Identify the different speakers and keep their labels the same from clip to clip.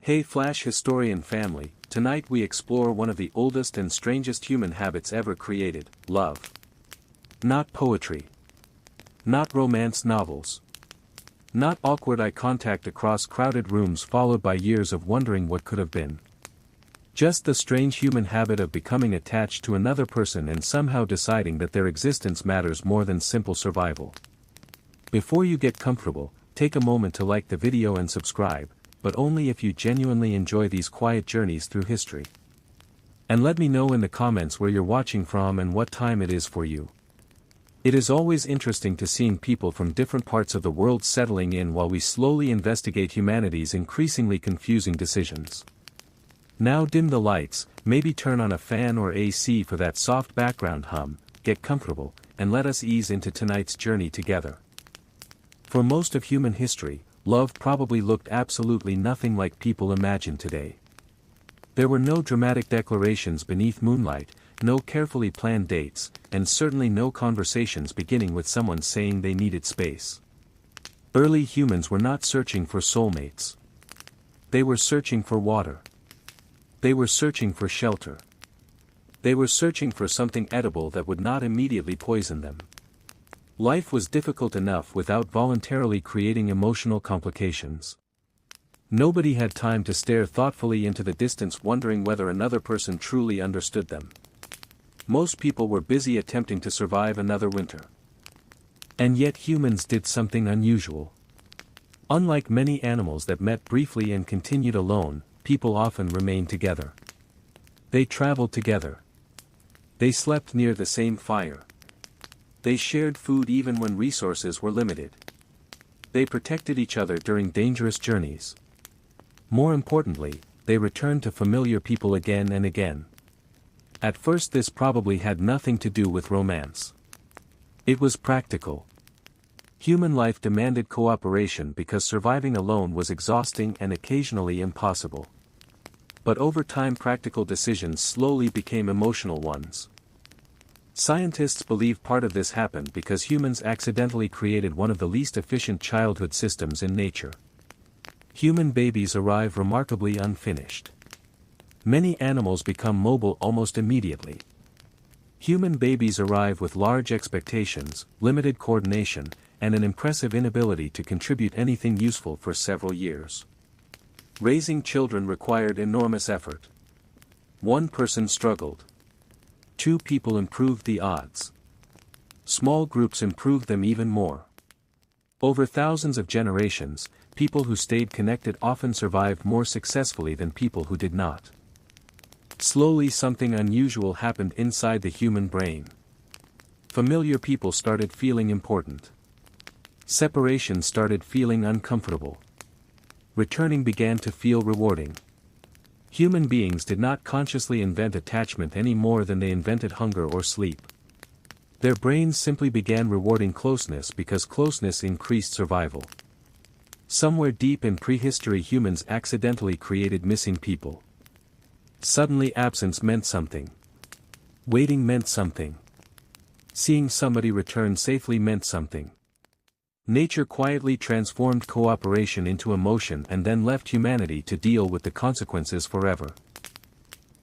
Speaker 1: Hey Flash historian family, tonight we explore one of the oldest and strangest human habits ever created, love. Not poetry. Not romance novels. Not awkward eye contact across crowded rooms followed by years of wondering what could have been. Just the strange human habit of becoming attached to another person and somehow deciding that their existence matters more than simple survival. Before you get comfortable, take a moment to like the video and subscribe, but only if you genuinely enjoy these quiet journeys through history. And let me know in the comments where you're watching from and what time it is for you. It is always interesting to seeing people from different parts of the world settling in while we slowly investigate humanity's increasingly confusing decisions. Now dim the lights, maybe turn on a fan or AC for that soft background hum, get comfortable, and let us ease into tonight's journey together. For most of human history, love probably looked absolutely nothing like people imagine today. There were no dramatic declarations beneath moonlight, no carefully planned dates, and certainly no conversations beginning with someone saying they needed space. Early humans were not searching for soulmates. They were searching for water. They were searching for shelter. They were searching for something edible that would not immediately poison them. Life was difficult enough without voluntarily creating emotional complications. Nobody had time to stare thoughtfully into the distance wondering whether another person truly understood them. Most people were busy attempting to survive another winter. And yet humans did something unusual. Unlike many animals that met briefly and continued alone, people often remained together. They traveled together. They slept near the same fire. They shared food even when resources were limited. They protected each other during dangerous journeys. More importantly, they returned to familiar people again and again. At first this probably had nothing to do with romance. It was practical. Human life demanded cooperation because surviving alone was exhausting and occasionally impossible. But over time practical decisions slowly became emotional ones. Scientists believe part of this happened because humans accidentally created one of the least efficient childhood systems in nature. Human babies arrive remarkably unfinished. Many animals become mobile almost immediately. Human babies arrive with large expectations, limited coordination, and an impressive inability to contribute anything useful for several years. Raising children required enormous effort. One person struggled. Two people improved the odds. Small groups improved them even more. Over thousands of generations, people who stayed connected often survived more successfully than people who did not. Slowly something unusual happened inside the human brain. Familiar people started feeling important. Separation started feeling uncomfortable. Returning began to feel rewarding. Human beings did not consciously invent attachment any more than they invented hunger or sleep. Their brains simply began rewarding closeness because closeness increased survival. Somewhere deep in prehistory humans accidentally created missing people. Suddenly absence meant something. Waiting meant something. Seeing somebody return safely meant something. Nature quietly transformed cooperation into emotion and then left humanity to deal with the consequences forever.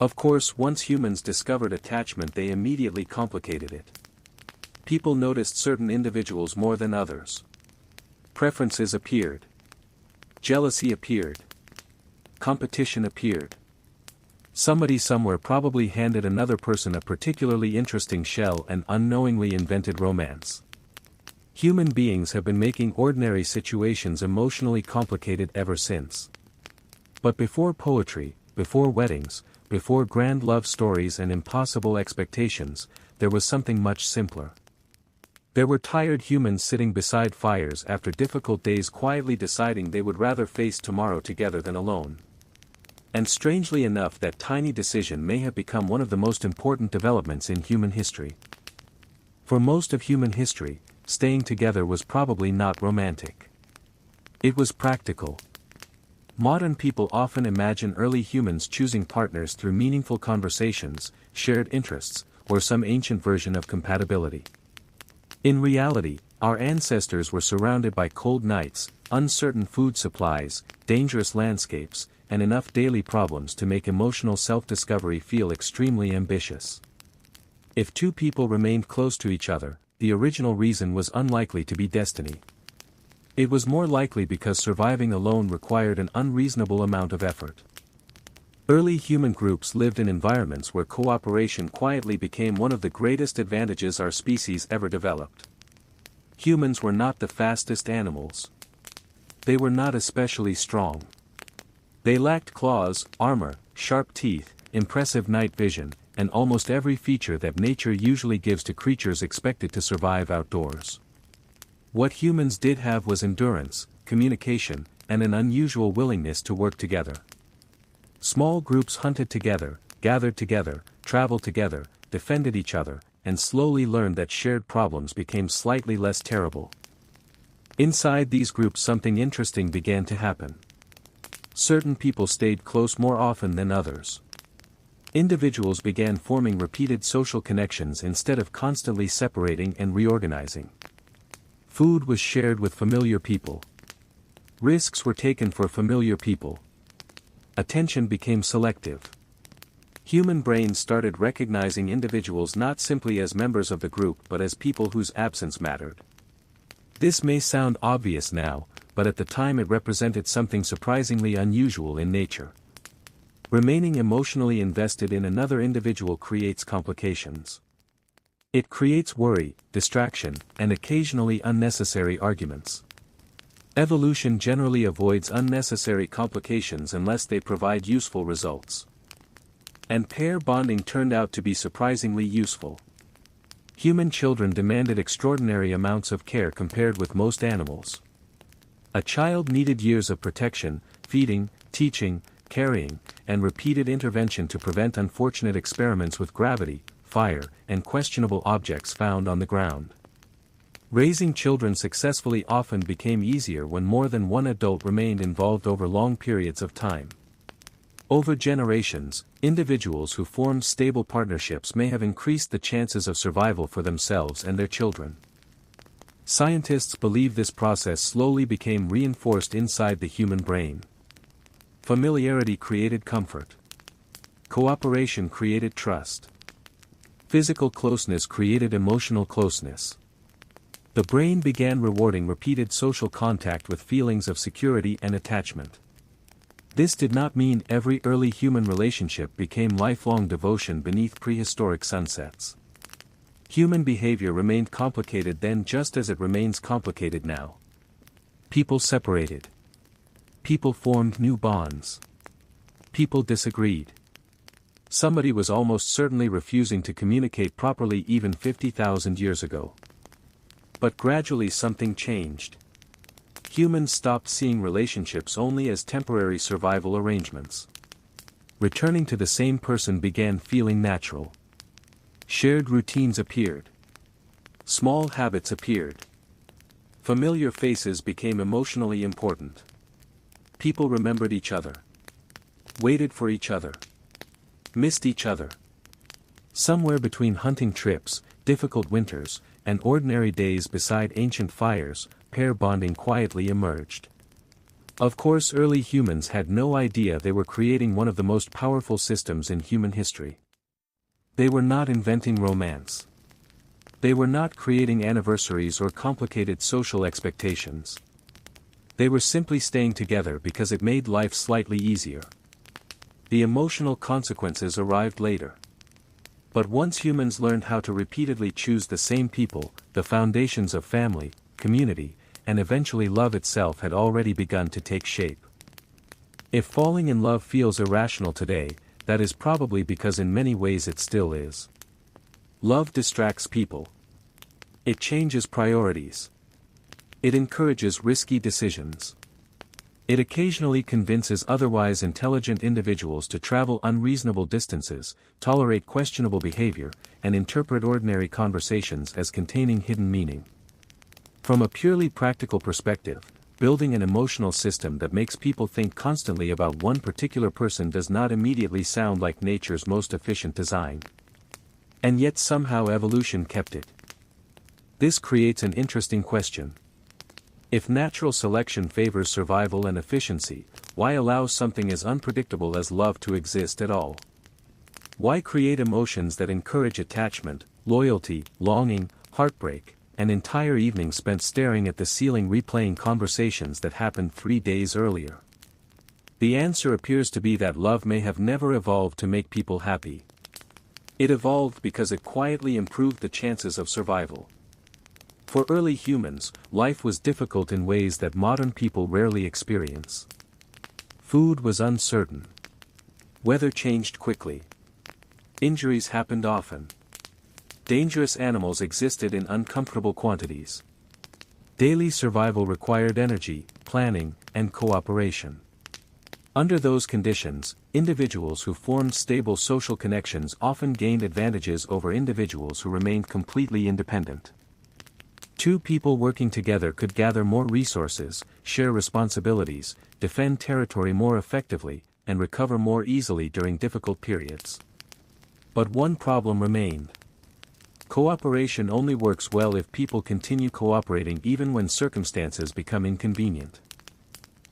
Speaker 1: Of course, once humans discovered attachment they immediately complicated it. People noticed certain individuals more than others. Preferences appeared. Jealousy appeared. Competition appeared. Somebody somewhere probably handed another person a particularly interesting shell and unknowingly invented romance. Human beings have been making ordinary situations emotionally complicated ever since. But before poetry, before weddings, before grand love stories and impossible expectations, there was something much simpler. There were tired humans sitting beside fires after difficult days quietly deciding they would rather face tomorrow together than alone. And strangely enough that tiny decision may have become one of the most important developments in human history. For most of human history, staying together was probably not romantic. It was practical. Modern people often imagine early humans choosing partners through meaningful conversations, shared interests, or some ancient version of compatibility. In reality, our ancestors were surrounded by cold nights, uncertain food supplies, dangerous landscapes, and enough daily problems to make emotional self-discovery feel extremely ambitious. If two people remained close to each other, the original reason was unlikely to be destiny. It was more likely because surviving alone required an unreasonable amount of effort. Early human groups lived in environments where cooperation quietly became one of the greatest advantages our species ever developed. Humans were not the fastest animals. They were not especially strong. They lacked claws, armor, sharp teeth, impressive night vision, and almost every feature that nature usually gives to creatures expected to survive outdoors. What humans did have was endurance, communication, and an unusual willingness to work together. Small groups hunted together, gathered together, traveled together, defended each other, and slowly learned that shared problems became slightly less terrible. Inside these groups something interesting began to happen. Certain people stayed close more often than others. Individuals began forming repeated social connections instead of constantly separating and reorganizing. Food was shared with familiar people. Risks were taken for familiar people. Attention became selective. Human brains started recognizing individuals not simply as members of the group but as people whose absence mattered. This may sound obvious now, but at the time it represented something surprisingly unusual in nature. Remaining emotionally invested in another individual creates complications. It creates worry, distraction, and occasionally unnecessary arguments. Evolution generally avoids unnecessary complications unless they provide useful results. And pair bonding turned out to be surprisingly useful. Human children demanded extraordinary amounts of care compared with most animals. A child needed years of protection, feeding, teaching, carrying, and repeated intervention to prevent unfortunate experiments with gravity, fire, and questionable objects found on the ground. Raising children successfully often became easier when more than one adult remained involved over long periods of time. Over generations, individuals who formed stable partnerships may have increased the chances of survival for themselves and their children. Scientists believe this process slowly became reinforced inside the human brain. Familiarity created comfort. Cooperation created trust. Physical closeness created emotional closeness. The brain began rewarding repeated social contact with feelings of security and attachment. This did not mean every early human relationship became lifelong devotion beneath prehistoric sunsets. Human behavior remained complicated then just as it remains complicated now. People separated. People formed new bonds. People disagreed. Somebody was almost certainly refusing to communicate properly even 50,000 years ago. But gradually something changed. Humans stopped seeing relationships only as temporary survival arrangements. Returning to the same person began feeling natural. Shared routines appeared. Small habits appeared. Familiar faces became emotionally important. People remembered each other. Waited for each other. Missed each other. Somewhere between hunting trips, difficult winters, and ordinary days beside ancient fires, pair bonding quietly emerged. Of course, early humans had no idea they were creating one of the most powerful systems in human history. They were not inventing romance. They were not creating anniversaries or complicated social expectations. They were simply staying together because it made life slightly easier. The emotional consequences arrived later. But once humans learned how to repeatedly choose the same people, the foundations of family, community, and eventually love itself had already begun to take shape. If falling in love feels irrational today, that is probably because in many ways it still is. Love distracts people. It changes priorities. It encourages risky decisions. It occasionally convinces otherwise intelligent individuals to travel unreasonable distances, tolerate questionable behavior, and interpret ordinary conversations as containing hidden meaning. From a purely practical perspective, building an emotional system that makes people think constantly about one particular person does not immediately sound like nature's most efficient design. And yet somehow evolution kept it. This creates an interesting question. If natural selection favors survival and efficiency, why allow something as unpredictable as love to exist at all? Why create emotions that encourage attachment, loyalty, longing, heartbreak, an entire evening spent staring at the ceiling replaying conversations that happened 3 days earlier? The answer appears to be that love may have never evolved to make people happy. It evolved because it quietly improved the chances of survival. For early humans, life was difficult in ways that modern people rarely experience. Food was uncertain. Weather changed quickly. Injuries happened often. Dangerous animals existed in uncomfortable quantities. Daily survival required energy, planning, and cooperation. Under those conditions, individuals who formed stable social connections often gained advantages over individuals who remained completely independent. Two people working together could gather more resources, share responsibilities, defend territory more effectively, and recover more easily during difficult periods. But one problem remained. Cooperation only works well if people continue cooperating even when circumstances become inconvenient.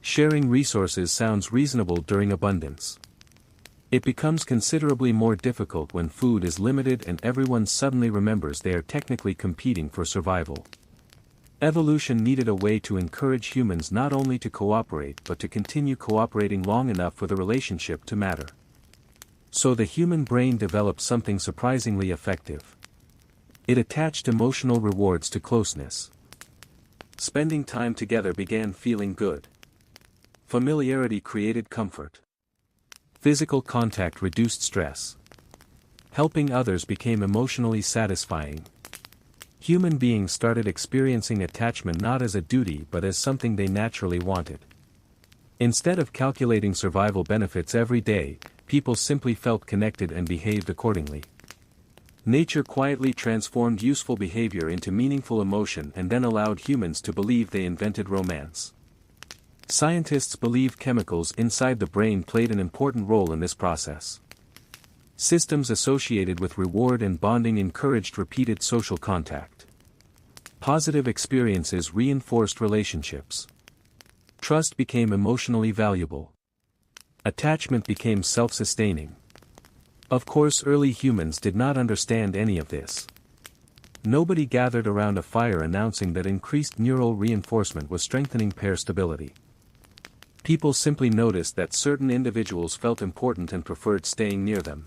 Speaker 1: Sharing resources sounds reasonable during abundance. It becomes considerably more difficult when food is limited and everyone suddenly remembers they are technically competing for survival. Evolution needed a way to encourage humans not only to cooperate but to continue cooperating long enough for the relationship to matter. So the human brain developed something surprisingly effective. It attached emotional rewards to closeness. Spending time together began feeling good. Familiarity created comfort. Physical contact reduced stress. Helping others became emotionally satisfying. Human beings started experiencing attachment not as a duty but as something they naturally wanted. Instead of calculating survival benefits every day, people simply felt connected and behaved accordingly. Nature quietly transformed useful behavior into meaningful emotion and then allowed humans to believe they invented romance. Scientists believe chemicals inside the brain played an important role in this process. Systems associated with reward and bonding encouraged repeated social contact. Positive experiences reinforced relationships. Trust became emotionally valuable. Attachment became self-sustaining. Of course, early humans did not understand any of this. Nobody gathered around a fire announcing that increased neural reinforcement was strengthening pair stability. People simply noticed that certain individuals felt important and preferred staying near them.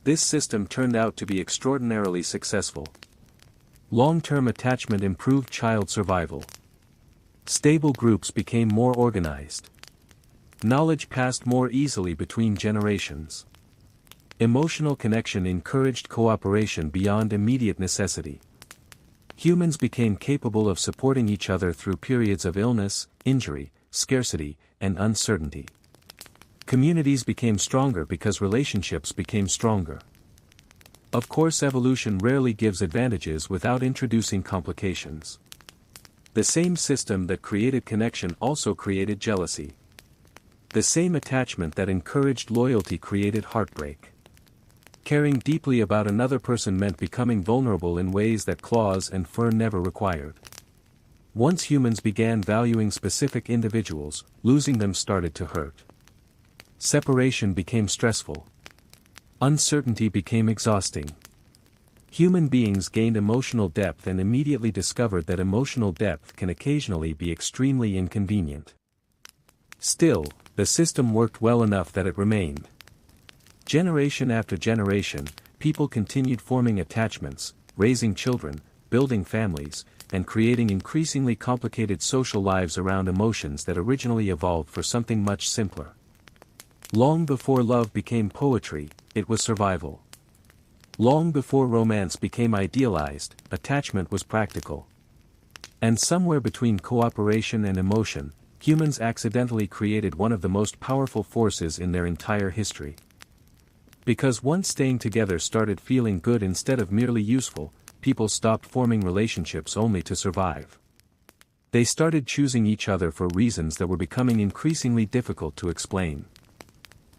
Speaker 1: This system turned out to be extraordinarily successful. Long-term attachment improved child survival. Stable groups became more organized. Knowledge passed more easily between generations. Emotional connection encouraged cooperation beyond immediate necessity. Humans became capable of supporting each other through periods of illness, injury, scarcity, and uncertainty. Communities became stronger because relationships became stronger. Of course, evolution rarely gives advantages without introducing complications. The same system that created connection also created jealousy. The same attachment that encouraged loyalty created heartbreak. Caring deeply about another person meant becoming vulnerable in ways that claws and fur never required. Once humans began valuing specific individuals, losing them started to hurt. Separation became stressful. Uncertainty became exhausting. Human beings gained emotional depth and immediately discovered that emotional depth can occasionally be extremely inconvenient. Still, the system worked well enough that it remained. Generation after generation, people continued forming attachments, raising children, building families, and creating increasingly complicated social lives around emotions that originally evolved for something much simpler. Long before love became poetry, it was survival. Long before romance became idealized, attachment was practical. And somewhere between cooperation and emotion, humans accidentally created one of the most powerful forces in their entire history. Because once staying together started feeling good instead of merely useful, people stopped forming relationships only to survive. They started choosing each other for reasons that were becoming increasingly difficult to explain.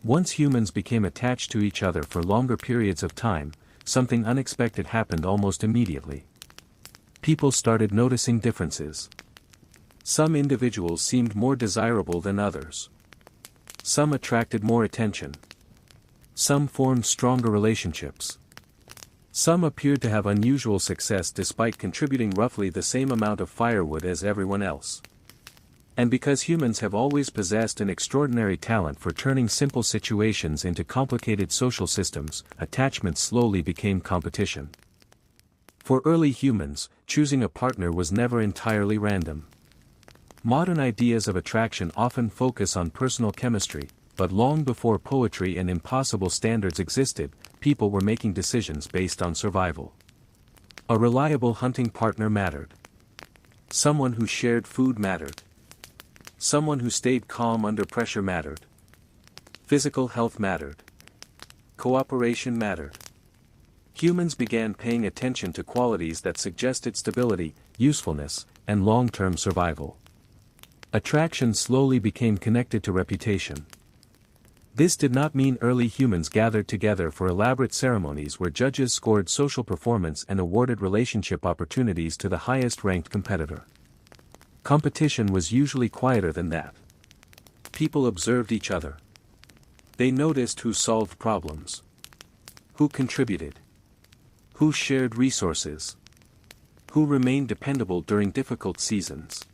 Speaker 1: Once humans became attached to each other for longer periods of time, something unexpected happened almost immediately. People started noticing differences. Some individuals seemed more desirable than others. Some attracted more attention. Some formed stronger relationships. Some appeared to have unusual success despite contributing roughly the same amount of firewood as everyone else. And because humans have always possessed an extraordinary talent for turning simple situations into complicated social systems, attachment slowly became competition. For early humans, choosing a partner was never entirely random. Modern ideas of attraction often focus on personal chemistry, but long before poetry and impossible standards existed, people were making decisions based on survival. A reliable hunting partner mattered. Someone who shared food mattered. Someone who stayed calm under pressure mattered. Physical health mattered. Cooperation mattered. Humans began paying attention to qualities that suggested stability, usefulness, and long-term survival. Attraction slowly became connected to reputation. This did not mean early humans gathered together for elaborate ceremonies where judges scored social performance and awarded relationship opportunities to the highest-ranked competitor. Competition was usually quieter than that. People observed each other. They noticed who solved problems, who contributed, who shared resources, who remained dependable during difficult seasons.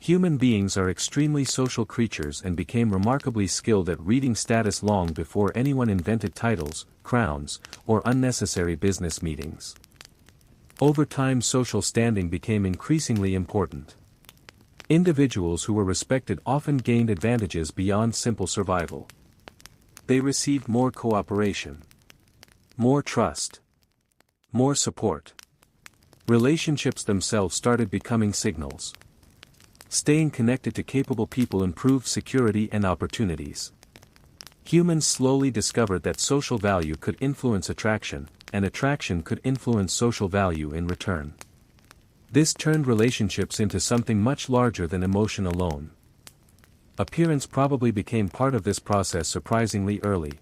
Speaker 1: Human beings are extremely social creatures and became remarkably skilled at reading status long before anyone invented titles, crowns, or unnecessary business meetings. Over time, social standing became increasingly important. Individuals who were respected often gained advantages beyond simple survival. They received more cooperation, more trust, more support. Relationships themselves started becoming signals. Staying connected to capable people improved security and opportunities. Humans slowly discovered that social value could influence attraction, and attraction could influence social value in return. This turned relationships into something much larger than emotion alone. Appearance probably became part of this process surprisingly early.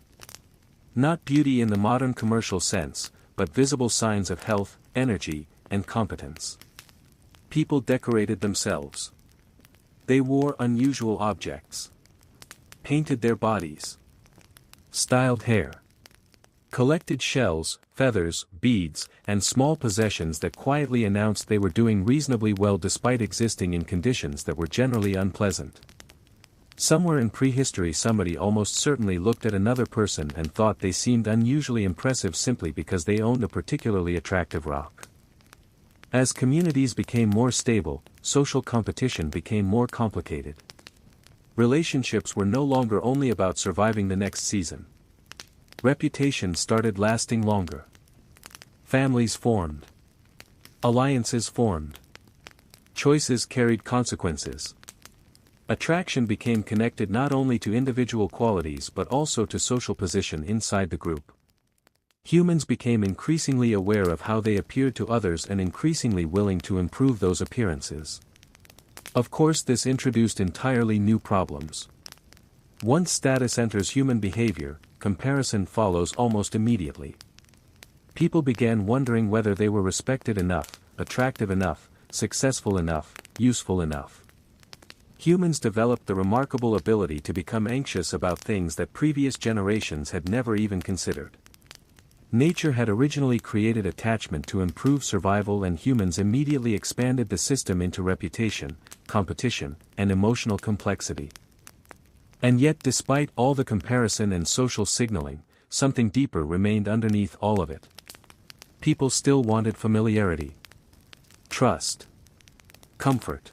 Speaker 1: Not beauty in the modern commercial sense, but visible signs of health, energy, and competence. People decorated themselves. They wore unusual objects. Painted their bodies. Styled hair. Collected shells, feathers, beads, and small possessions that quietly announced they were doing reasonably well despite existing in conditions that were generally unpleasant. Somewhere in prehistory somebody almost certainly looked at another person and thought they seemed unusually impressive simply because they owned a particularly attractive rock. As communities became more stable, social competition became more complicated. Relationships were no longer only about surviving the next season. Reputation started lasting longer. Families formed. Alliances formed. Choices carried consequences. Attraction became connected not only to individual qualities but also to social position inside the group. Humans became increasingly aware of how they appeared to others and increasingly willing to improve those appearances. Of course, this introduced entirely new problems. Once status enters human behavior, comparison follows almost immediately. People began wondering whether they were respected enough, attractive enough, successful enough, useful enough. Humans developed the remarkable ability to become anxious about things that previous generations had never even considered. Nature had originally created attachment to improve survival, and humans immediately expanded the system into reputation, competition, and emotional complexity. And yet, despite all the comparison and social signaling, something deeper remained underneath all of it. People still wanted familiarity, trust, comfort.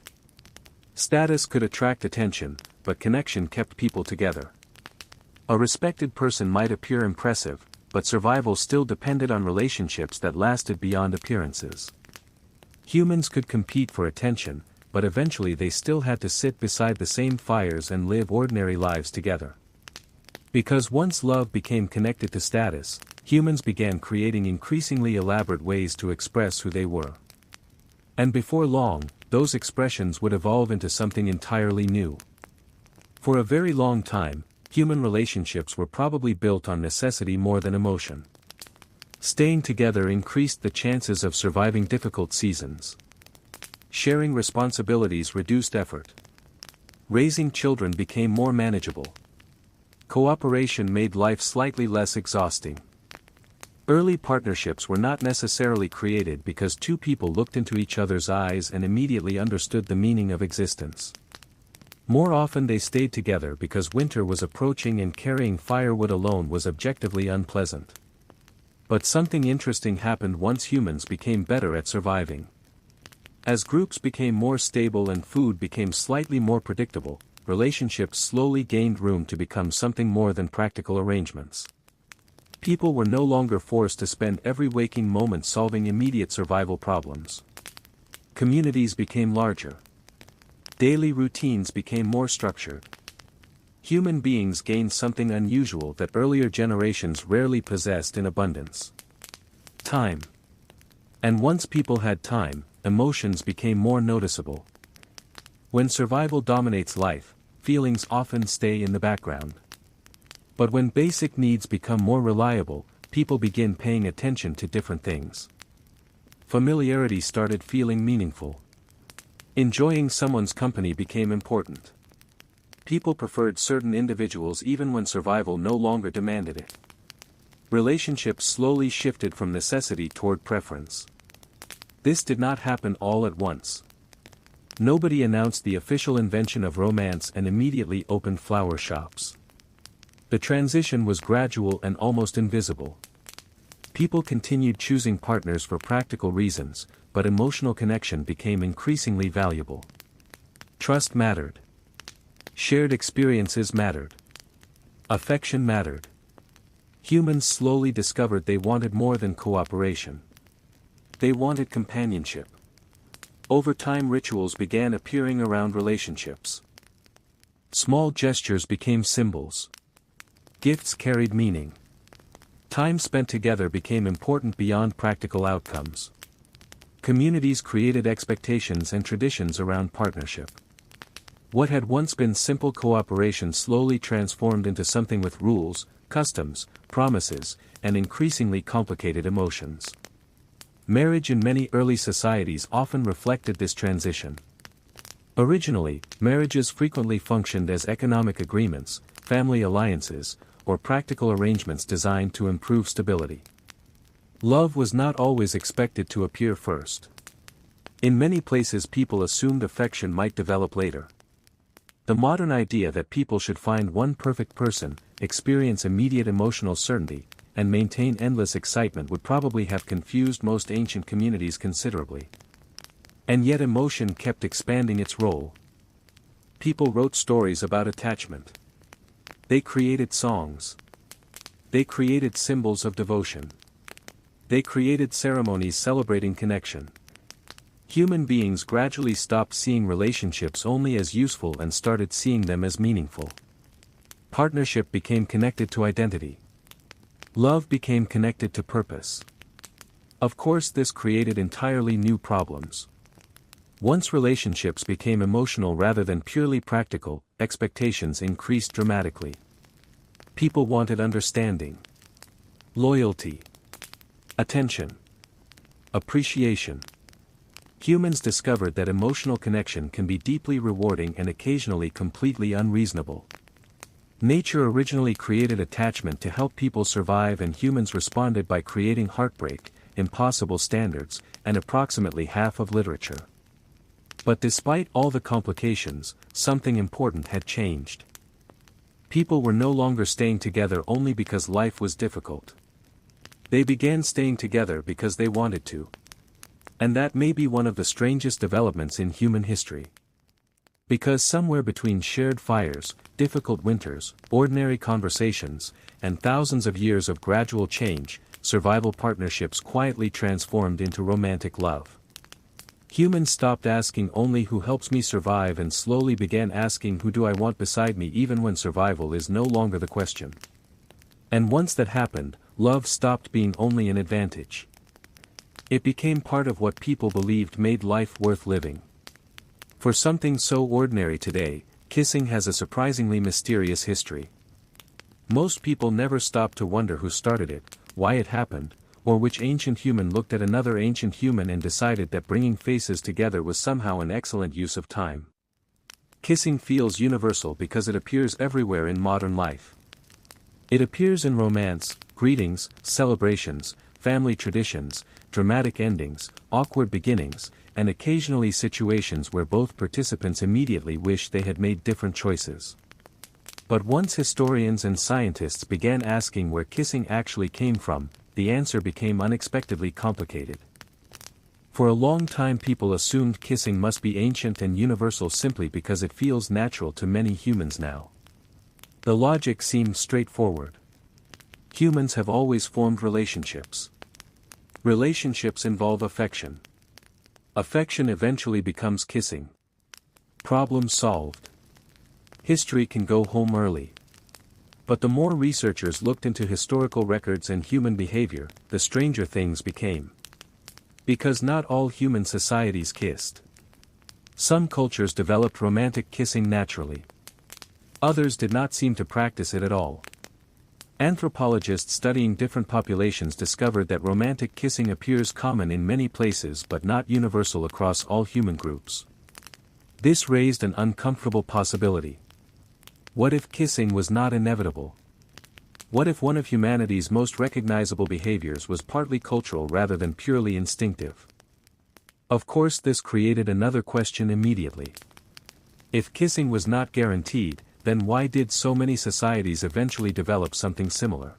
Speaker 1: Status could attract attention, but connection kept people together. A respected person might appear impressive, but survival still depended on relationships that lasted beyond appearances. Humans could compete for attention, but eventually they still had to sit beside the same fires and live ordinary lives together. Because once love became connected to status, humans began creating increasingly elaborate ways to express who they were. And before long, those expressions would evolve into something entirely new. For a very long time, human relationships were probably built on necessity more than emotion. Staying together increased the chances of surviving difficult seasons. Sharing responsibilities reduced effort. Raising children became more manageable. Cooperation made life slightly less exhausting. Early partnerships were not necessarily created because two people looked into each other's eyes and immediately understood the meaning of existence. More often they stayed together because winter was approaching and carrying firewood alone was objectively unpleasant. But something interesting happened once humans became better at surviving. As groups became more stable and food became slightly more predictable, relationships slowly gained room to become something more than practical arrangements. People were no longer forced to spend every waking moment solving immediate survival problems. Communities became larger. Daily routines became more structured. Human beings gained something unusual that earlier generations rarely possessed in abundance: time. And once people had time, emotions became more noticeable. When survival dominates life, feelings often stay in the background. But when basic needs become more reliable, people begin paying attention to different things. Familiarity started feeling meaningful. Enjoying someone's company became important. People preferred certain individuals even when survival no longer demanded it. Relationships slowly shifted from necessity toward preference. This did not happen all at once. Nobody announced the official invention of romance and immediately opened flower shops. The transition was gradual and almost invisible. People continued choosing partners for practical reasons, but emotional connection became increasingly valuable. Trust mattered. Shared experiences mattered. Affection mattered. Humans slowly discovered they wanted more than cooperation. They wanted companionship. Over time, rituals began appearing around relationships. Small gestures became symbols. Gifts carried meaning. Time spent together became important beyond practical outcomes. Communities created expectations and traditions around partnership. What had once been simple cooperation slowly transformed into something with rules, customs, promises, and increasingly complicated emotions. Marriage in many early societies often reflected this transition. Originally, marriages frequently functioned as economic agreements, family alliances, or practical arrangements designed to improve stability. Love was not always expected to appear first. In many places, people assumed affection might develop later. The modern idea that people should find one perfect person, experience immediate emotional certainty, and maintain endless excitement would probably have confused most ancient communities considerably. And yet emotion kept expanding its role. People wrote stories about attachment. They created songs. They created symbols of devotion. They created ceremonies celebrating connection. Human beings gradually stopped seeing relationships only as useful and started seeing them as meaningful. Partnership became connected to identity. Love became connected to purpose. Of course, this created entirely new problems. Once relationships became emotional rather than purely practical, expectations increased dramatically. People wanted understanding, loyalty, attention, appreciation. Humans discovered that emotional connection can be deeply rewarding and occasionally completely unreasonable. Nature originally created attachment to help people survive, and humans responded by creating heartbreak, impossible standards, and approximately half of literature. But despite all the complications, something important had changed. People were no longer staying together only because life was difficult. They began staying together because they wanted to. And that may be one of the strangest developments in human history. Because somewhere between shared fires, difficult winters, ordinary conversations, and thousands of years of gradual change, survival partnerships quietly transformed into romantic love. Humans stopped asking only who helps me survive and slowly began asking who do I want beside me, even when survival is no longer the question. And once that happened, love stopped being only an advantage. It became part of what people believed made life worth living. For something so ordinary today, kissing has a surprisingly mysterious history. Most people never stop to wonder who started it, why it happened, or which ancient human looked at another ancient human and decided that bringing faces together was somehow an excellent use of time. Kissing feels universal because it appears everywhere in modern life. It appears in romance, greetings, celebrations, family traditions, dramatic endings, awkward beginnings, and occasionally situations where both participants immediately wish they had made different choices. But once historians and scientists began asking where kissing actually came from, the answer became unexpectedly complicated. For a long time people assumed kissing must be ancient and universal simply because it feels natural to many humans now. The logic seemed straightforward. Humans have always formed relationships. Relationships involve affection. Affection eventually becomes kissing. Problem solved. History can go home early. But the more researchers looked into historical records and human behavior, the stranger things became. Because not all human societies kissed. Some cultures developed romantic kissing naturally. Others did not seem to practice it at all. Anthropologists studying different populations discovered that romantic kissing appears common in many places but not universal across all human groups. This raised an uncomfortable possibility. What if kissing was not inevitable? What if one of humanity's most recognizable behaviors was partly cultural rather than purely instinctive? Of course, this created another question immediately. If kissing was not guaranteed, then why did so many societies eventually develop something similar?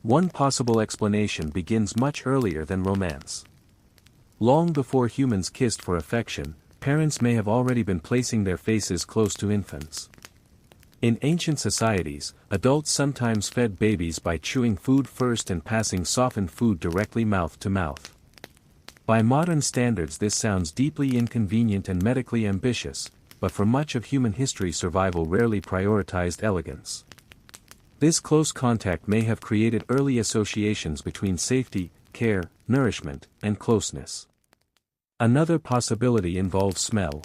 Speaker 1: One possible explanation begins much earlier than romance. Long before humans kissed for affection, parents may have already been placing their faces close to infants. In ancient societies, adults sometimes fed babies by chewing food first and passing softened food directly mouth to mouth. By modern standards this sounds deeply inconvenient and medically ambitious, but for much of human history survival rarely prioritized elegance. This close contact may have created early associations between safety, care, nourishment, and closeness. Another possibility involves smell.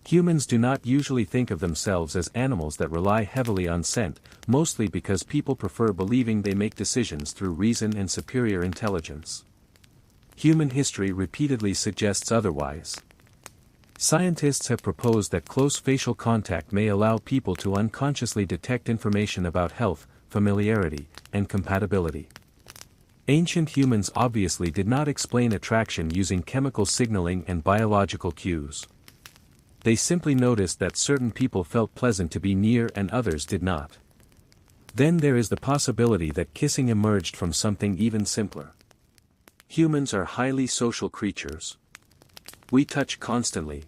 Speaker 1: Humans do not usually think of themselves as animals that rely heavily on scent, mostly because people prefer believing they make decisions through reason and superior intelligence. Human history repeatedly suggests otherwise. Scientists have proposed that close facial contact may allow people to unconsciously detect information about health, familiarity, and compatibility. Ancient humans obviously did not explain attraction using chemical signaling and biological cues. They simply noticed that certain people felt pleasant to be near and others did not. Then there is the possibility that kissing emerged from something even simpler. Humans are highly social creatures. We touch constantly.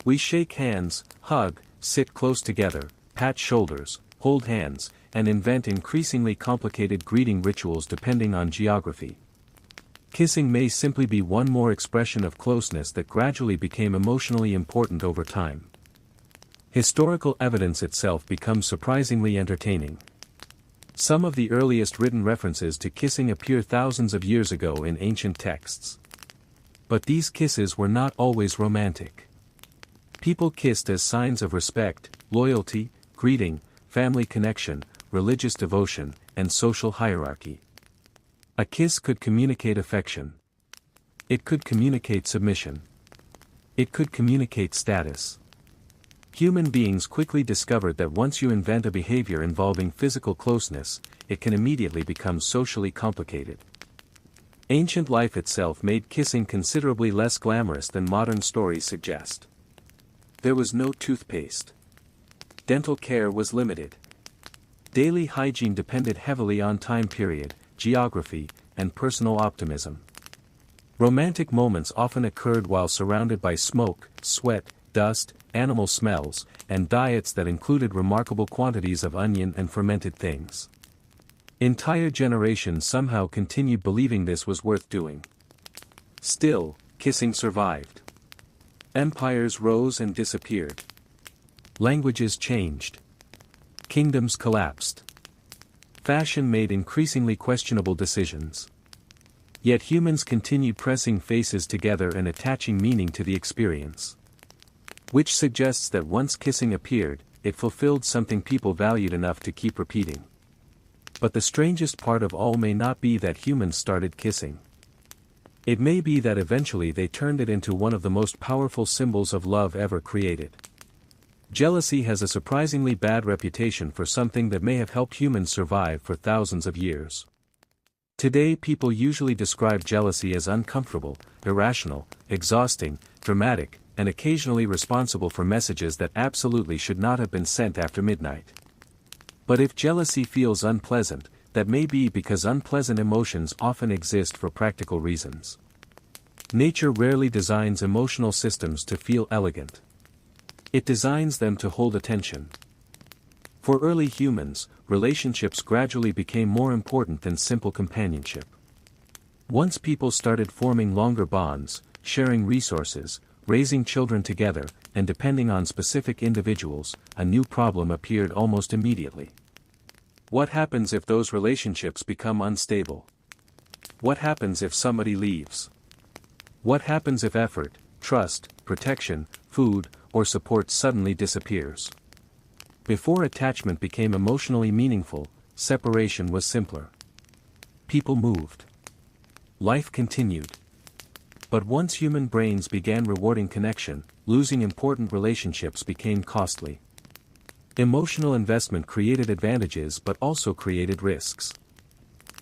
Speaker 1: We shake hands, hug, sit close together, pat shoulders, hold hands, and invent increasingly complicated greeting rituals depending on geography. Kissing may simply be one more expression of closeness that gradually became emotionally important over time. Historical evidence itself becomes surprisingly entertaining. Some of the earliest written references to kissing appear thousands of years ago in ancient texts. But these kisses were not always romantic. People kissed as signs of respect, loyalty, greeting, family connection, religious devotion, and social hierarchy. A kiss could communicate affection. It could communicate submission. It could communicate status. Human beings quickly discovered that once you invent a behavior involving physical closeness, it can immediately become socially complicated. Ancient life itself made kissing considerably less glamorous than modern stories suggest. There was no toothpaste. Dental care was limited. Daily hygiene depended heavily on time period, geography, and personal optimism. Romantic moments often occurred while surrounded by smoke, sweat, dust, animal smells, and diets that included remarkable quantities of onion and fermented things. Entire generations somehow continued believing this was worth doing. Still, kissing survived. Empires rose and disappeared. Languages changed. Kingdoms collapsed. Fashion made increasingly questionable decisions. Yet humans continued pressing faces together and attaching meaning to the experience. Which suggests that once kissing appeared, it fulfilled something people valued enough to keep repeating. But the strangest part of all may not be that humans started kissing. It may be that eventually they turned it into one of the most powerful symbols of love ever created. Jealousy has a surprisingly bad reputation for something that may have helped humans survive for thousands of years. Today people usually describe jealousy as uncomfortable, irrational, exhausting, dramatic, and occasionally responsible for messages that absolutely should not have been sent after midnight. But if jealousy feels unpleasant, that may be because unpleasant emotions often exist for practical reasons. Nature rarely designs emotional systems to feel elegant. It designs them to hold attention. For early humans, relationships gradually became more important than simple companionship. Once people started forming longer bonds, sharing resources, raising children together, and depending on specific individuals, a new problem appeared almost immediately. What happens if those relationships become unstable? What happens if somebody leaves? What happens if effort, trust, protection, food, or support suddenly disappears? Before attachment became emotionally meaningful, separation was simpler. People moved. Life continued. But once human brains began rewarding connection, losing important relationships became costly. Emotional investment created advantages but also created risks.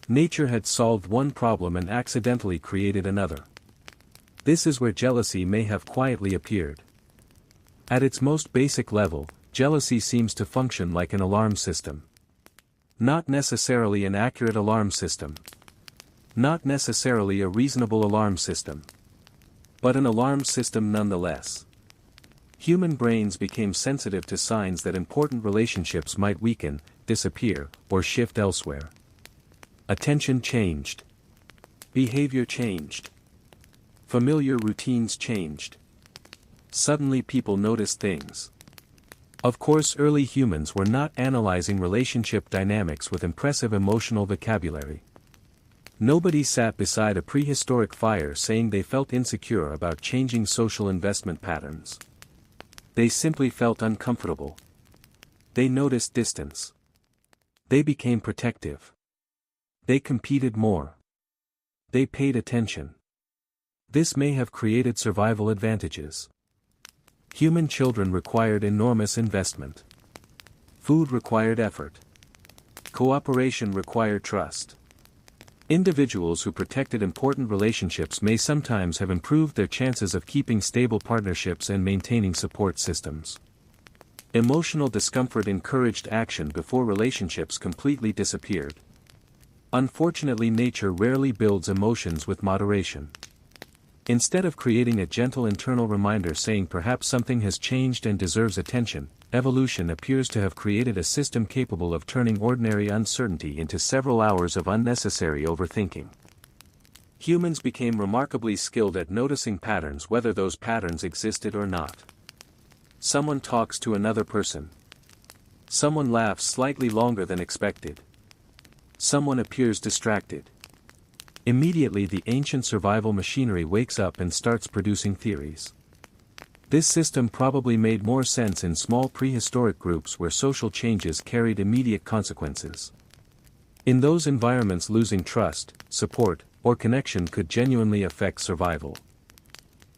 Speaker 1: Nature had solved one problem and accidentally created another. This is where jealousy may have quietly appeared. At its most basic level, jealousy seems to function like an alarm system. Not necessarily an accurate alarm system. Not necessarily a reasonable alarm system. But an alarm system nonetheless. Human brains became sensitive to signs that important relationships might weaken, disappear, or shift elsewhere. Attention changed. Behavior changed. Familiar routines changed. Suddenly people noticed things. Of course, early humans were not analyzing relationship dynamics with impressive emotional vocabulary. Nobody sat beside a prehistoric fire saying they felt insecure about changing social investment patterns. They simply felt uncomfortable. They noticed distance. They became protective. They competed more. They paid attention. This may have created survival advantages. Human children required enormous investment. Food required effort. Cooperation required trust. Individuals who protected important relationships may sometimes have improved their chances of keeping stable partnerships and maintaining support systems. Emotional discomfort encouraged action before relationships completely disappeared. Unfortunately, nature rarely builds emotions with moderation. Instead of creating a gentle internal reminder saying perhaps something has changed and deserves attention, evolution appears to have created a system capable of turning ordinary uncertainty into several hours of unnecessary overthinking. Humans became remarkably skilled at noticing patterns whether those patterns existed or not. Someone talks to another person. Someone laughs slightly longer than expected. Someone appears distracted. Immediately the ancient survival machinery wakes up and starts producing theories. This system probably made more sense in small prehistoric groups where social changes carried immediate consequences. In those environments, losing trust, support, or connection could genuinely affect survival.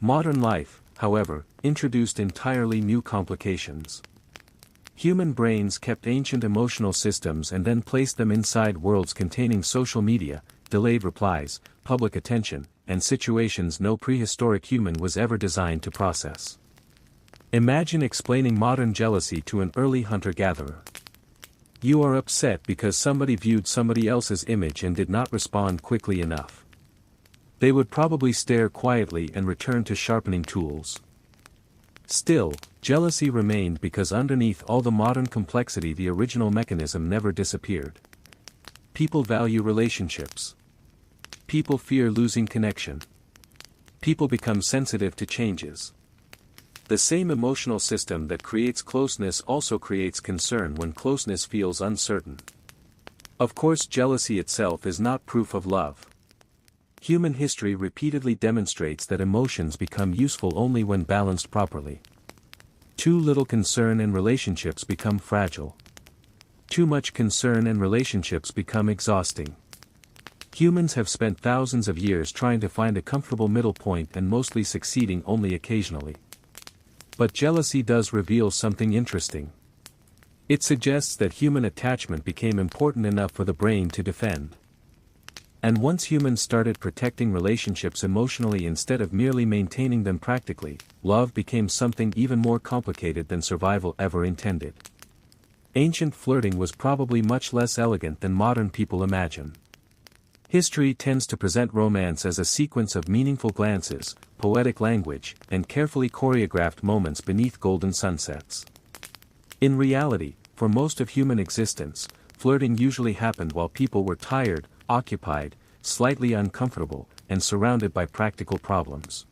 Speaker 1: Modern life, however, introduced entirely new complications. Human brains kept ancient emotional systems and then placed them inside worlds containing social media, delayed replies, public attention, and situations no prehistoric human was ever designed to process. Imagine explaining modern jealousy to an early hunter-gatherer. You are upset because somebody viewed somebody else's image and did not respond quickly enough. They would probably stare quietly and return to sharpening tools. Still, jealousy remained because underneath all the modern complexity the original mechanism never disappeared. People value relationships. People fear losing connection. People become sensitive to changes. The same emotional system that creates closeness also creates concern when closeness feels uncertain. Of course, jealousy itself is not proof of love. Human history repeatedly demonstrates that emotions become useful only when balanced properly. Too little concern and relationships become fragile. Too much concern and relationships become exhausting. Humans have spent thousands of years trying to find a comfortable middle point and mostly succeeding only occasionally. But jealousy does reveal something interesting. It suggests that human attachment became important enough for the brain to defend. And once humans started protecting relationships emotionally instead of merely maintaining them practically, love became something even more complicated than survival ever intended. Ancient flirting was probably much less elegant than modern people imagine. History tends to present romance as a sequence of meaningful glances, poetic language, and carefully choreographed moments beneath golden sunsets. In reality, for most of human existence, flirting usually happened while people were tired, occupied, slightly uncomfortable, and surrounded by practical problems.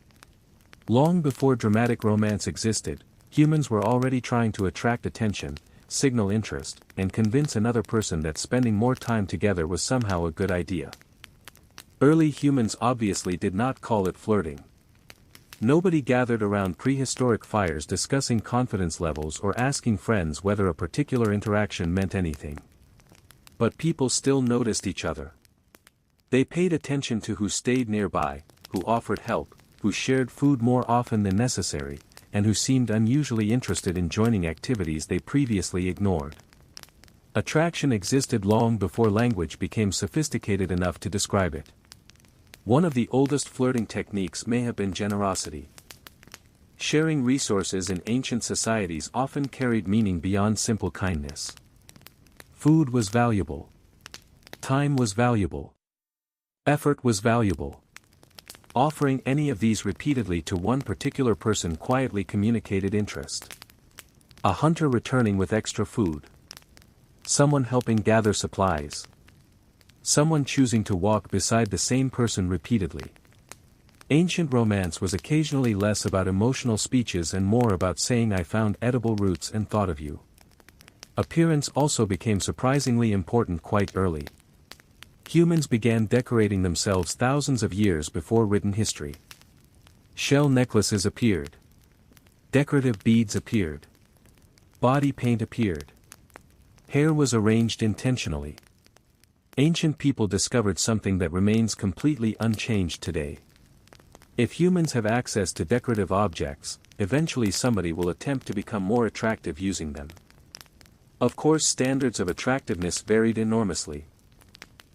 Speaker 1: Long before dramatic romance existed, humans were already trying to attract attention, signal interest, and convince another person that spending more time together was somehow a good idea. Early humans obviously did not call it flirting. Nobody gathered around prehistoric fires discussing confidence levels or asking friends whether a particular interaction meant anything. But people still noticed each other. They paid attention to who stayed nearby, who offered help, who shared food more often than necessary, and who seemed unusually interested in joining activities they previously ignored. Attraction existed long before language became sophisticated enough to describe it. One of the oldest flirting techniques may have been generosity. Sharing resources in ancient societies often carried meaning beyond simple kindness. Food was valuable. Time was valuable. Effort was valuable. Offering any of these repeatedly to one particular person quietly communicated interest. A hunter returning with extra food. Someone helping gather supplies. Someone choosing to walk beside the same person repeatedly. Ancient romance was occasionally less about emotional speeches and more about saying "I found edible roots and thought of you." Appearance also became surprisingly important quite early. Humans began decorating themselves thousands of years before written history. Shell necklaces appeared. Decorative beads appeared. Body paint appeared. Hair was arranged intentionally. Ancient people discovered something that remains completely unchanged today. If humans have access to decorative objects, eventually somebody will attempt to become more attractive using them. Of course, standards of attractiveness varied enormously.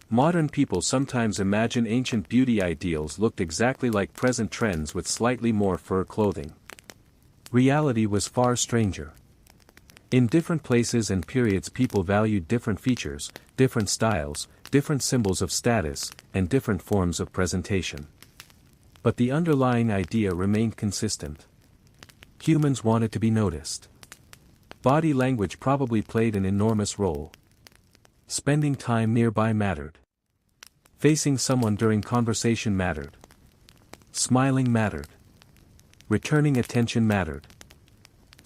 Speaker 1: Modern people sometimes imagine ancient beauty ideals looked exactly like present trends with slightly more fur clothing. Reality was far stranger. In different places and periods people valued different features, different styles, different symbols of status, and different forms of presentation. But the underlying idea remained consistent. Humans wanted to be noticed. Body language probably played an enormous role. Spending time nearby mattered. Facing someone during conversation mattered. Smiling mattered. Returning attention mattered.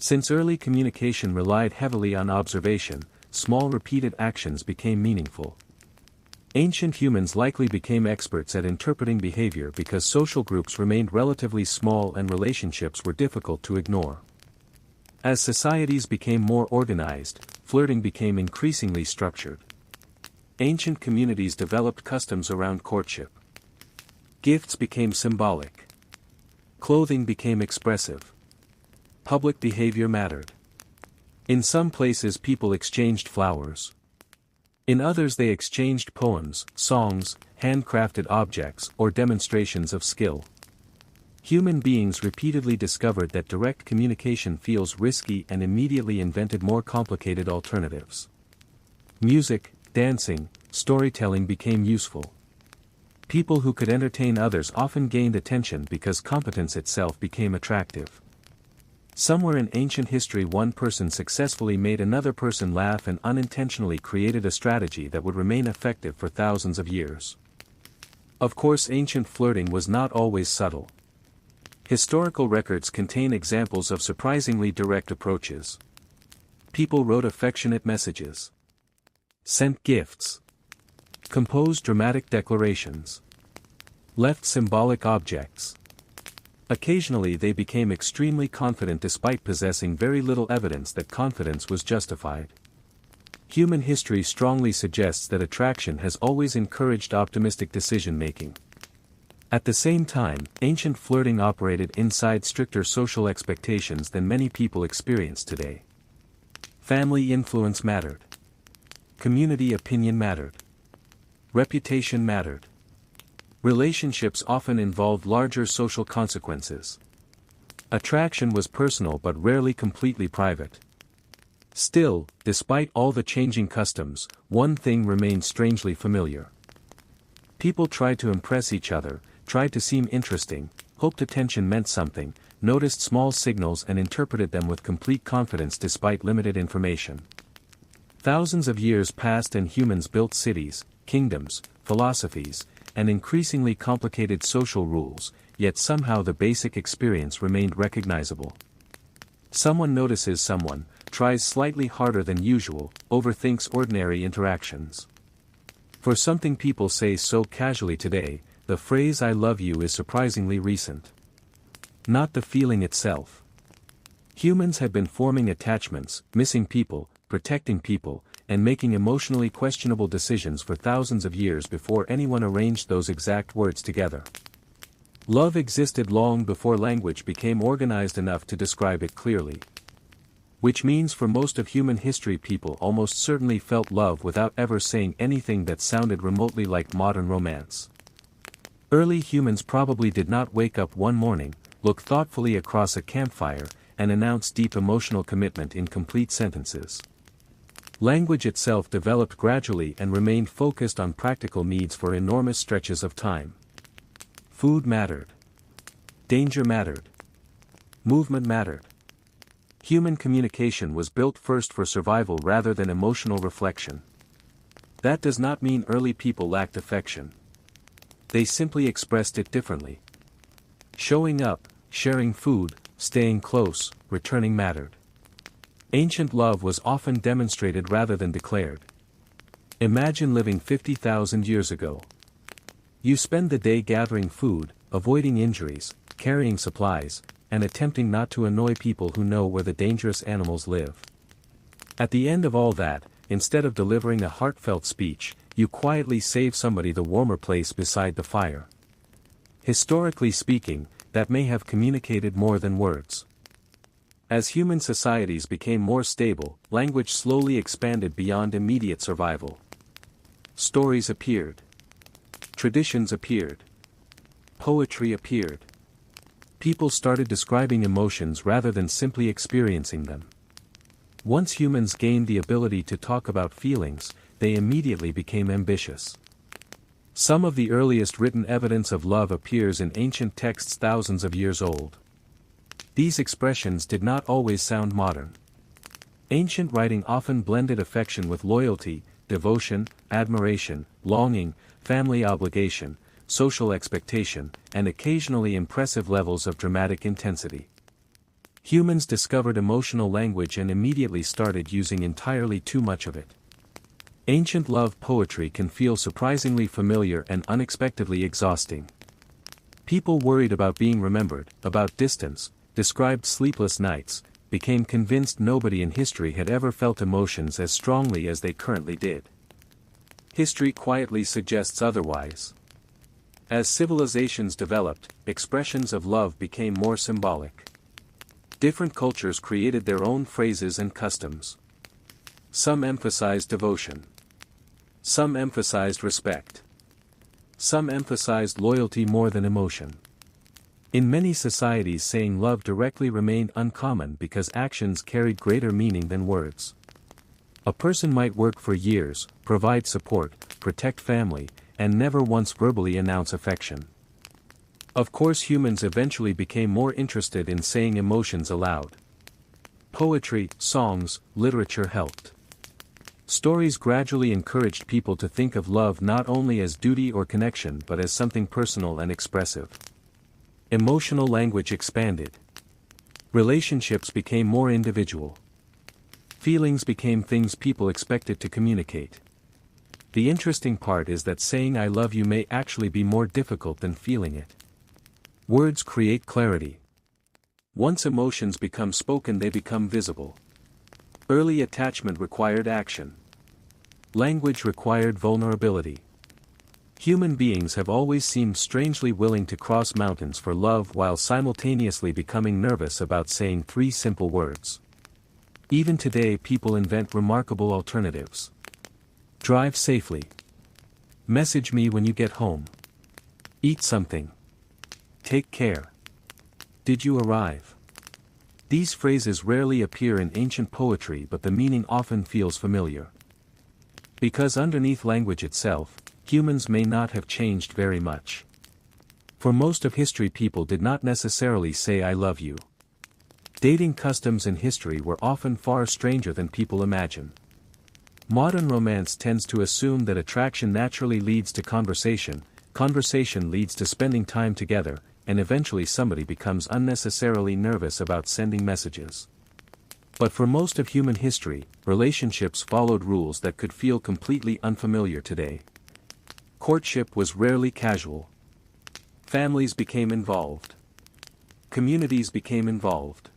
Speaker 1: Since early communication relied heavily on observation, small repeated actions became meaningful. Ancient humans likely became experts at interpreting behavior because social groups remained relatively small and relationships were difficult to ignore. As societies became more organized, flirting became increasingly structured. Ancient communities developed customs around courtship. Gifts became symbolic. Clothing became expressive. Public behavior mattered. In some places people exchanged flowers. In others they exchanged poems, songs, handcrafted objects, or demonstrations of skill. Human beings repeatedly discovered that direct communication feels risky and immediately invented more complicated alternatives. Music, dancing, storytelling became useful. People who could entertain others often gained attention because competence itself became attractive. Somewhere in ancient history one person successfully made another person laugh and unintentionally created a strategy that would remain effective for thousands of years. Of course, ancient flirting was not always subtle. Historical records contain examples of surprisingly direct approaches. People wrote affectionate messages. Sent gifts. Composed dramatic declarations. Left symbolic objects. Occasionally they became extremely confident despite possessing very little evidence that confidence was justified. Human history strongly suggests that attraction has always encouraged optimistic decision-making. At the same time, ancient flirting operated inside stricter social expectations than many people experience today. Family influence mattered. Community opinion mattered. Reputation mattered. Relationships often involved larger social consequences. Attraction was personal but rarely completely private. Still, despite all the changing customs, one thing remained strangely familiar. People tried to impress each other, tried to seem interesting, hoped attention meant something, noticed small signals and interpreted them with complete confidence despite limited information. Thousands of years passed and humans built cities, kingdoms, philosophies, and increasingly complicated social rules, yet somehow the basic experience remained recognizable. Someone notices someone, tries slightly harder than usual, overthinks ordinary interactions. For something people say so casually today, the phrase "I love you" is surprisingly recent. Not the feeling itself. Humans had been forming attachments, missing people, protecting people, and making emotionally questionable decisions for thousands of years before anyone arranged those exact words together. Love existed long before language became organized enough to describe it clearly. Which means for most of human history people almost certainly felt love without ever saying anything that sounded remotely like modern romance. Early humans probably did not wake up one morning, look thoughtfully across a campfire, and announce deep emotional commitment in complete sentences. Language itself developed gradually and remained focused on practical needs for enormous stretches of time. Food mattered. Danger mattered. Movement mattered. Human communication was built first for survival rather than emotional reflection. That does not mean early people lacked affection. They simply expressed it differently. Showing up, sharing food, staying close, returning mattered. Ancient love was often demonstrated rather than declared. Imagine living 50,000 years ago. You spend the day gathering food, avoiding injuries, carrying supplies, and attempting not to annoy people who know where the dangerous animals live. At the end of all that, instead of delivering a heartfelt speech, you quietly save somebody the warmer place beside the fire. Historically speaking, that may have communicated more than words. As human societies became more stable, language slowly expanded beyond immediate survival. Stories appeared. Traditions appeared. Poetry appeared. People started describing emotions rather than simply experiencing them. Once humans gained the ability to talk about feelings, they immediately became ambitious. Some of the earliest written evidence of love appears in ancient texts thousands of years old. These expressions did not always sound modern. Ancient writing often blended affection with loyalty, devotion, admiration, longing, family obligation, social expectation, and occasionally impressive levels of dramatic intensity. Humans discovered emotional language and immediately started using entirely too much of it. Ancient love poetry can feel surprisingly familiar and unexpectedly exhausting. People worried about being remembered, about distance, described sleepless nights, became convinced nobody in history had ever felt emotions as strongly as they currently did. History quietly suggests otherwise. As civilizations developed, expressions of love became more symbolic. Different cultures created their own phrases and customs. Some emphasized devotion. Some emphasized respect. Some emphasized loyalty more than emotion. In many societies, saying love directly remained uncommon because actions carried greater meaning than words. A person might work for years, provide support, protect family, and never once verbally announce affection. Of course, humans eventually became more interested in saying emotions aloud. Poetry, songs, literature helped. Stories gradually encouraged people to think of love not only as duty or connection but as something personal and expressive. Emotional language expanded. Relationships became more individual. Feelings became things people expected to communicate. The interesting part is that saying "I love you" may actually be more difficult than feeling it. Words create clarity. Once emotions become spoken, they become visible. Early attachment required action. Language required vulnerability. Human beings have always seemed strangely willing to cross mountains for love while simultaneously becoming nervous about saying 3 simple words. Even today people invent remarkable alternatives. Drive safely. Message me when you get home. Eat something. Take care. Did you arrive? These phrases rarely appear in ancient poetry, but the meaning often feels familiar. Because underneath language itself, humans may not have changed very much. For most of history people did not necessarily say I love you. Dating customs in history were often far stranger than people imagine. Modern romance tends to assume that attraction naturally leads to conversation, conversation leads to spending time together, and eventually somebody becomes unnecessarily nervous about sending messages. But for most of human history, relationships followed rules that could feel completely unfamiliar today. Courtship was rarely casual. Families became involved. Communities became involved.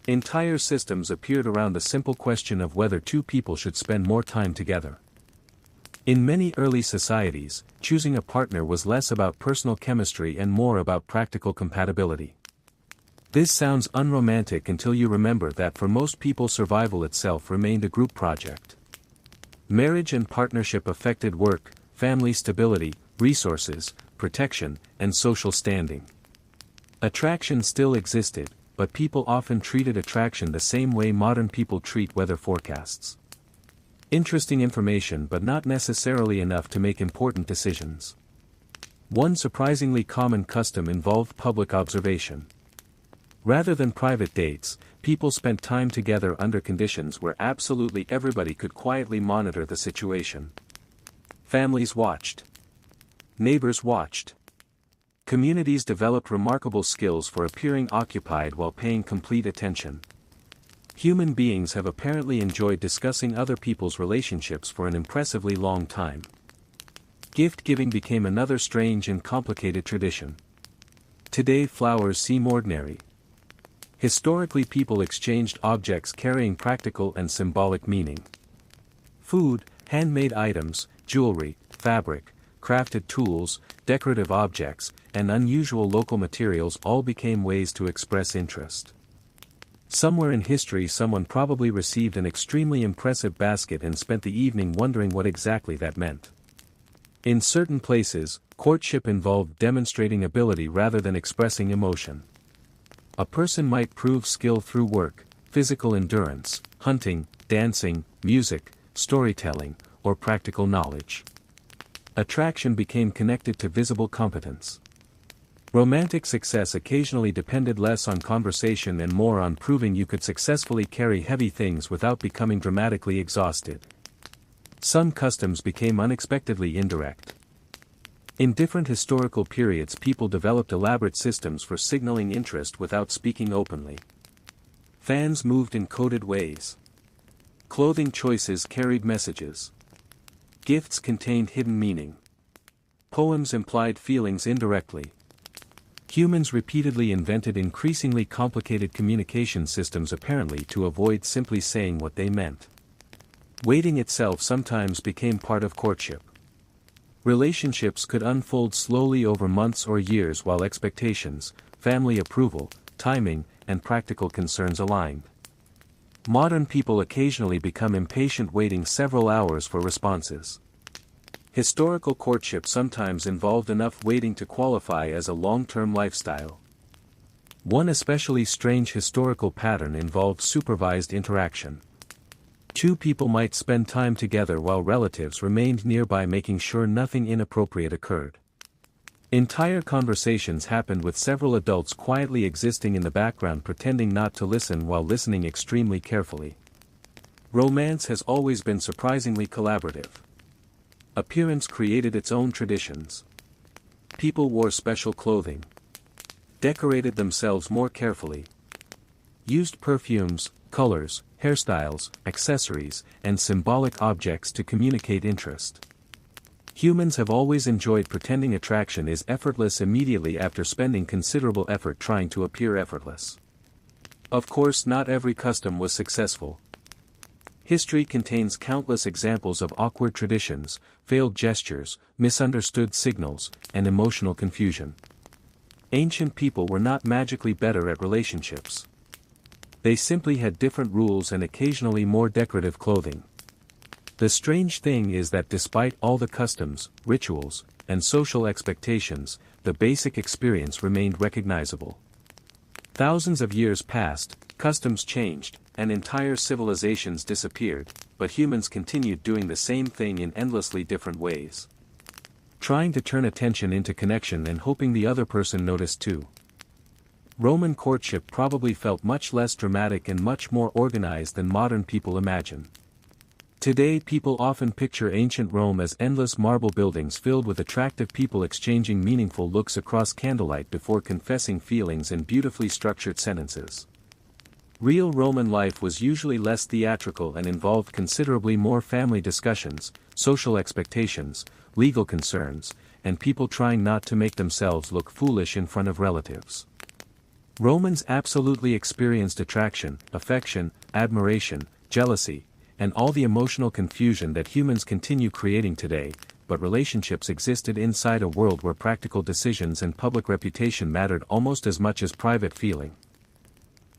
Speaker 1: Entire systems appeared around the simple question of whether 2 people should spend more time together. In many early societies, choosing a partner was less about personal chemistry and more about practical compatibility. This sounds unromantic until you remember that for most people survival itself remained a group project. Marriage and partnership affected work, family stability, resources, protection, and social standing. Attraction still existed, but people often treated attraction the same way modern people treat weather forecasts. Interesting information but not necessarily enough to make important decisions. One surprisingly common custom involved public observation. Rather than private dates, people spent time together under conditions where absolutely everybody could quietly monitor the situation. Families watched. Neighbors watched. Communities developed remarkable skills for appearing occupied while paying complete attention. Human beings have apparently enjoyed discussing other people's relationships for an impressively long time. Gift-giving became another strange and complicated tradition. Today flowers seem ordinary. Historically people exchanged objects carrying practical and symbolic meaning. Food, handmade items, jewelry, fabric, crafted tools, decorative objects, and unusual local materials all became ways to express interest. Somewhere in history someone probably received an extremely impressive basket and spent the evening wondering what exactly that meant. In certain places, courtship involved demonstrating ability rather than expressing emotion. A person might prove skill through work, physical endurance, hunting, dancing, music, storytelling, or practical knowledge. Attraction became connected to visible competence. Romantic success occasionally depended less on conversation and more on proving you could successfully carry heavy things without becoming dramatically exhausted. Some customs became unexpectedly indirect. In different historical periods people developed elaborate systems for signaling interest without speaking openly. Fans moved in coded ways. Clothing choices carried messages. Gifts contained hidden meaning. Poems implied feelings indirectly. Humans repeatedly invented increasingly complicated communication systems apparently to avoid simply saying what they meant. Waiting itself sometimes became part of courtship. Relationships could unfold slowly over months or years while expectations, family approval, timing, and practical concerns aligned. Modern people occasionally become impatient waiting several hours for responses. Historical courtship sometimes involved enough waiting to qualify as a long-term lifestyle. One especially strange historical pattern involved supervised interaction. 2 people might spend time together while relatives remained nearby making sure nothing inappropriate occurred. Entire conversations happened with several adults quietly existing in the background pretending not to listen while listening extremely carefully. Romance has always been surprisingly collaborative. Appearance created its own traditions. People wore special clothing. Decorated themselves more carefully. Used perfumes, colors, hairstyles, accessories, and symbolic objects to communicate interest. Humans have always enjoyed pretending attraction is effortless immediately after spending considerable effort trying to appear effortless. Of course, not every custom was successful. History contains countless examples of awkward traditions, failed gestures, misunderstood signals, and emotional confusion. Ancient people were not magically better at relationships. They simply had different rules and occasionally more decorative clothing. The strange thing is that despite all the customs, rituals, and social expectations, the basic experience remained recognizable. Thousands of years passed, customs changed, and entire civilizations disappeared, but humans continued doing the same thing in endlessly different ways. Trying to turn attention into connection and hoping the other person noticed too. Roman courtship probably felt much less dramatic and much more organized than modern people imagine. Today people often picture ancient Rome as endless marble buildings filled with attractive people exchanging meaningful looks across candlelight before confessing feelings in beautifully structured sentences. Real Roman life was usually less theatrical and involved considerably more family discussions, social expectations, legal concerns, and people trying not to make themselves look foolish in front of relatives. Romans absolutely experienced attraction, affection, admiration, jealousy, and all the emotional confusion that humans continue creating today, but relationships existed inside a world where practical decisions and public reputation mattered almost as much as private feeling.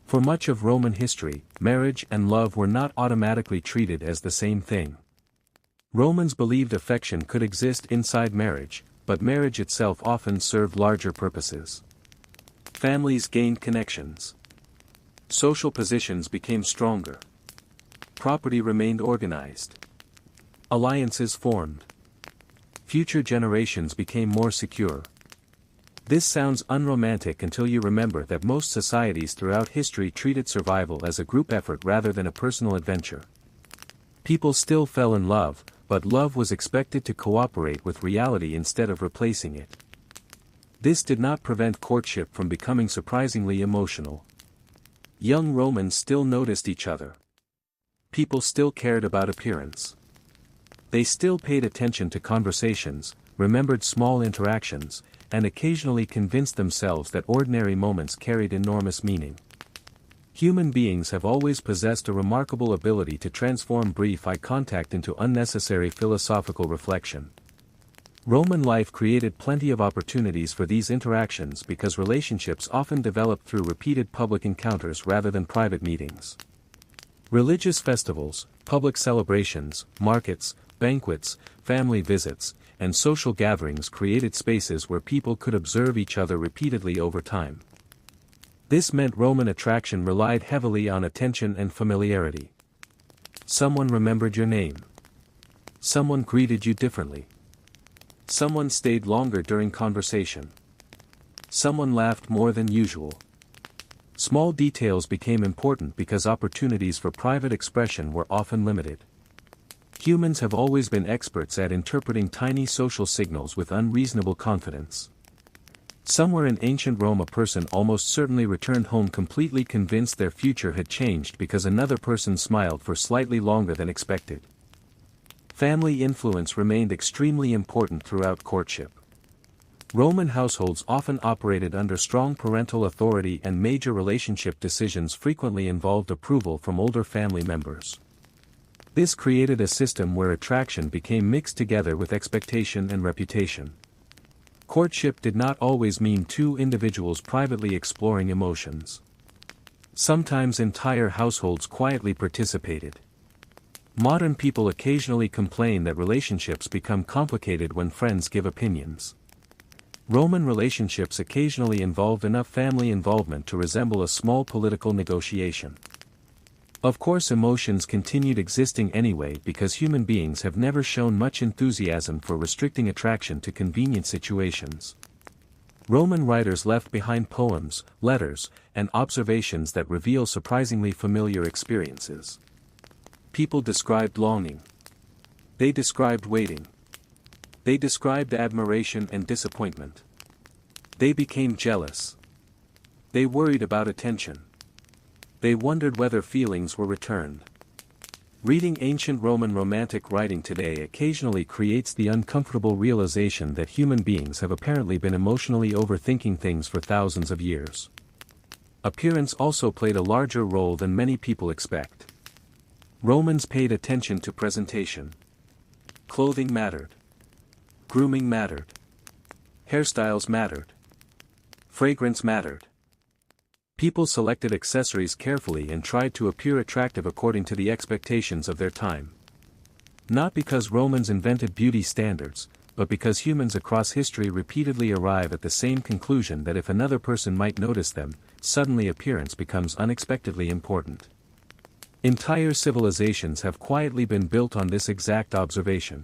Speaker 1: For much of Roman history, marriage and love were not automatically treated as the same thing. Romans believed affection could exist inside marriage, but marriage itself often served larger purposes. Families gained connections. Social positions became stronger. Property remained organized. Alliances formed. Future generations became more secure. This sounds unromantic until you remember that most societies throughout history treated survival as a group effort rather than a personal adventure. People still fell in love, but love was expected to cooperate with reality instead of replacing it. This did not prevent courtship from becoming surprisingly emotional. Young Romans still noticed each other. People still cared about appearance. They still paid attention to conversations, remembered small interactions, and occasionally convinced themselves that ordinary moments carried enormous meaning. Human beings have always possessed a remarkable ability to transform brief eye contact into unnecessary philosophical reflection. Roman life created plenty of opportunities for these interactions because relationships often developed through repeated public encounters rather than private meetings. Religious festivals, public celebrations, markets, banquets, family visits, and social gatherings created spaces where people could observe each other repeatedly over time. This meant Roman attraction relied heavily on attention and familiarity. Someone remembered your name. Someone greeted you differently. Someone stayed longer during conversation. Someone laughed more than usual. Small details became important because opportunities for private expression were often limited. Humans have always been experts at interpreting tiny social signals with unreasonable confidence. Somewhere in ancient Rome a person almost certainly returned home completely convinced their future had changed because another person smiled for slightly longer than expected. Family influence remained extremely important throughout courtship. Roman households often operated under strong parental authority and major relationship decisions frequently involved approval from older family members. This created a system where attraction became mixed together with expectation and reputation. Courtship did not always mean two individuals privately exploring emotions. Sometimes entire households quietly participated. Modern people occasionally complain that relationships become complicated when friends give opinions. Roman relationships occasionally involved enough family involvement to resemble a small political negotiation. Of course, emotions continued existing anyway because human beings have never shown much enthusiasm for restricting attraction to convenient situations. Roman writers left behind poems, letters, and observations that reveal surprisingly familiar experiences. People described longing. They described waiting. They described admiration and disappointment. They became jealous. They worried about attention. They wondered whether feelings were returned. Reading ancient Roman romantic writing today occasionally creates the uncomfortable realization that human beings have apparently been emotionally overthinking things for thousands of years. Appearance also played a larger role than many people expect. Romans paid attention to presentation. Clothing mattered. Grooming mattered. Hairstyles mattered. Fragrance mattered. People selected accessories carefully and tried to appear attractive according to the expectations of their time. Not because Romans invented beauty standards, but because humans across history repeatedly arrive at the same conclusion that if another person might notice them, suddenly appearance becomes unexpectedly important. Entire civilizations have quietly been built on this exact observation.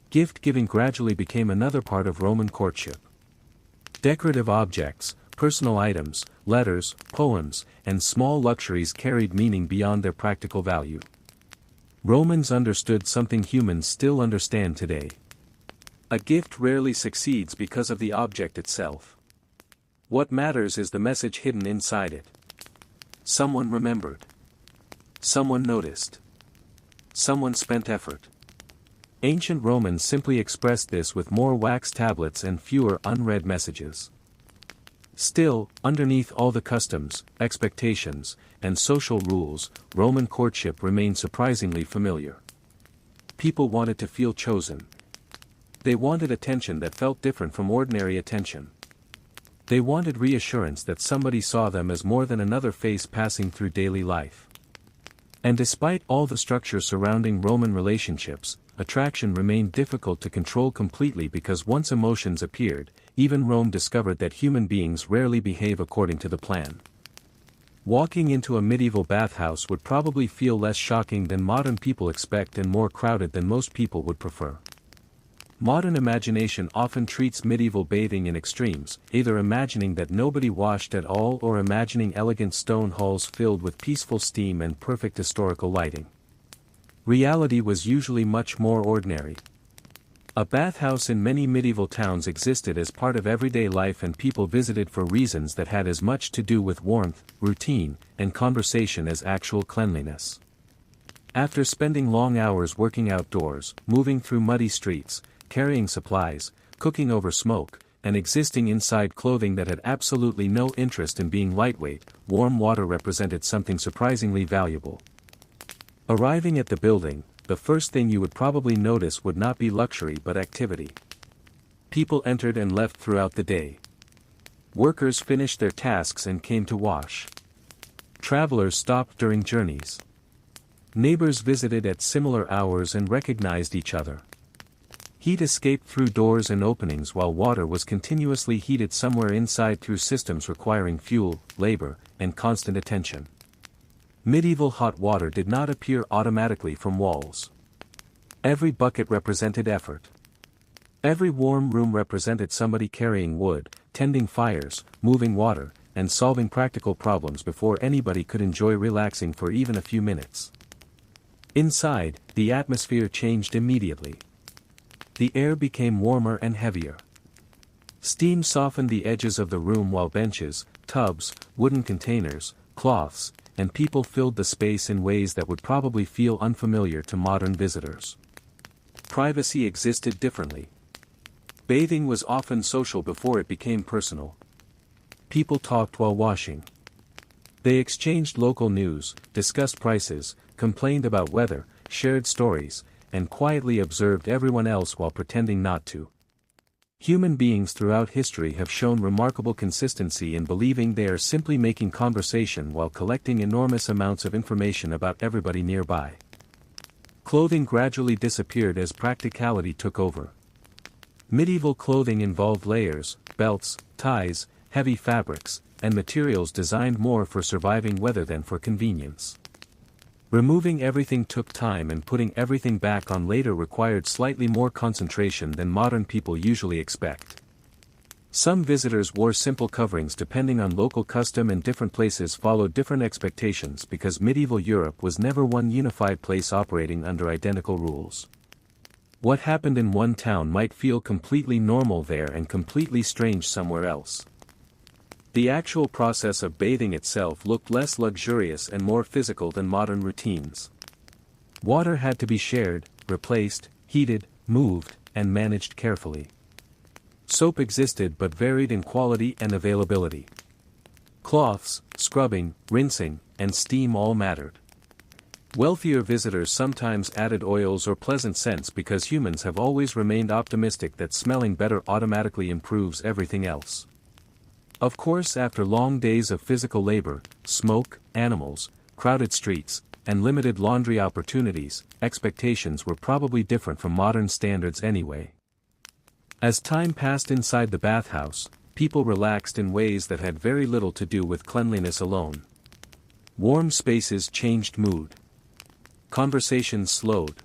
Speaker 1: Gift-giving gradually became another part of Roman courtship. Decorative objects, personal items, letters, poems, and small luxuries carried meaning beyond their practical value. Romans understood something humans still understand today. A gift rarely succeeds because of the object itself. What matters is the message hidden inside it. Someone remembered. Someone noticed. Someone spent effort. Ancient Romans simply expressed this with more wax tablets and fewer unread messages. Still, underneath all the customs, expectations, and social rules, Roman courtship remained surprisingly familiar. People wanted to feel chosen. They wanted attention that felt different from ordinary attention. They wanted reassurance that somebody saw them as more than another face passing through daily life. And despite all the structure surrounding Roman relationships, attraction remained difficult to control completely because once emotions appeared, even Rome discovered that human beings rarely behave according to the plan. Walking into a medieval bathhouse would probably feel less shocking than modern people expect and more crowded than most people would prefer. Modern imagination often treats medieval bathing in extremes, either imagining that nobody washed at all or imagining elegant stone halls filled with peaceful steam and perfect historical lighting. Reality was usually much more ordinary. A bathhouse in many medieval towns existed as part of everyday life, and people visited for reasons that had as much to do with warmth, routine, and conversation as actual cleanliness. After spending long hours working outdoors, moving through muddy streets, carrying supplies, cooking over smoke, and existing inside clothing that had absolutely no interest in being lightweight, warm water represented something surprisingly valuable. Arriving at the building, the first thing you would probably notice would not be luxury but activity. People entered and left throughout the day. Workers finished their tasks and came to wash. Travelers stopped during journeys. Neighbors visited at similar hours and recognized each other. Heat escaped through doors and openings while water was continuously heated somewhere inside through systems requiring fuel, labor, and constant attention. Medieval hot water did not appear automatically from walls. Every bucket represented effort. Every warm room represented somebody carrying wood, tending fires, moving water, and solving practical problems before anybody could enjoy relaxing for even a few minutes. Inside, the atmosphere changed immediately. The air became warmer and heavier. Steam softened the edges of the room while benches, tubs, wooden containers, cloths, and people filled the space in ways that would probably feel unfamiliar to modern visitors. Privacy existed differently. Bathing was often social before it became personal. People talked while washing. They exchanged local news, discussed prices, complained about weather, shared stories, and quietly observed everyone else while pretending not to. Human beings throughout history have shown remarkable consistency in believing they are simply making conversation while collecting enormous amounts of information about everybody nearby. Clothing gradually disappeared as practicality took over. Medieval clothing involved layers, belts, ties, heavy fabrics, and materials designed more for surviving weather than for convenience. Removing everything took time, and putting everything back on later required slightly more concentration than modern people usually expect. Some visitors wore simple coverings depending on local custom, and different places followed different expectations because medieval Europe was never one unified place operating under identical rules. What happened in one town might feel completely normal there and completely strange somewhere else. The actual process of bathing itself looked less luxurious and more physical than modern routines. Water had to be shared, replaced, heated, moved, and managed carefully. Soap existed but varied in quality and availability. Cloths, scrubbing, rinsing, and steam all mattered. Wealthier visitors sometimes added oils or pleasant scents because humans have always remained optimistic that smelling better automatically improves everything else. Of course, after long days of physical labor, smoke, animals, crowded streets, and limited laundry opportunities, expectations were probably different from modern standards anyway. As time passed inside the bathhouse, people relaxed in ways that had very little to do with cleanliness alone. Warm spaces changed mood. Conversations slowed.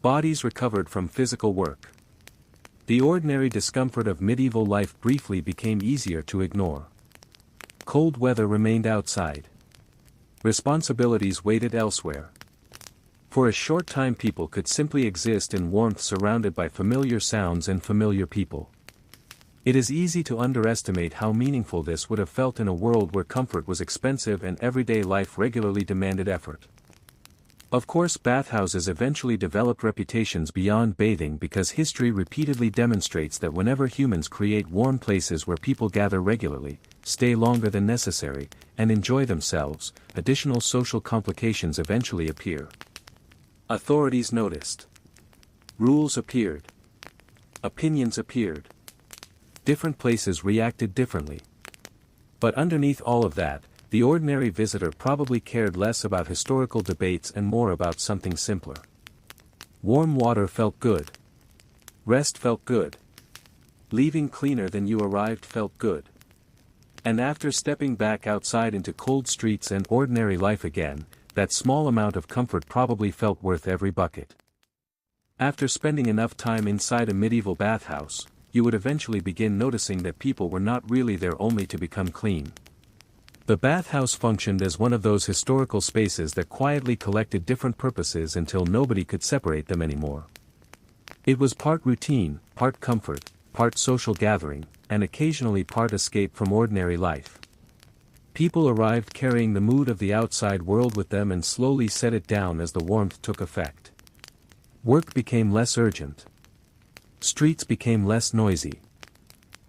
Speaker 1: Bodies recovered from physical work. The ordinary discomfort of medieval life briefly became easier to ignore. Cold weather remained outside. Responsibilities waited elsewhere. For a short time people could simply exist in warmth surrounded by familiar sounds and familiar people. It is easy to underestimate how meaningful this would have felt in a world where comfort was expensive and everyday life regularly demanded effort. Of course, bathhouses eventually developed reputations beyond bathing because history repeatedly demonstrates that whenever humans create warm places where people gather regularly, stay longer than necessary, and enjoy themselves, additional social complications eventually appear. Authorities noticed. Rules appeared. Opinions appeared. Different places reacted differently. But underneath all of that, the ordinary visitor probably cared less about historical debates and more about something simpler. Warm water felt good. Rest felt good. Leaving cleaner than you arrived felt good. And after stepping back outside into cold streets and ordinary life again, that small amount of comfort probably felt worth every bucket. After spending enough time inside a medieval bathhouse, you would eventually begin noticing that people were not really there only to become clean. The bathhouse functioned as one of those historical spaces that quietly collected different purposes until nobody could separate them anymore. It was part routine, part comfort, part social gathering, and occasionally part escape from ordinary life. People arrived carrying the mood of the outside world with them and slowly set it down as the warmth took effect. Work became less urgent. Streets became less noisy.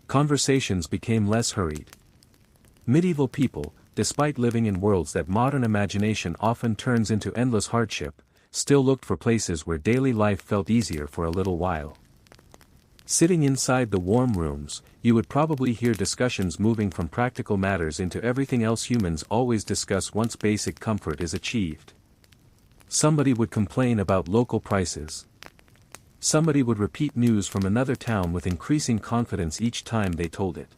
Speaker 1: Conversations became less hurried. Medieval people, despite living in worlds that modern imagination often turns into endless hardship, still looked for places where daily life felt easier for a little while. Sitting inside the warm rooms, you would probably hear discussions moving from practical matters into everything else humans always discuss once basic comfort is achieved. Somebody would complain about local prices. Somebody would repeat news from another town with increasing confidence each time they told it.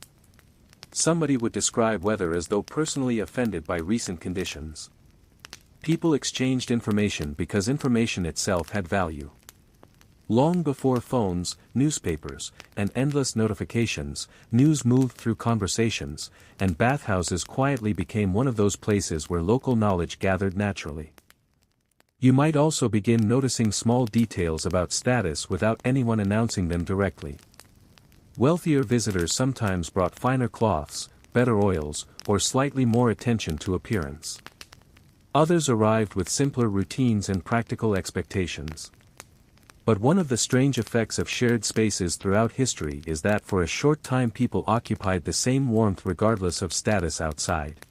Speaker 1: Somebody would describe weather as though personally offended by recent conditions. People exchanged information because information itself had value. Long before phones, newspapers, and endless notifications, news moved through conversations, and bathhouses quietly became one of those places where local knowledge gathered naturally. You might also begin noticing small details about status without anyone announcing them directly. Wealthier visitors sometimes brought finer cloths, better oils, or slightly more attention to appearance. Others arrived with simpler routines and practical expectations. But one of the strange effects of shared spaces throughout history is that for a short time people occupied the same warmth regardless of status outside.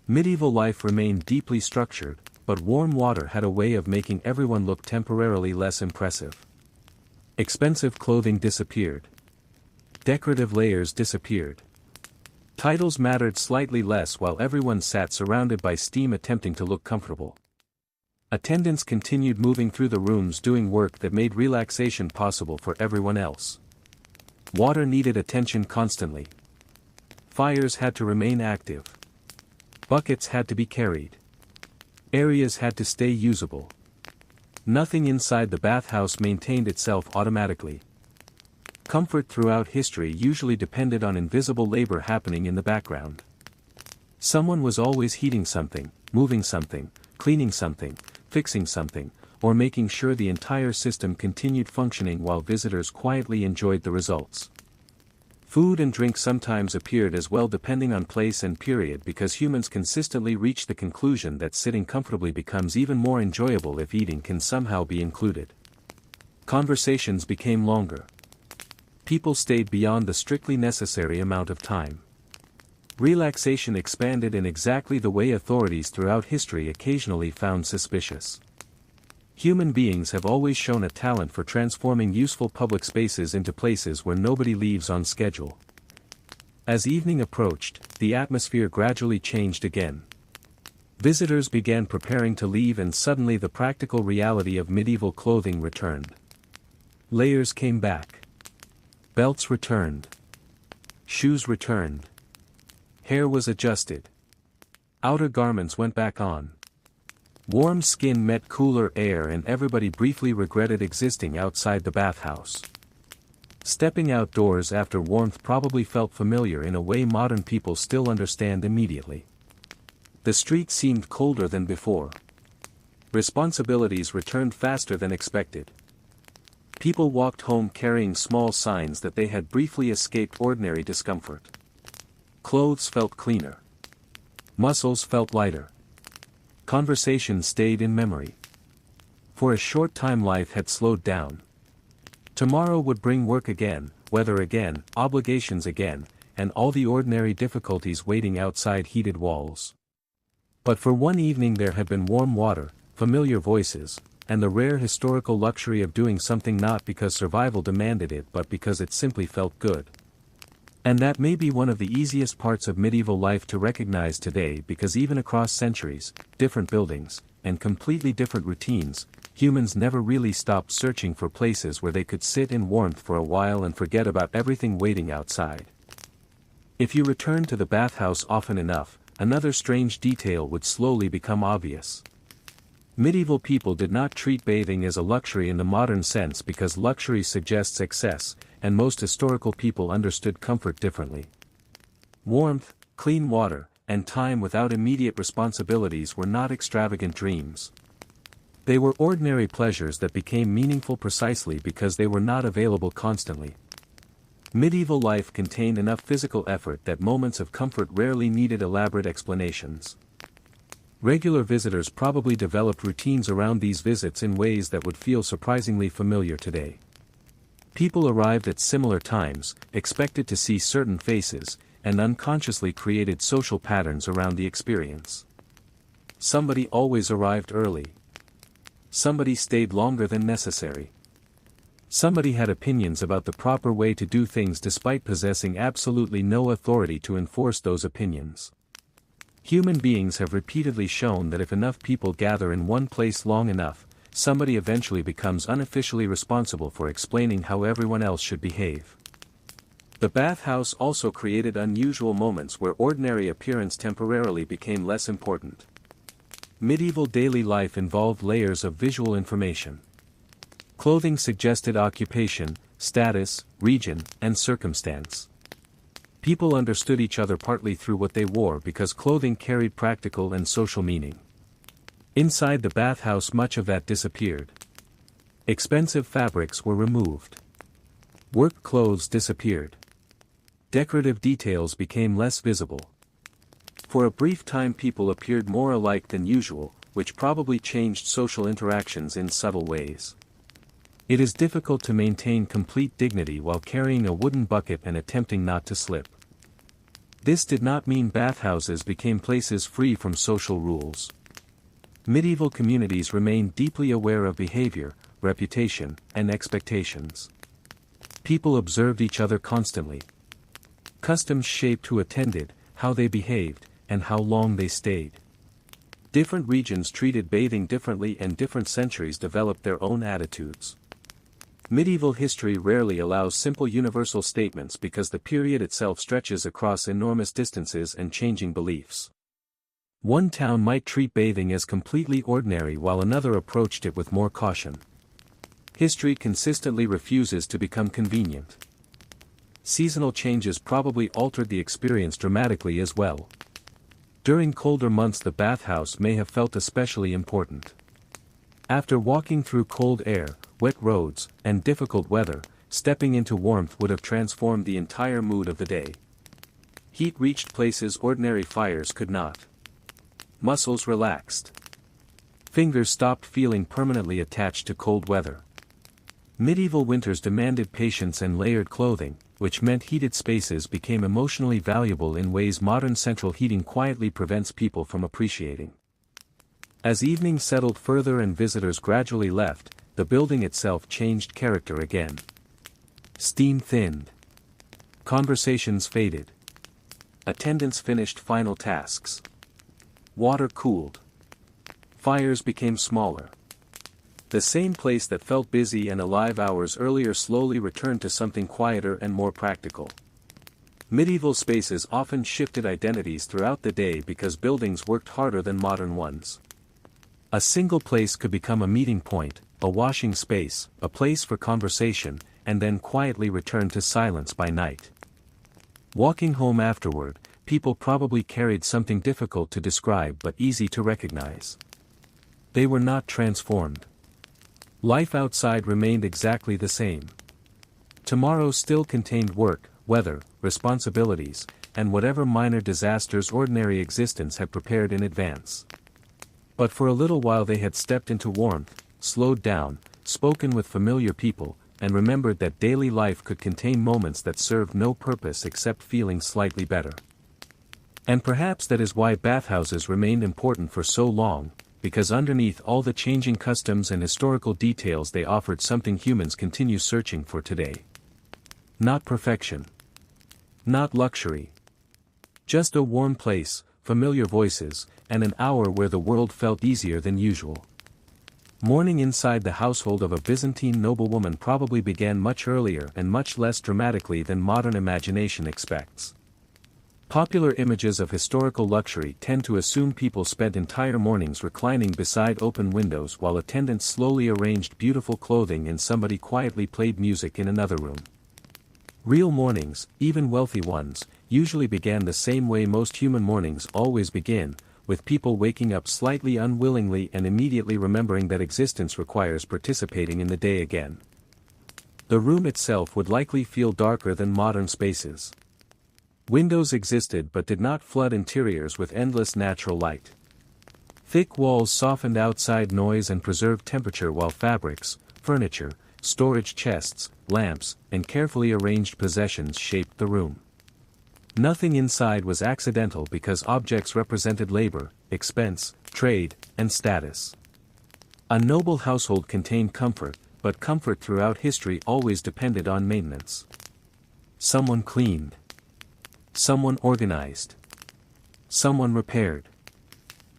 Speaker 1: Medieval life remained deeply structured, but warm water had a way of making everyone look temporarily less impressive. Expensive clothing disappeared. Decorative layers disappeared. Titles mattered slightly less while everyone sat surrounded by steam attempting to look comfortable. Attendants continued moving through the rooms doing work that made relaxation possible for everyone else. Water needed attention constantly. Fires had to remain active. Buckets had to be carried. Areas had to stay usable. Nothing inside the bathhouse maintained itself automatically. Comfort throughout history usually depended on invisible labor happening in the background. Someone was always heating something, moving something, cleaning something, fixing something, or making sure the entire system continued functioning while visitors quietly enjoyed the results. Food and drink sometimes appeared as well depending on place and period because humans consistently reached the conclusion that sitting comfortably becomes even more enjoyable if eating can somehow be included. Conversations became longer. People stayed beyond the strictly necessary amount of time. Relaxation expanded in exactly the way authorities throughout history occasionally found suspicious. Human beings have always shown a talent for transforming useful public spaces into places where nobody leaves on schedule. As evening approached, the atmosphere gradually changed again. Visitors began preparing to leave, and suddenly the practical reality of medieval clothing returned. Layers came back. Belts returned. Shoes returned. Hair was adjusted. Outer garments went back on. Warm skin met cooler air, and everybody briefly regretted existing outside the bathhouse. Stepping outdoors after warmth probably felt familiar in a way modern people still understand immediately. The street seemed colder than before. Responsibilities returned faster than expected. People walked home carrying small signs that they had briefly escaped ordinary discomfort. Clothes felt cleaner. Muscles felt lighter. Conversation stayed in memory. For a short time life had slowed down. Tomorrow would bring work again, weather again, obligations again, and all the ordinary difficulties waiting outside heated walls. But for one evening there had been warm water, familiar voices, and the rare historical luxury of doing something not because survival demanded it but because it simply felt good. And that may be one of the easiest parts of medieval life to recognize today, because even across centuries, different buildings, and completely different routines, humans never really stopped searching for places where they could sit in warmth for a while and forget about everything waiting outside. If you returned to the bathhouse often enough, another strange detail would slowly become obvious. Medieval people did not treat bathing as a luxury in the modern sense, because luxury suggests excess, and most historical people understood comfort differently. Warmth, clean water, and time without immediate responsibilities were not extravagant dreams. They were ordinary pleasures that became meaningful precisely because they were not available constantly. Medieval life contained enough physical effort that moments of comfort rarely needed elaborate explanations. Regular visitors probably developed routines around these visits in ways that would feel surprisingly familiar today. People arrived at similar times, expected to see certain faces, and unconsciously created social patterns around the experience. Somebody always arrived early. Somebody stayed longer than necessary. Somebody had opinions about the proper way to do things despite possessing absolutely no authority to enforce those opinions. Human beings have repeatedly shown that if enough people gather in one place long enough, somebody eventually becomes unofficially responsible for explaining how everyone else should behave. The bathhouse also created unusual moments where ordinary appearance temporarily became less important. Medieval daily life involved layers of visual information. Clothing suggested occupation, status, region, and circumstance. People understood each other partly through what they wore because clothing carried practical and social meaning. Inside the bathhouse much of that disappeared. Expensive fabrics were removed. Work clothes disappeared. Decorative details became less visible. For a brief time people appeared more alike than usual, which probably changed social interactions in subtle ways. It is difficult to maintain complete dignity while carrying a wooden bucket and attempting not to slip. This did not mean bathhouses became places free from social rules. Medieval communities remained deeply aware of behavior, reputation, and expectations. People observed each other constantly. Customs shaped who attended, how they behaved, and how long they stayed. Different regions treated bathing differently, and different centuries developed their own attitudes. Medieval history rarely allows simple universal statements because the period itself stretches across enormous distances and changing beliefs. One town might treat bathing as completely ordinary while another approached it with more caution. History consistently refuses to become convenient. Seasonal changes probably altered the experience dramatically as well. During colder months the bathhouse may have felt especially important. After walking through cold air, wet roads, and difficult weather, stepping into warmth would have transformed the entire mood of the day. Heat reached places ordinary fires could not. Muscles relaxed. Fingers stopped feeling permanently attached to cold weather. Medieval winters demanded patience and layered clothing, which meant heated spaces became emotionally valuable in ways modern central heating quietly prevents people from appreciating. As evening settled further and visitors gradually left, the building itself changed character again. Steam thinned. Conversations faded. Attendants finished final tasks. Water cooled. Fires became smaller. The same place that felt busy and alive hours earlier slowly returned to something quieter and more practical. Medieval spaces often shifted identities throughout the day because buildings worked harder than modern ones. A single place could become a meeting point, a washing space, a place for conversation, and then quietly return to silence by night. Walking home afterward, people probably carried something difficult to describe but easy to recognize. They were not transformed. Life outside remained exactly the same. Tomorrow still contained work, weather, responsibilities, and whatever minor disasters ordinary existence had prepared in advance. But for a little while they had stepped into warmth, slowed down, spoken with familiar people, and remembered that daily life could contain moments that served no purpose except feeling slightly better. And perhaps that is why bathhouses remained important for so long, because underneath all the changing customs and historical details they offered something humans continue searching for today. Not perfection. Not luxury. Just a warm place, familiar voices, and an hour where the world felt easier than usual. Morning inside the household of a Byzantine noblewoman probably began much earlier and much less dramatically than modern imagination expects. Popular images of historical luxury tend to assume people spent entire mornings reclining beside open windows while attendants slowly arranged beautiful clothing and somebody quietly played music in another room. Real mornings, even wealthy ones, usually began the same way most human mornings always begin, with people waking up slightly unwillingly and immediately remembering that existence requires participating in the day again. The room itself would likely feel darker than modern spaces. Windows existed but did not flood interiors with endless natural light. Thick walls softened outside noise and preserved temperature while fabrics, furniture, storage chests, lamps, and carefully arranged possessions shaped the room. Nothing inside was accidental because objects represented labor, expense, trade, and status. A noble household contained comfort, but comfort throughout history always depended on maintenance. Someone cleaned. Someone organized. Someone repaired.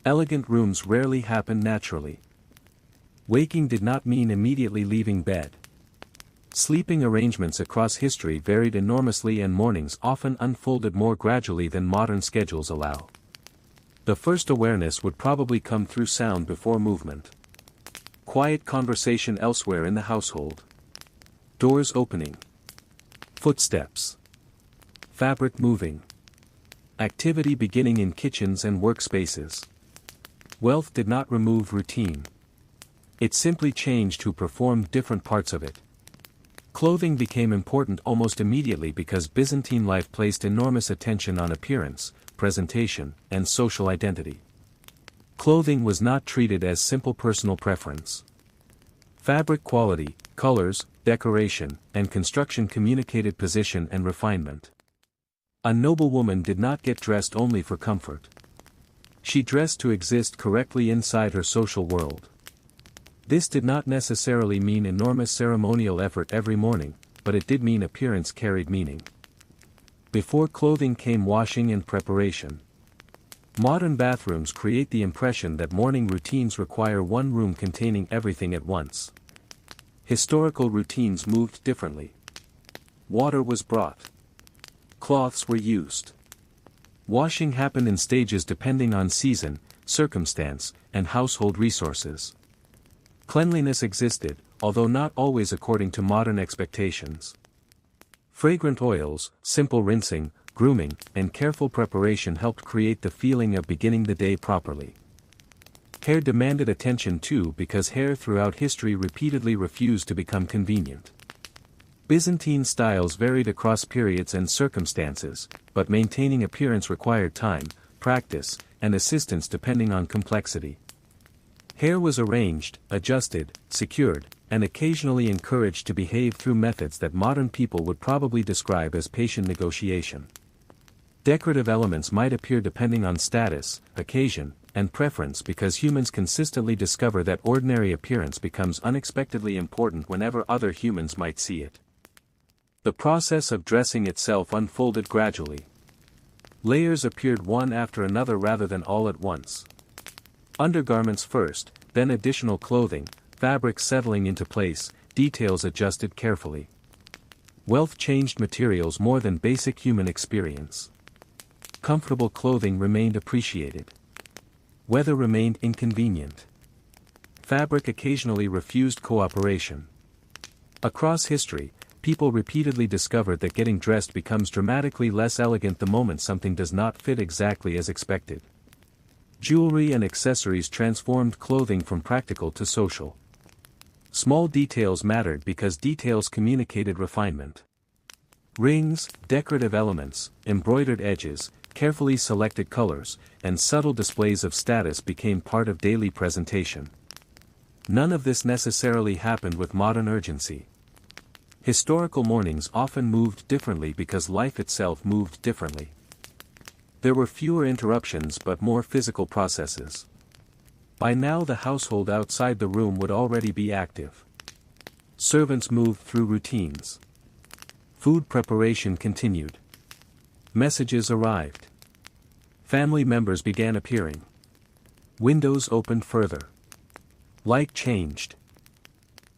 Speaker 1: Elegant rooms rarely happened naturally. Waking did not mean immediately leaving bed. Sleeping arrangements across history varied enormously and mornings often unfolded more gradually than modern schedules allow. The first awareness would probably come through sound before movement. Quiet conversation elsewhere in the household. Doors opening. Footsteps. Fabric moving. Activity beginning in kitchens and workspaces. Wealth did not remove routine. It simply changed who performed different parts of it. Clothing became important almost immediately because Byzantine life placed enormous attention on appearance, presentation, and social identity. Clothing was not treated as simple personal preference. Fabric quality, colors, decoration, and construction communicated position and refinement. A noblewoman did not get dressed only for comfort. She dressed to exist correctly inside her social world. This did not necessarily mean enormous ceremonial effort every morning, but it did mean appearance carried meaning. Before clothing came washing and preparation. Modern bathrooms create the impression that morning routines require one room containing everything at once. Historical routines moved differently. Water was brought. Cloths were used. Washing happened in stages depending on season, circumstance, and household resources. Cleanliness existed, although not always according to modern expectations. Fragrant oils, simple rinsing, grooming, and careful preparation helped create the feeling of beginning the day properly. Hair demanded attention too because hair throughout history repeatedly refused to become convenient. Byzantine styles varied across periods and circumstances, but maintaining appearance required time, practice, and assistance depending on complexity. Hair was arranged, adjusted, secured, and occasionally encouraged to behave through methods that modern people would probably describe as patient negotiation. Decorative elements might appear depending on status, occasion, and preference because humans consistently discover that ordinary appearance becomes unexpectedly important whenever other humans might see it. The process of dressing itself unfolded gradually. Layers appeared one after another rather than all at once. Undergarments first, then additional clothing, fabrics settling into place, details adjusted carefully. Wealth changed materials more than basic human experience. Comfortable clothing remained appreciated. Weather remained inconvenient. Fabric occasionally refused cooperation. Across history, people repeatedly discovered that getting dressed becomes dramatically less elegant the moment something does not fit exactly as expected. Jewelry and accessories transformed clothing from practical to social. Small details mattered because details communicated refinement. Rings, decorative elements, embroidered edges, carefully selected colors, and subtle displays of status became part of daily presentation. None of this necessarily happened with modern urgency. Historical mornings often moved differently because life itself moved differently. There were fewer interruptions but more physical processes. By now the household outside the room would already be active. Servants moved through routines. Food preparation continued. Messages arrived. Family members began appearing. Windows opened further. Light changed.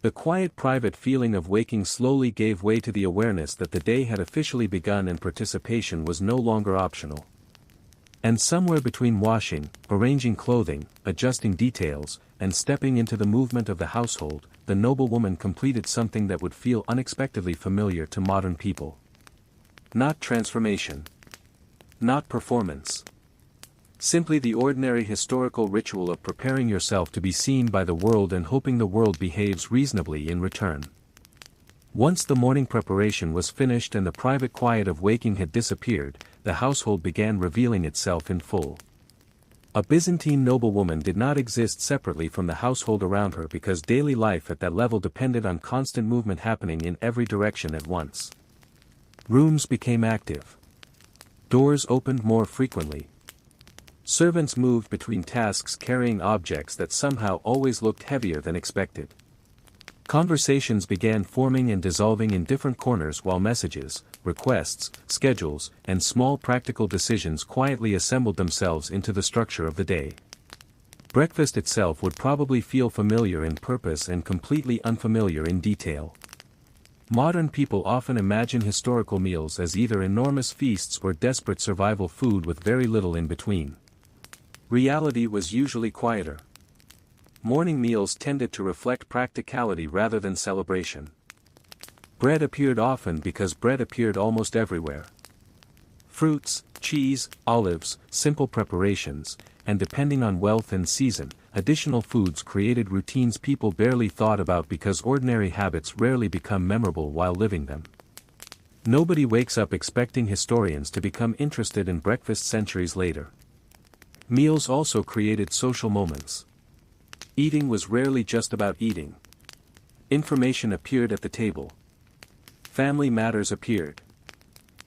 Speaker 1: The quiet private feeling of waking slowly gave way to the awareness that the day had officially begun and participation was no longer optional. And somewhere between washing, arranging clothing, adjusting details, and stepping into the movement of the household, the noblewoman completed something that would feel unexpectedly familiar to modern people. Not transformation. Not performance. Simply the ordinary historical ritual of preparing yourself to be seen by the world and hoping the world behaves reasonably in return. Once the morning preparation was finished and the private quiet of waking had disappeared, the household began revealing itself in full. A Byzantine noblewoman did not exist separately from the household around her because daily life at that level depended on constant movement happening in every direction at once. Rooms became active. Doors opened more frequently. Servants moved between tasks carrying objects that somehow always looked heavier than expected. Conversations began forming and dissolving in different corners while messages, requests, schedules, and small practical decisions quietly assembled themselves into the structure of the day. Breakfast itself would probably feel familiar in purpose and completely unfamiliar in detail. Modern people often imagine historical meals as either enormous feasts or desperate survival food with very little in between. Reality was usually quieter. Morning meals tended to reflect practicality rather than celebration. Bread appeared often because bread appeared almost everywhere. Fruits, cheese, olives, simple preparations, and depending on wealth and season, additional foods created routines people barely thought about because ordinary habits rarely become memorable while living them. Nobody wakes up expecting historians to become interested in breakfast centuries later. Meals also created social moments. Eating was rarely just about eating. Information appeared at the table. Family matters appeared.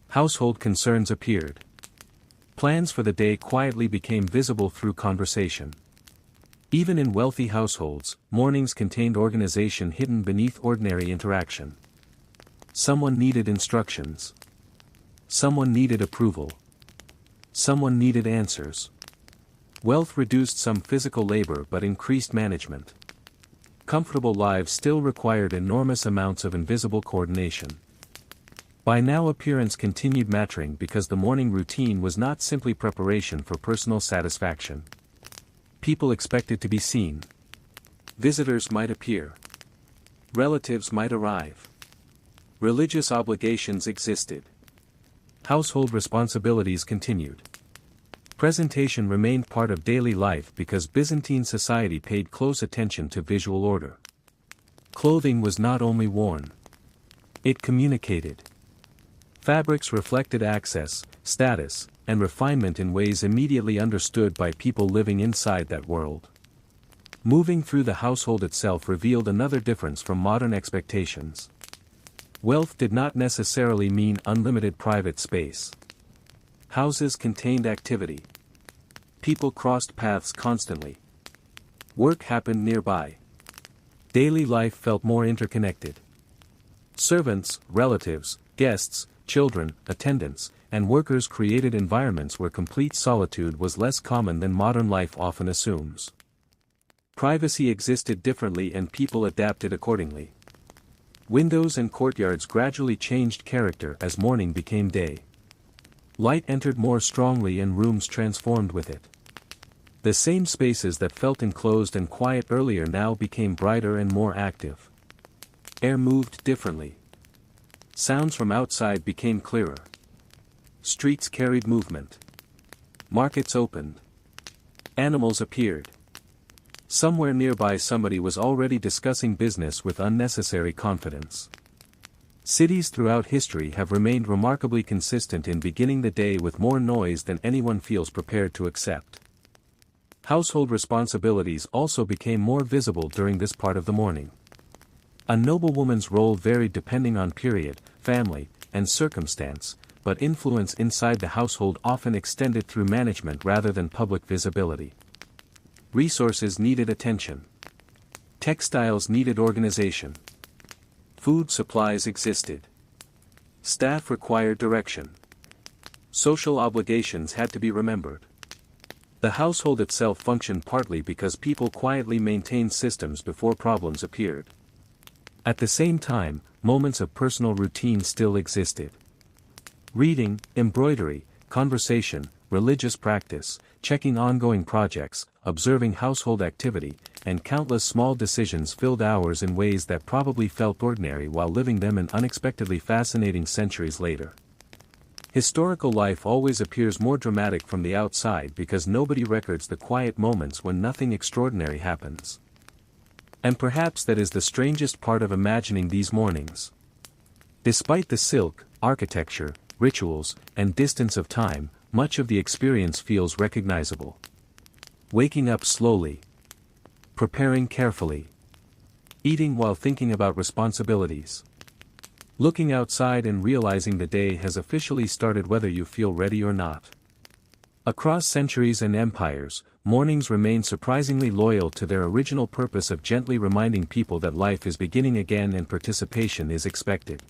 Speaker 1: Household concerns appeared. Plans for the day quietly became visible through conversation. Even in wealthy households, mornings contained organization hidden beneath ordinary interaction. Someone needed instructions. Someone needed approval. Someone needed answers. Wealth reduced some physical labor but increased management. Comfortable lives still required enormous amounts of invisible coordination. By now appearance continued mattering because the morning routine was not simply preparation for personal satisfaction. People expected to be seen. Visitors might appear. Relatives might arrive. Religious obligations existed. Household responsibilities continued. Presentation remained part of daily life because Byzantine society paid close attention to visual order. Clothing was not only worn. It communicated. Fabrics reflected access, status, and refinement in ways immediately understood by people living inside that world. Moving through the household itself revealed another difference from modern expectations. Wealth did not necessarily mean unlimited private space. Houses contained activity. People crossed paths constantly. Work happened nearby. Daily life felt more interconnected. Servants, relatives, guests, children, attendants, and workers created environments where complete solitude was less common than modern life often assumes. Privacy existed differently and people adapted accordingly. Windows and courtyards gradually changed character as morning became day. Light entered more strongly and rooms transformed with it. The same spaces that felt enclosed and quiet earlier now became brighter and more active. Air moved differently. Sounds from outside became clearer. Streets carried movement. Markets opened. Animals appeared. Somewhere nearby somebody was already discussing business with unnecessary confidence. Cities throughout history have remained remarkably consistent in beginning the day with more noise than anyone feels prepared to accept. Household responsibilities also became more visible during this part of the morning. A noblewoman's role varied depending on period, family, and circumstance, but influence inside the household often extended through management rather than public visibility. Resources needed attention. Textiles needed organization. Food supplies existed. Staff required direction. Social obligations had to be remembered. The household itself functioned partly because people quietly maintained systems before problems appeared. At the same time, moments of personal routine still existed. Reading, embroidery, conversation, religious practice, checking ongoing projects, observing household activity, and countless small decisions filled hours in ways that probably felt ordinary while living them in unexpectedly fascinating centuries later. Historical life always appears more dramatic from the outside because nobody records the quiet moments when nothing extraordinary happens. And perhaps that is the strangest part of imagining these mornings. Despite the silk, architecture, rituals, and distance of time, much of the experience feels recognizable. Waking up slowly. Preparing carefully. Eating while thinking about responsibilities. Looking outside and realizing the day has officially started whether you feel ready or not. Across centuries and empires, mornings remain surprisingly loyal to their original purpose of gently reminding people that life is beginning again and participation is expected.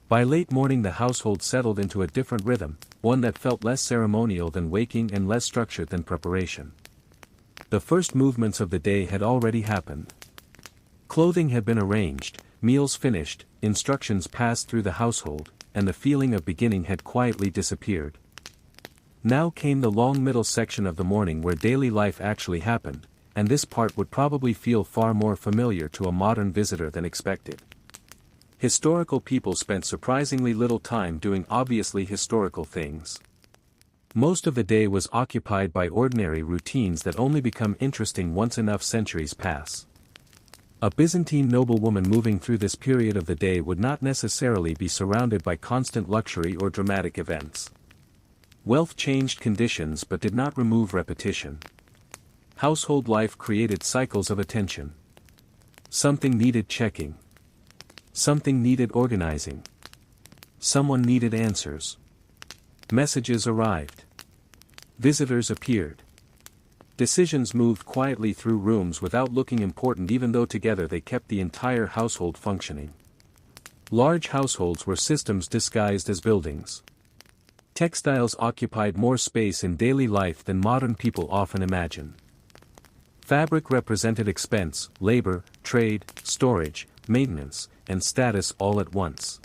Speaker 1: By late morning the household settled into a different rhythm, one that felt less ceremonial than waking and less structured than preparation. The first movements of the day had already happened. Clothing had been arranged, meals finished, instructions passed through the household, and the feeling of beginning had quietly disappeared. Now came the long middle section of the morning where daily life actually happened, and this part would probably feel far more familiar to a modern visitor than expected. Historical people spent surprisingly little time doing obviously historical things. Most of the day was occupied by ordinary routines that only become interesting once enough centuries pass. A Byzantine noblewoman moving through this period of the day would not necessarily be surrounded by constant luxury or dramatic events. Wealth changed conditions but did not remove repetition. Household life created cycles of attention. Something needed checking. Something needed organizing. Someone needed answers. Messages arrived. Visitors appeared. Decisions moved quietly through rooms without looking important even though together they kept the entire household functioning. Large households were systems disguised as buildings. Textiles occupied more space in daily life than modern people often imagine. Fabric represented expense, labor, trade, storage, maintenance, and status all at once.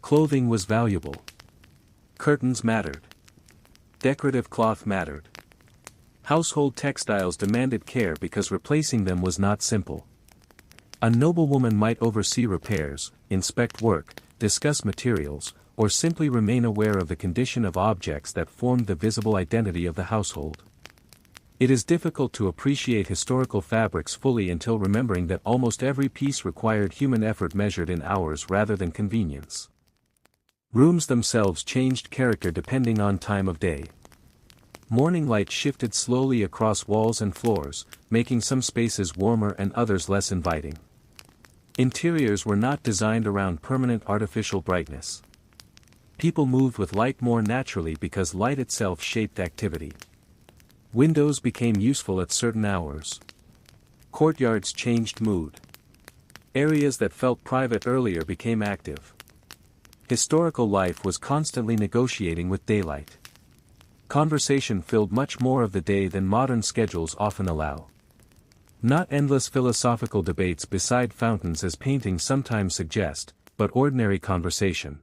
Speaker 1: Clothing was valuable. Curtains mattered. Decorative cloth mattered. Household textiles demanded care because replacing them was not simple. A noblewoman might oversee repairs, inspect work, discuss materials, or simply remain aware of the condition of objects that formed the visible identity of the household. It is difficult to appreciate historical fabrics fully until remembering that almost every piece required human effort measured in hours rather than convenience. Rooms themselves changed character depending on time of day. Morning light shifted slowly across walls and floors, making some spaces warmer and others less inviting. Interiors were not designed around permanent artificial brightness. People moved with light more naturally because light itself shaped activity. Windows became useful at certain hours. Courtyards changed mood. Areas that felt private earlier became active. Historical life was constantly negotiating with daylight. Conversation filled much more of the day than modern schedules often allow. Not endless philosophical debates beside fountains as paintings sometimes suggest, but ordinary conversation.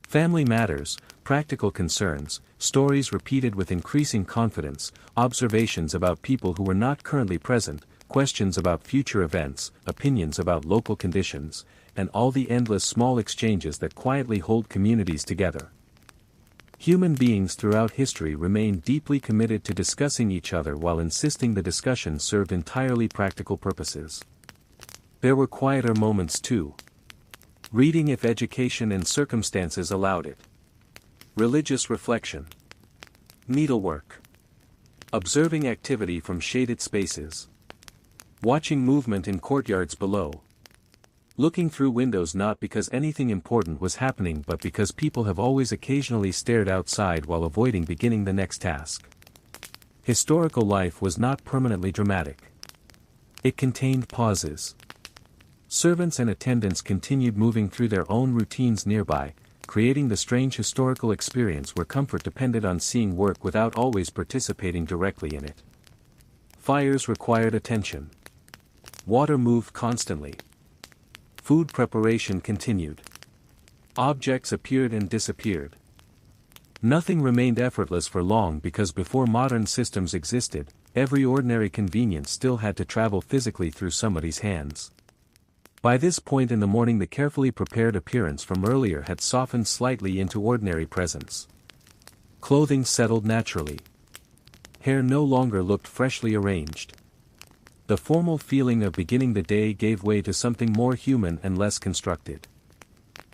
Speaker 1: Family matters, practical concerns, stories repeated with increasing confidence, observations about people who were not currently present, questions about future events, opinions about local conditions, and all the endless small exchanges that quietly hold communities together. Human beings throughout history remained deeply committed to discussing each other while insisting the discussion served entirely practical purposes. There were quieter moments too. Reading if education and circumstances allowed it. Religious reflection. Needlework. Observing activity from shaded spaces. Watching movement in courtyards below. Looking through windows not because anything important was happening but because people have always occasionally stared outside while avoiding beginning the next task. Historical life was not permanently dramatic. It contained pauses. Servants and attendants continued moving through their own routines nearby, creating the strange historical experience where comfort depended on seeing work without always participating directly in it. Fires required attention. Water moved constantly. Food preparation continued. Objects appeared and disappeared. Nothing remained effortless for long because before modern systems existed, every ordinary convenience still had to travel physically through somebody's hands. By this point in the morning the carefully prepared appearance from earlier had softened slightly into ordinary presence. Clothing settled naturally. Hair no longer looked freshly arranged. The formal feeling of beginning the day gave way to something more human and less constructed.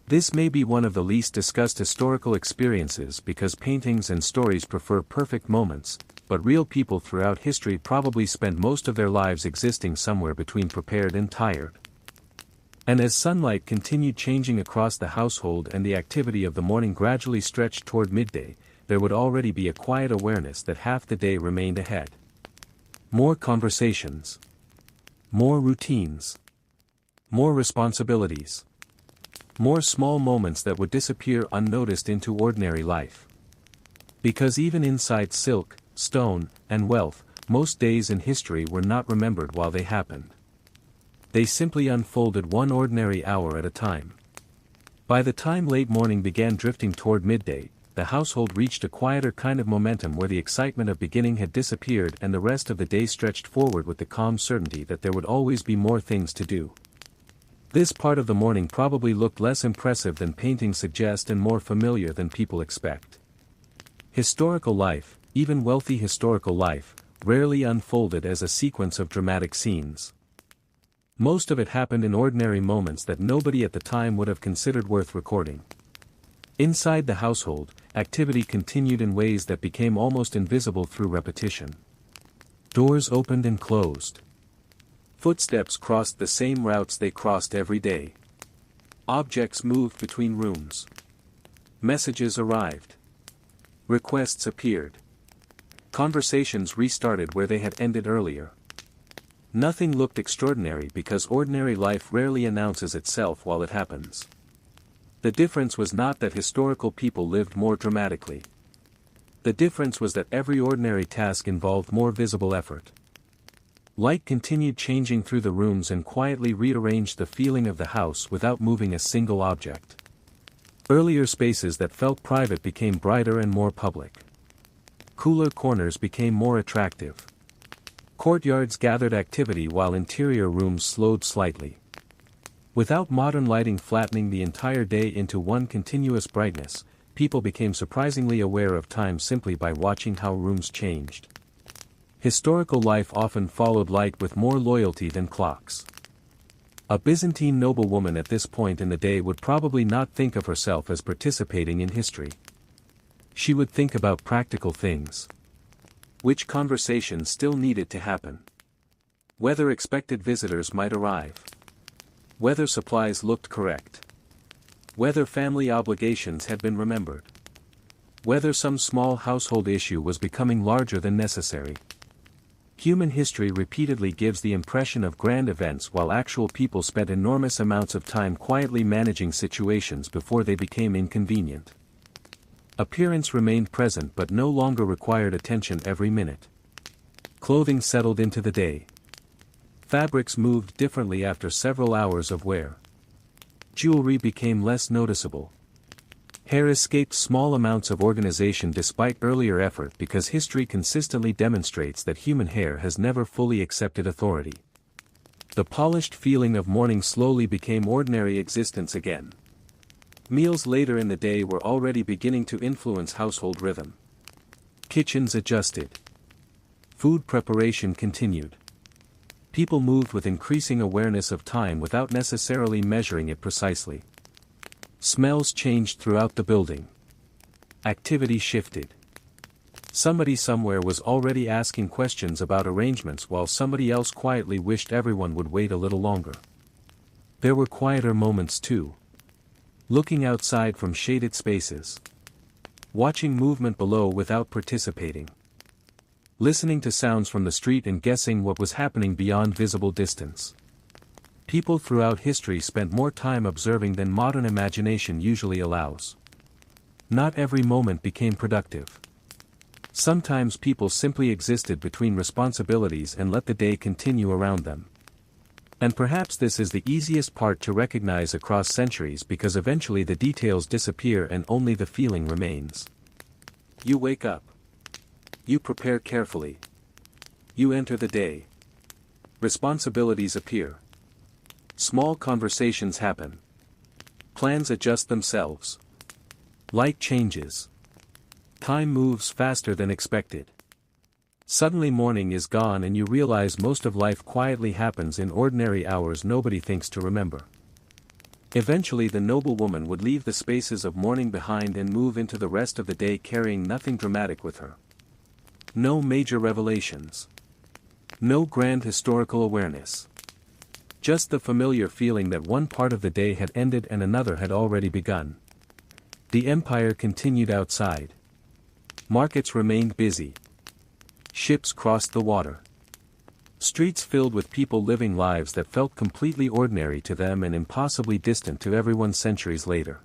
Speaker 1: This may be one of the least discussed historical experiences because paintings and stories prefer perfect moments, but real people throughout history probably spent most of their lives existing somewhere between prepared and tired. And as sunlight continued changing across the household and the activity of the morning gradually stretched toward midday, there would already be a quiet awareness that half the day remained ahead. More conversations. More routines. More responsibilities. More small moments that would disappear unnoticed into ordinary life. Because even inside silk, stone, and wealth, most days in history were not remembered while they happened. They simply unfolded one ordinary hour at a time. By the time late morning began drifting toward midday, the household reached a quieter kind of momentum where the excitement of beginning had disappeared and the rest of the day stretched forward with the calm certainty that there would always be more things to do. This part of the morning probably looked less impressive than paintings suggest and more familiar than people expect. Historical life, even wealthy historical life, rarely unfolded as a sequence of dramatic scenes. Most of it happened in ordinary moments that nobody at the time would have considered worth recording. Inside the household, activity continued in ways that became almost invisible through repetition. Doors opened and closed. Footsteps crossed the same routes they crossed every day. Objects moved between rooms. Messages arrived. Requests appeared. Conversations restarted where they had ended earlier. Nothing looked extraordinary because ordinary life rarely announces itself while it happens. The difference was not that historical people lived more dramatically. The difference was that every ordinary task involved more visible effort. Light continued changing through the rooms and quietly rearranged the feeling of the house without moving a single object. Earlier spaces that felt private became brighter and more public. Cooler corners became more attractive. Courtyards gathered activity while interior rooms slowed slightly. Without modern lighting flattening the entire day into one continuous brightness, people became surprisingly aware of time simply by watching how rooms changed. Historical life often followed light with more loyalty than clocks. A Byzantine noblewoman at this point in the day would probably not think of herself as participating in history. She would think about practical things. Which conversations still needed to happen? Whether expected visitors might arrive. Whether supplies looked correct. Whether family obligations had been remembered. Whether some small household issue was becoming larger than necessary. Human history repeatedly gives the impression of grand events while actual people spent enormous amounts of time quietly managing situations before they became inconvenient. Appearance remained present but no longer required attention every minute. Clothing settled into the day. Fabrics moved differently after several hours of wear. Jewelry became less noticeable. Hair escaped small amounts of organization despite earlier effort because history consistently demonstrates that human hair has never fully accepted authority. The polished feeling of morning slowly became ordinary existence again. Meals later in the day were already beginning to influence household rhythm. Kitchens adjusted. Food preparation continued. People moved with increasing awareness of time without necessarily measuring it precisely. Smells changed throughout the building. Activity shifted. Somebody somewhere was already asking questions about arrangements while somebody else quietly wished everyone would wait a little longer. There were quieter moments too. Looking outside from shaded spaces. Watching movement below without participating. Listening to sounds from the street and guessing what was happening beyond visible distance. People throughout history spent more time observing than modern imagination usually allows. Not every moment became productive. Sometimes people simply existed between responsibilities and let the day continue around them. And perhaps this is the easiest part to recognize across centuries because eventually the details disappear and only the feeling remains. You wake up. You prepare carefully. You enter the day. Responsibilities appear. Small conversations happen. Plans adjust themselves. Light changes. Time moves faster than expected. Suddenly morning is gone and you realize most of life quietly happens in ordinary hours nobody thinks to remember. Eventually the noblewoman would leave the spaces of morning behind and move into the rest of the day carrying nothing dramatic with her. No major revelations. No grand historical awareness. Just the familiar feeling that one part of the day had ended and another had already begun. The empire continued outside. Markets remained busy. Ships crossed the water. Streets filled with people living lives that felt completely ordinary to them and impossibly distant to everyone centuries later.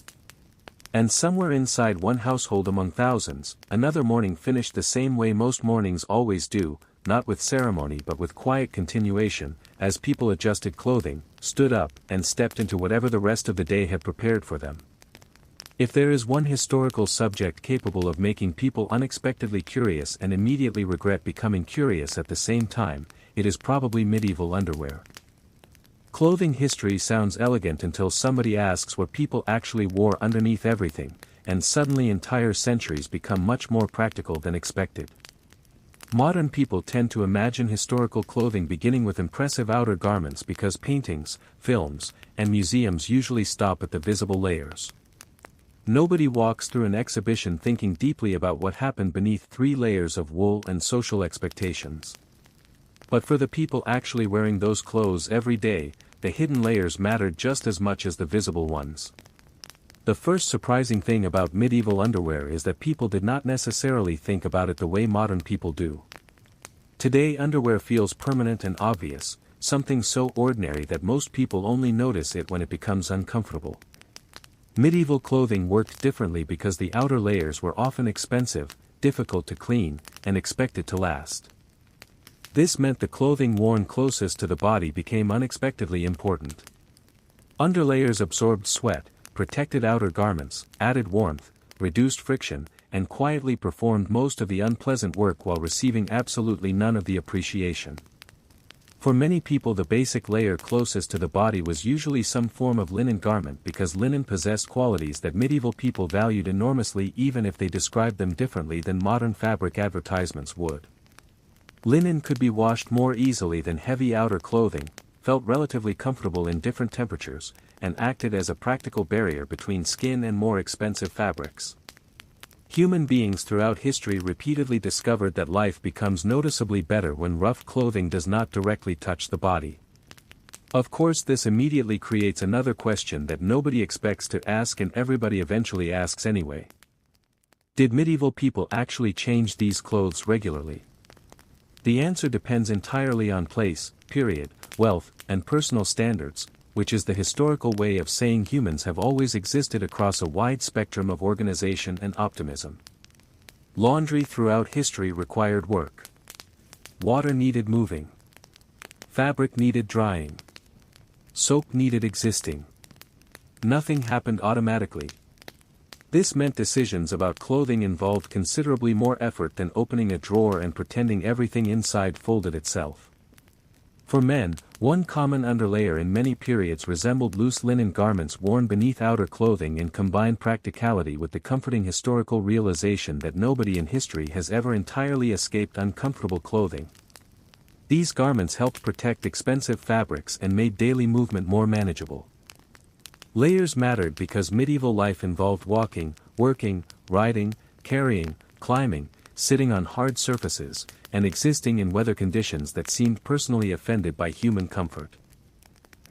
Speaker 1: And somewhere inside one household among thousands, another morning finished the same way most mornings always do, not with ceremony but with quiet continuation, as people adjusted clothing, stood up, and stepped into whatever the rest of the day had prepared for them. If there is one historical subject capable of making people unexpectedly curious and immediately regret becoming curious at the same time, it is probably medieval underwear. Clothing history sounds elegant until somebody asks what people actually wore underneath everything, and suddenly entire centuries become much more practical than expected. Modern people tend to imagine historical clothing beginning with impressive outer garments because paintings, films, and museums usually stop at the visible layers. Nobody walks through an exhibition thinking deeply about what happened beneath 3 layers of wool and social expectations. But for the people actually wearing those clothes every day, the hidden layers mattered just as much as the visible ones. The first surprising thing about medieval underwear is that people did not necessarily think about it the way modern people do. Today underwear feels permanent and obvious, something so ordinary that most people only notice it when it becomes uncomfortable. Medieval clothing worked differently because the outer layers were often expensive, difficult to clean, and expected to last. This meant the clothing worn closest to the body became unexpectedly important. Underlayers absorbed sweat, protected outer garments, added warmth, reduced friction, and quietly performed most of the unpleasant work while receiving absolutely none of the appreciation. For many people the basic layer closest to the body was usually some form of linen garment because linen possessed qualities that medieval people valued enormously even if they described them differently than modern fabric advertisements would. Linen could be washed more easily than heavy outer clothing, felt relatively comfortable in different temperatures, and acted as a practical barrier between skin and more expensive fabrics. Human beings throughout history repeatedly discovered that life becomes noticeably better when rough clothing does not directly touch the body. Of course, this immediately creates another question that nobody expects to ask and everybody eventually asks anyway. Did medieval people actually change these clothes regularly? The answer depends entirely on place, period, wealth, and personal standards, which is the historical way of saying humans have always existed across a wide spectrum of organization and optimism. Laundry throughout history required work. Water needed moving. Fabric needed drying. Soap needed existing. Nothing happened automatically. This meant decisions about clothing involved considerably more effort than opening a drawer and pretending everything inside folded itself. For men, one common underlayer in many periods resembled loose linen garments worn beneath outer clothing and combined practicality with the comforting historical realization that nobody in history has ever entirely escaped uncomfortable clothing. These garments helped protect expensive fabrics and made daily movement more manageable. Layers mattered because medieval life involved walking, working, riding, carrying, climbing, sitting on hard surfaces, and existing in weather conditions that seemed personally offended by human comfort.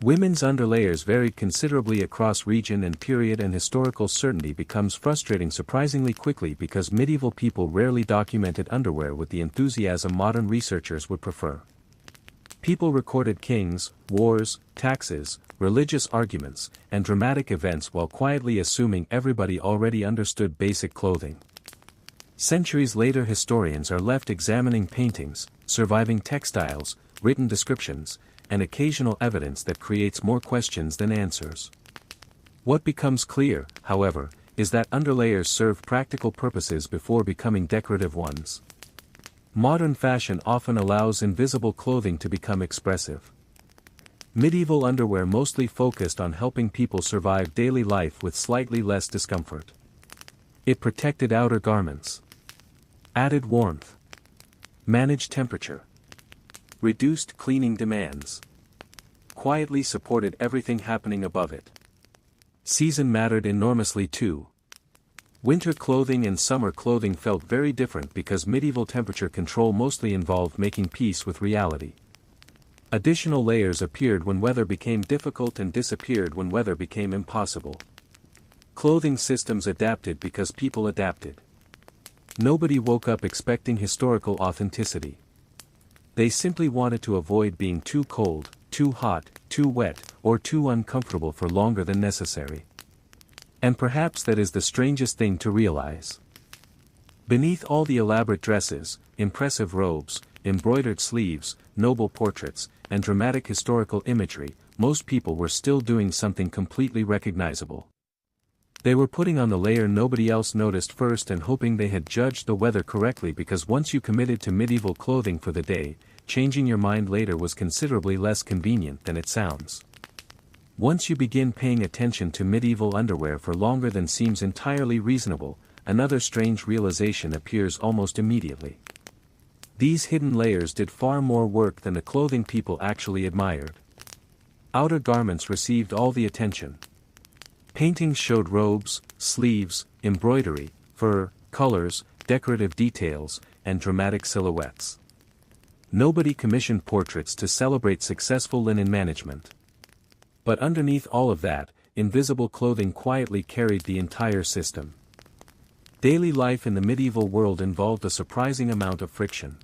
Speaker 1: Women's underlayers varied considerably across region and period, and historical certainty becomes frustrating surprisingly quickly because medieval people rarely documented underwear with the enthusiasm modern researchers would prefer. People recorded kings, wars, taxes, religious arguments, and dramatic events while quietly assuming everybody already understood basic clothing. Centuries later, historians are left examining paintings, surviving textiles, written descriptions, and occasional evidence that creates more questions than answers. What becomes clear, however, is that underlayers served practical purposes before becoming decorative ones. Modern fashion often allows invisible clothing to become expressive. Medieval underwear mostly focused on helping people survive daily life with slightly less discomfort. It protected outer garments, added warmth, managed temperature, reduced cleaning demands, quietly supported everything happening above it. Season mattered enormously too. Winter clothing and summer clothing felt very different because medieval temperature control mostly involved making peace with reality. Additional layers appeared when weather became difficult and disappeared when weather became impossible. Clothing systems adapted because people adapted. Nobody woke up expecting historical authenticity. They simply wanted to avoid being too cold, too hot, too wet, or too uncomfortable for longer than necessary. And perhaps that is the strangest thing to realize. Beneath all the elaborate dresses, impressive robes, embroidered sleeves, noble portraits, and dramatic historical imagery, most people were still doing something completely recognizable. They were putting on the layer nobody else noticed first and hoping they had judged the weather correctly, because once you committed to medieval clothing for the day, changing your mind later was considerably less convenient than it sounds. Once you begin paying attention to medieval underwear for longer than seems entirely reasonable, another strange realization appears almost immediately. These hidden layers did far more work than the clothing people actually admired. Outer garments received all the attention. Paintings showed robes, sleeves, embroidery, fur, colors, decorative details, and dramatic silhouettes. Nobody commissioned portraits to celebrate successful linen management. But underneath all of that, invisible clothing quietly carried the entire system. Daily life in the medieval world involved a surprising amount of friction.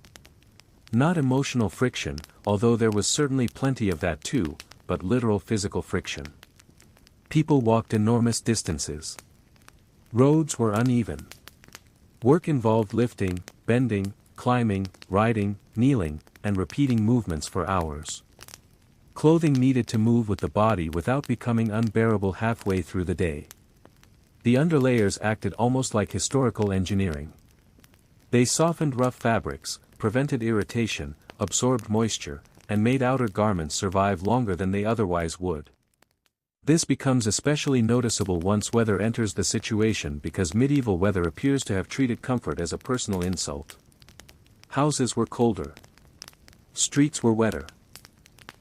Speaker 1: Not emotional friction, although there was certainly plenty of that too, but literal physical friction. People walked enormous distances. Roads were uneven. Work involved lifting, bending, climbing, riding, kneeling, and repeating movements for hours. Clothing needed to move with the body without becoming unbearable halfway through the day. The underlayers acted almost like historical engineering. They softened rough fabrics, prevented irritation, absorbed moisture, and made outer garments survive longer than they otherwise would. This becomes especially noticeable once weather enters the situation, because medieval weather appears to have treated comfort as a personal insult. Houses were colder. Streets were wetter.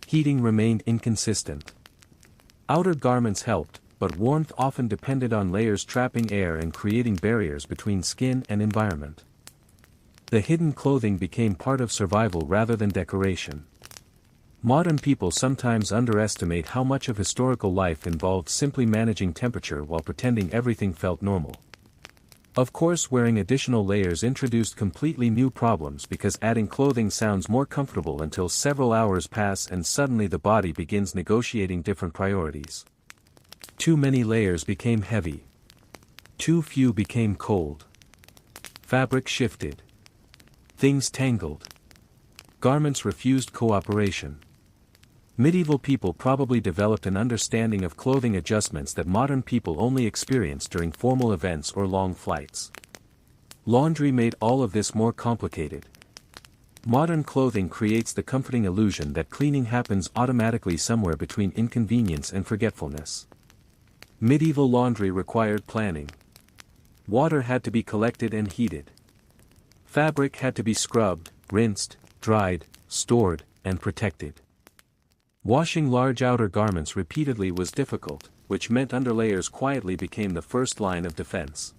Speaker 1: Heating remained inconsistent. Outer garments helped, but warmth often depended on layers trapping air and creating barriers between skin and environment. The hidden clothing became part of survival rather than decoration. Modern people sometimes underestimate how much of historical life involved simply managing temperature while pretending everything felt normal. Of course, wearing additional layers introduced completely new problems because adding clothing sounds more comfortable until several hours pass and suddenly the body begins negotiating different priorities. Too many layers became heavy. Too few became cold. Fabric shifted. Things tangled. Garments refused cooperation. Medieval people probably developed an understanding of clothing adjustments that modern people only experience during formal events or long flights. Laundry made all of this more complicated. Modern clothing creates the comforting illusion that cleaning happens automatically somewhere between inconvenience and forgetfulness. Medieval laundry required planning. Water had to be collected and heated. Fabric had to be scrubbed, rinsed, dried, stored, and protected. Washing large outer garments repeatedly was difficult, which meant underlayers quietly became the first line of defense.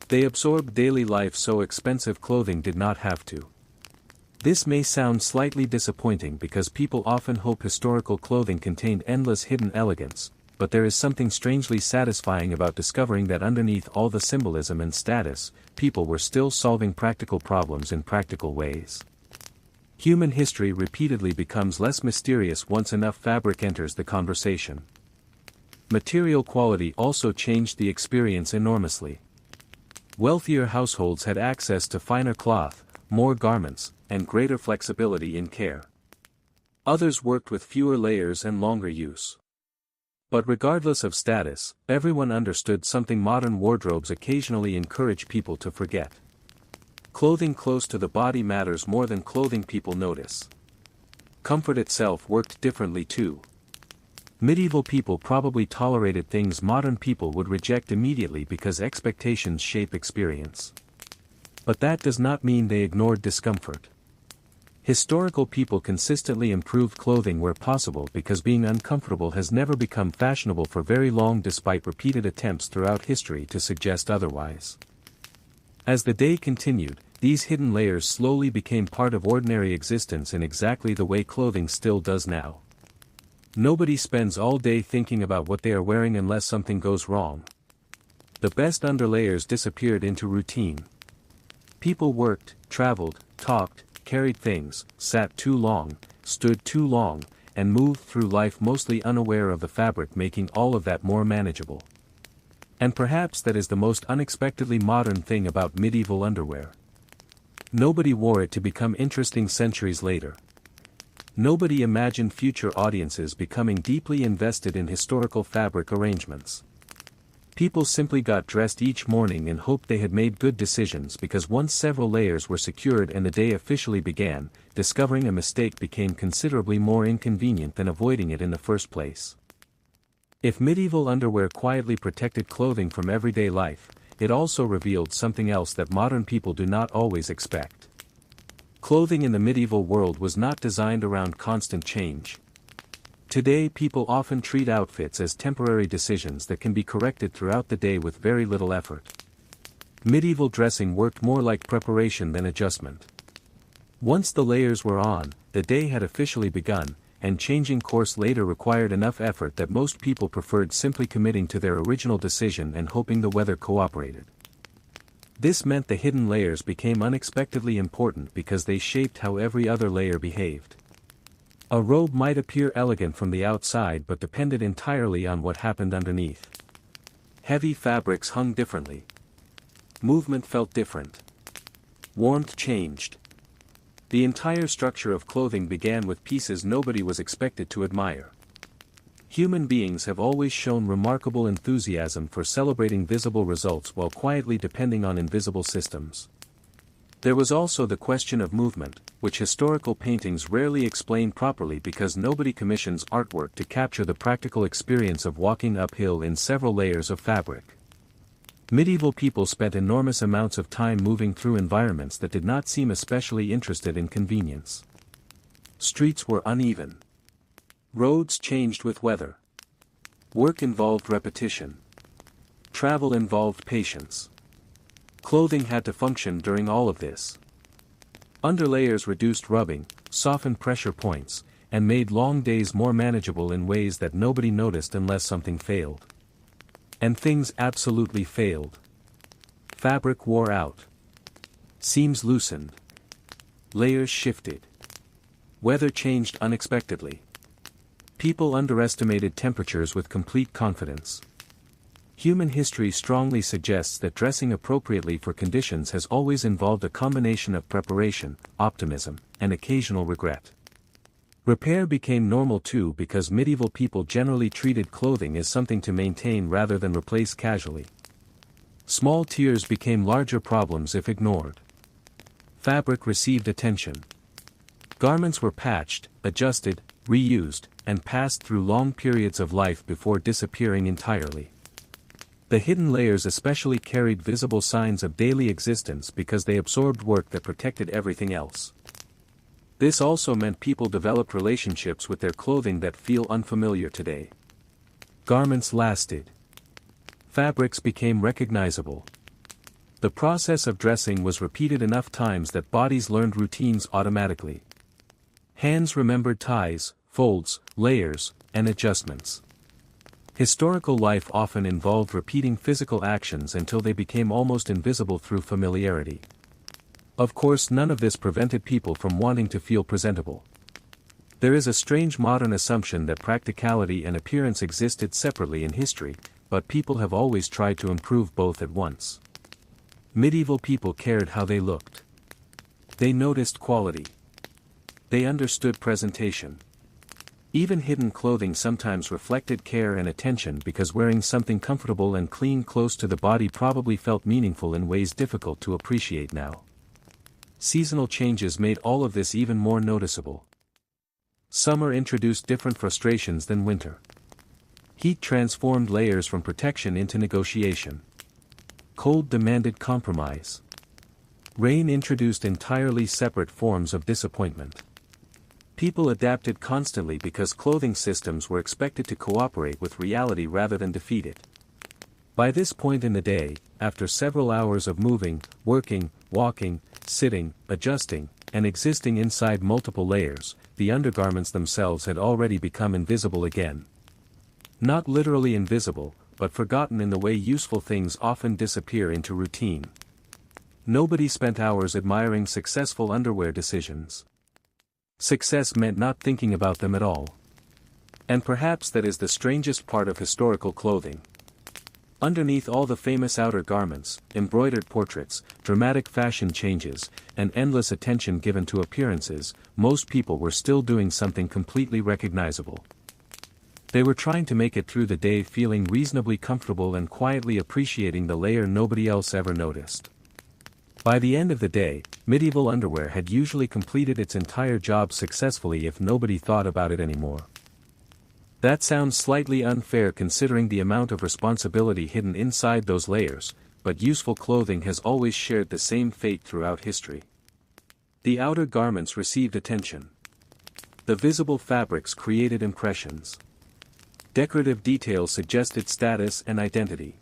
Speaker 1: They absorbed daily life so expensive clothing did not have to. This may sound slightly disappointing because people often hope historical clothing contained endless hidden elegance, but there is something strangely satisfying about discovering that underneath all the symbolism and status, people were still solving practical problems in practical ways. Human history repeatedly becomes less mysterious once enough fabric enters the conversation. Material quality also changed the experience enormously. Wealthier households had access to finer cloth, more garments, and greater flexibility in care. Others worked with fewer layers and longer use. But regardless of status, everyone understood something modern wardrobes occasionally encourage people to forget. Clothing close to the body matters more than clothing people notice. Comfort itself worked differently too. Medieval people probably tolerated things modern people would reject immediately because expectations shape experience. But that does not mean they ignored discomfort. Historical people consistently improved clothing where possible because being uncomfortable has never become fashionable for very long despite repeated attempts throughout history to suggest otherwise. As the day continued, these hidden layers slowly became part of ordinary existence in exactly the way clothing still does now. Nobody spends all day thinking about what they are wearing unless something goes wrong. The best underlayers disappeared into routine. People worked, traveled, talked, carried things, sat too long, stood too long, and moved through life mostly unaware of the fabric, making all of that more manageable. And perhaps that is the most unexpectedly modern thing about medieval underwear. Nobody wore it to become interesting centuries later. Nobody imagined future audiences becoming deeply invested in historical fabric arrangements. People simply got dressed each morning and hoped they had made good decisions because once several layers were secured and the day officially began, discovering a mistake became considerably more inconvenient than avoiding it in the first place. If medieval underwear quietly protected clothing from everyday life, it also revealed something else that modern people do not always expect. Clothing in the medieval world was not designed around constant change. Today people often treat outfits as temporary decisions that can be corrected throughout the day with very little effort. Medieval dressing worked more like preparation than adjustment. Once the layers were on, the day had officially begun, and changing course later required enough effort that most people preferred simply committing to their original decision and hoping the weather cooperated. This meant the hidden layers became unexpectedly important because they shaped how every other layer behaved. A robe might appear elegant from the outside but depended entirely on what happened underneath. Heavy fabrics hung differently. Movement felt different. Warmth changed. The entire structure of clothing began with pieces nobody was expected to admire. Human beings have always shown remarkable enthusiasm for celebrating visible results while quietly depending on invisible systems. There was also the question of movement, which historical paintings rarely explain properly because nobody commissions artwork to capture the practical experience of walking uphill in several layers of fabric. Medieval people spent enormous amounts of time moving through environments that did not seem especially interested in convenience. Streets were uneven. Roads changed with weather. Work involved repetition. Travel involved patience. Clothing had to function during all of this. Underlayers reduced rubbing, softened pressure points, and made long days more manageable in ways that nobody noticed unless something failed. And things absolutely failed. Fabric wore out. Seams loosened. Layers shifted. Weather changed unexpectedly. People underestimated temperatures with complete confidence. Human history strongly suggests that dressing appropriately for conditions has always involved a combination of preparation, optimism, and occasional regret. Repair became normal too because medieval people generally treated clothing as something to maintain rather than replace casually. Small tears became larger problems if ignored. Fabric received attention. Garments were patched, adjusted, reused, and passed through long periods of life before disappearing entirely. The hidden layers especially carried visible signs of daily existence because they absorbed work that protected everything else. This also meant people developed relationships with their clothing that feel unfamiliar today. Garments lasted. Fabrics became recognizable. The process of dressing was repeated enough times that bodies learned routines automatically. Hands remembered ties, folds, layers, and adjustments. Historical life often involved repeating physical actions until they became almost invisible through familiarity. Of course, none of this prevented people from wanting to feel presentable. There is a strange modern assumption that practicality and appearance existed separately in history, but people have always tried to improve both at once. Medieval people cared how they looked. They noticed quality. They understood presentation. Even hidden clothing sometimes reflected care and attention because wearing something comfortable and clean close to the body probably felt meaningful in ways difficult to appreciate now. Seasonal changes made all of this even more noticeable. Summer introduced different frustrations than winter. Heat transformed layers from protection into negotiation. Cold demanded compromise. Rain introduced entirely separate forms of disappointment. People adapted constantly because clothing systems were expected to cooperate with reality rather than defeat it. By this point in the day, after several hours of moving, working, walking, sitting, adjusting, and existing inside multiple layers, the undergarments themselves had already become invisible again. Not literally invisible, but forgotten in the way useful things often disappear into routine. Nobody spent hours admiring successful underwear decisions. Success meant not thinking about them at all. And perhaps that is the strangest part of historical clothing. Underneath all the famous outer garments, embroidered portraits, dramatic fashion changes, and endless attention given to appearances, most people were still doing something completely recognizable. They were trying to make it through the day feeling reasonably comfortable and quietly appreciating the layer nobody else ever noticed. By the end of the day, medieval underwear had usually completed its entire job successfully if nobody thought about it anymore. That sounds slightly unfair considering the amount of responsibility hidden inside those layers, but useful clothing has always shared the same fate throughout history. The outer garments received attention. The visible fabrics created impressions. Decorative details suggested status and identity.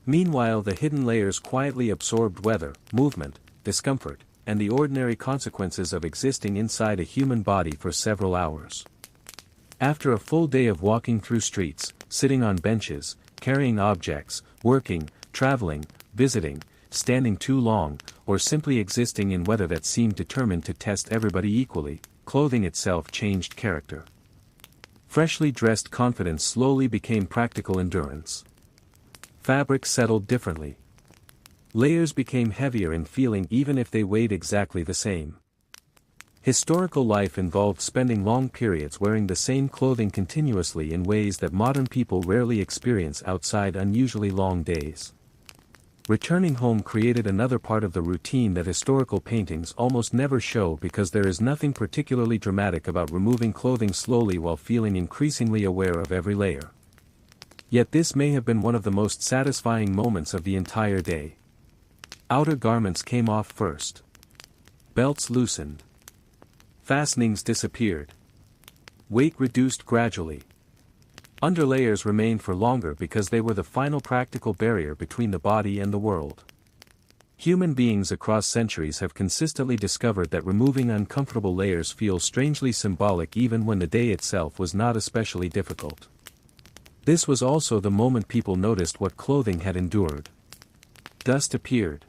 Speaker 1: Meanwhile, the hidden layers quietly absorbed weather, movement, discomfort, and the ordinary consequences of existing inside a human body for several hours. After a full day of walking through streets, sitting on benches, carrying objects, working, traveling, visiting, standing too long, or simply existing in weather that seemed determined to test everybody equally, clothing itself changed character. Freshly dressed confidence slowly became practical endurance. Fabric settled differently. Layers became heavier in feeling even if they weighed exactly the same. Historical life involved spending long periods wearing the same clothing continuously in ways that modern people rarely experience outside unusually long days. Returning home created another part of the routine that historical paintings almost never show because there is nothing particularly dramatic about removing clothing slowly while feeling increasingly aware of every layer. Yet this may have been one of the most satisfying moments of the entire day. Outer garments came off first. Belts loosened. Fastenings disappeared. Weight reduced gradually. Underlayers remained for longer because they were the final practical barrier between the body and the world. Human beings across centuries have consistently discovered that removing uncomfortable layers feels strangely symbolic even when the day itself was not especially difficult. This was also the moment people noticed what clothing had endured. Dust appeared.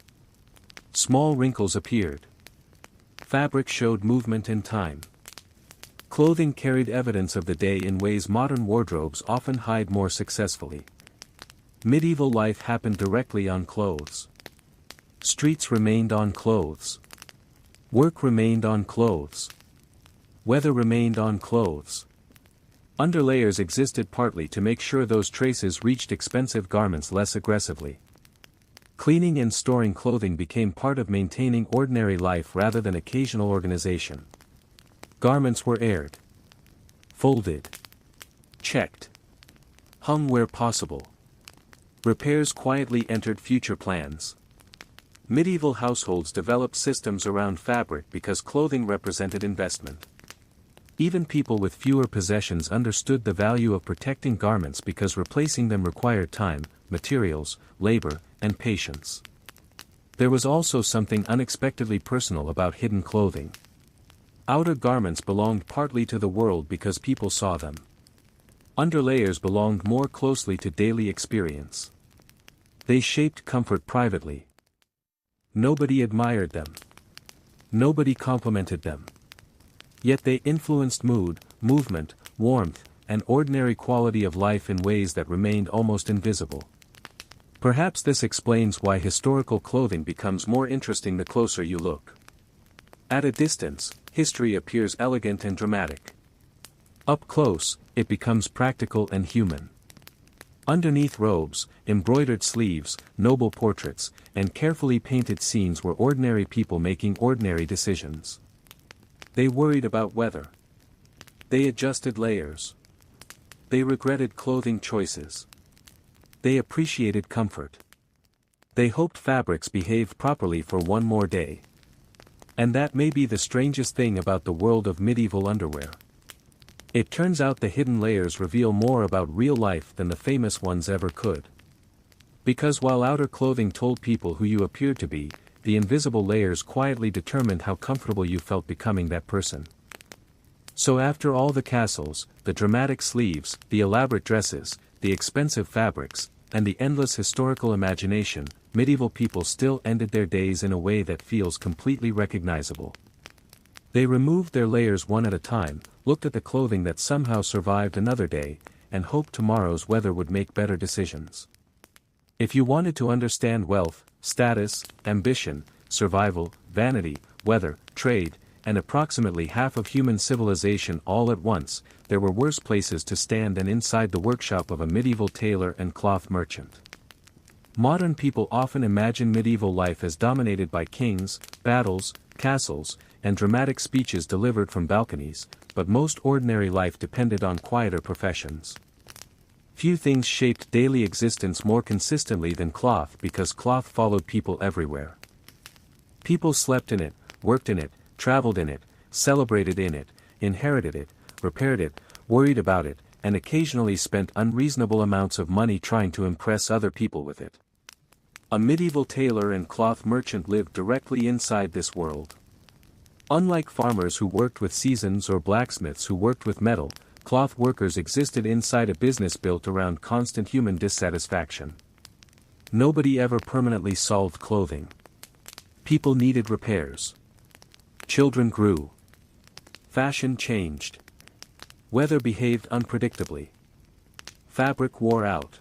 Speaker 1: Small wrinkles appeared. Fabric showed movement and time. Clothing carried evidence of the day in ways modern wardrobes often hide more successfully. Medieval life happened directly on clothes. Streets remained on clothes. Work remained on clothes. Weather remained on clothes. Underlayers existed partly to make sure those traces reached expensive garments less aggressively. Cleaning and storing clothing became part of maintaining ordinary life rather than occasional organization. Garments were aired, folded, checked, hung where possible. Repairs quietly entered future plans. Medieval households developed systems around fabric because clothing represented investment. Even people with fewer possessions understood the value of protecting garments because replacing them required time, materials, labor, and patience. There was also something unexpectedly personal about hidden clothing. Outer garments belonged partly to the world because people saw them. Underlayers belonged more closely to daily experience. They shaped comfort privately. Nobody admired them. Nobody complimented them. Yet they influenced mood, movement, warmth, and ordinary quality of life in ways that remained almost invisible. Perhaps this explains why historical clothing becomes more interesting the closer you look. At a distance, history appears elegant and dramatic. Up close, it becomes practical and human. Underneath robes, embroidered sleeves, noble portraits, and carefully painted scenes were ordinary people making ordinary decisions. They worried about weather. They adjusted layers. They regretted clothing choices. They appreciated comfort. They hoped fabrics behaved properly for one more day. And that may be the strangest thing about the world of medieval underwear. It turns out the hidden layers reveal more about real life than the famous ones ever could. Because while outer clothing told people who you appeared to be, the invisible layers quietly determined how comfortable you felt becoming that person. So after all the castles, the dramatic sleeves, the elaborate dresses, the expensive fabrics, and the endless historical imagination, medieval people still ended their days in a way that feels completely recognizable. They removed their layers one at a time, looked at the clothing that somehow survived another day, and hoped tomorrow's weather would make better decisions. If you wanted to understand wealth, status, ambition, survival, vanity, weather, trade, and approximately half of human civilization all at once, there were worse places to stand than inside the workshop of a medieval tailor and cloth merchant. Modern people often imagine medieval life as dominated by kings, battles, castles, and dramatic speeches delivered from balconies, but most ordinary life depended on quieter professions. Few things shaped daily existence more consistently than cloth because cloth followed people everywhere. People slept in it, worked in it, traveled in it, celebrated in it, inherited it, repaired it, worried about it, and occasionally spent unreasonable amounts of money trying to impress other people with it. A medieval tailor and cloth merchant lived directly inside this world. Unlike farmers who worked with seasons or blacksmiths who worked with metal, cloth workers existed inside a business built around constant human dissatisfaction. Nobody ever permanently solved clothing. People needed repairs. Children grew. Fashion changed. Weather behaved unpredictably. Fabric wore out.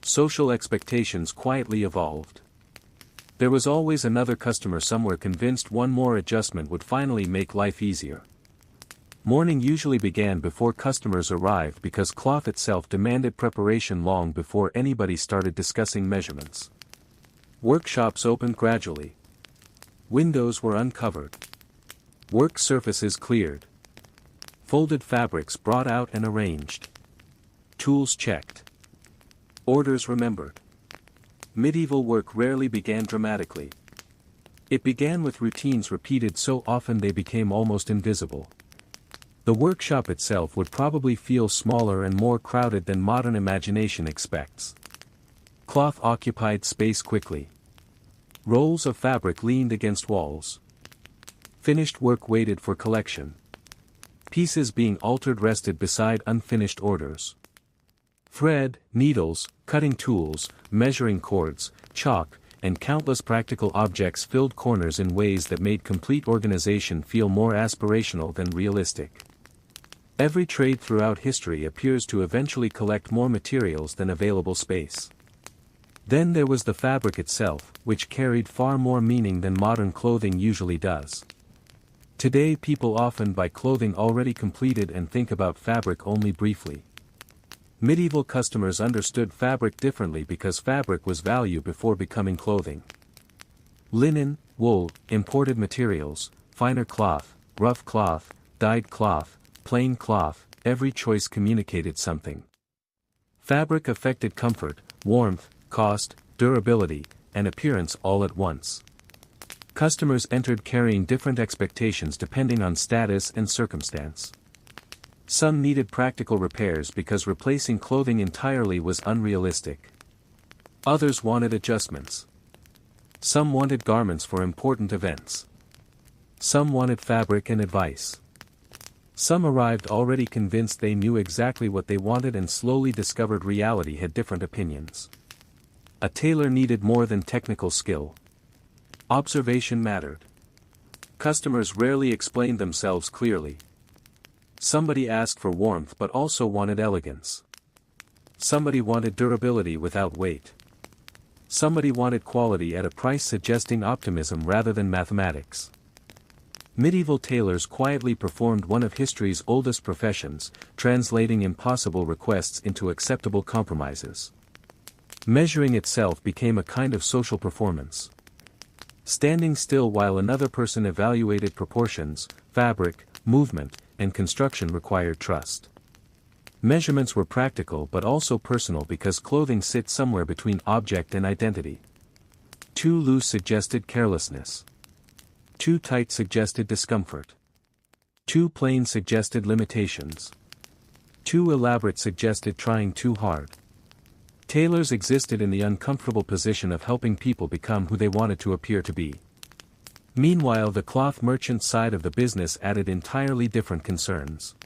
Speaker 1: Social expectations quietly evolved. There was always another customer somewhere convinced one more adjustment would finally make life easier. Morning usually began before customers arrived because cloth itself demanded preparation long before anybody started discussing measurements. Workshops opened gradually. Windows were uncovered. Work surfaces cleared. Folded fabrics brought out and arranged. Tools checked. Orders remembered. Medieval work rarely began dramatically. It began with routines repeated so often they became almost invisible. The workshop itself would probably feel smaller and more crowded than modern imagination expects. Cloth occupied space quickly. Rolls of fabric leaned against walls. Finished work waited for collection. Pieces being altered rested beside unfinished orders. Thread, needles, cutting tools, measuring cords, chalk, and countless practical objects filled corners in ways that made complete organization feel more aspirational than realistic. Every trade throughout history appears to eventually collect more materials than available space. Then there was the fabric itself, which carried far more meaning than modern clothing usually does. Today people often buy clothing already completed and think about fabric only briefly. Medieval customers understood fabric differently because fabric was value before becoming clothing. Linen, wool, imported materials, finer cloth, rough cloth, dyed cloth, plain cloth, every choice communicated something. Fabric affected comfort, warmth, cost, durability, and appearance all at once. Customers entered carrying different expectations depending on status and circumstance. Some needed practical repairs because replacing clothing entirely was unrealistic. Others wanted adjustments. Some wanted garments for important events. Some wanted fabric and advice. Some arrived already convinced they knew exactly what they wanted and slowly discovered reality had different opinions. A tailor needed more than technical skill. Observation mattered. Customers rarely explained themselves clearly. Somebody asked for warmth but also wanted elegance. Somebody wanted durability without weight. Somebody wanted quality at a price suggesting optimism rather than mathematics. Medieval tailors quietly performed one of history's oldest professions, translating impossible requests into acceptable compromises. Measuring itself became a kind of social performance. Standing still while another person evaluated proportions, fabric, movement, and construction required trust. Measurements were practical but also personal because clothing sits somewhere between object and identity. Too loose suggested carelessness. Too tight suggested discomfort. Too plain suggested limitations. Too elaborate suggested trying too hard. Tailors existed in the uncomfortable position of helping people become who they wanted to appear to be. Meanwhile, the cloth merchant side of the business added entirely different concerns.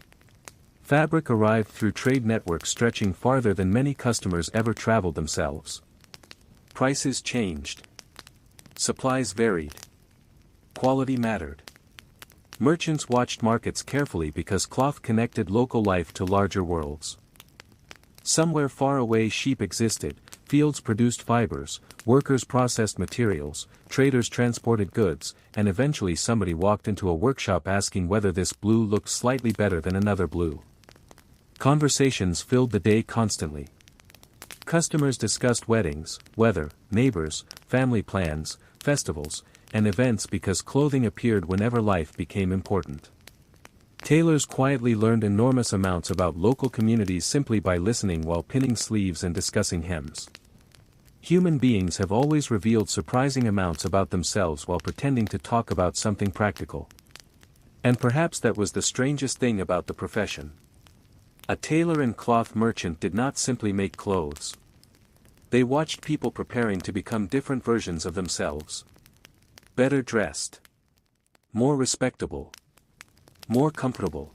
Speaker 1: Fabric arrived through trade networks stretching farther than many customers ever traveled themselves. Prices changed. Supplies varied. Quality mattered. Merchants watched markets carefully because cloth connected local life to larger worlds. Somewhere far away sheep existed, fields produced fibers, workers processed materials, traders transported goods, and eventually somebody walked into a workshop asking whether this blue looked slightly better than another blue. Conversations filled the day constantly. Customers discussed weddings, weather, neighbors, family plans, festivals, and events because clothing appeared whenever life became important. Tailors quietly learned enormous amounts about local communities simply by listening while pinning sleeves and discussing hems. Human beings have always revealed surprising amounts about themselves while pretending to talk about something practical. And perhaps that was the strangest thing about the profession. A tailor and cloth merchant did not simply make clothes. They watched people preparing to become different versions of themselves. Better dressed. More respectable. More comfortable.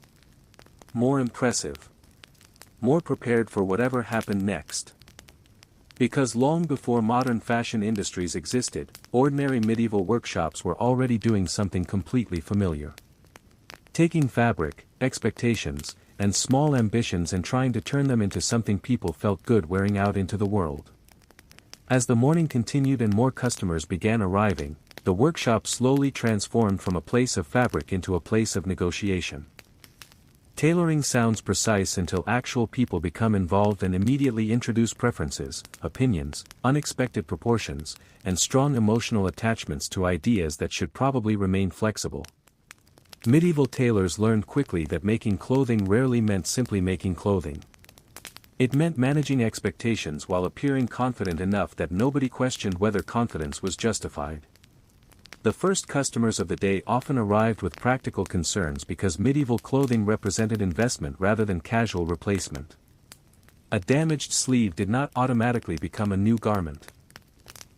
Speaker 1: More impressive. More prepared for whatever happened next. Because long before modern fashion industries existed, ordinary medieval workshops were already doing something completely familiar. Taking fabric, expectations, and small ambitions and trying to turn them into something people felt good wearing out into the world. As the morning continued and more customers began arriving, the workshop slowly transformed from a place of fabric into a place of negotiation. Tailoring sounds precise until actual people become involved and immediately introduce preferences, opinions, unexpected proportions, and strong emotional attachments to ideas that should probably remain flexible. Medieval tailors learned quickly that making clothing rarely meant simply making clothing. It meant managing expectations while appearing confident enough that nobody questioned whether confidence was justified. The first customers of the day often arrived with practical concerns because medieval clothing represented investment rather than casual replacement. A damaged sleeve did not automatically become a new garment.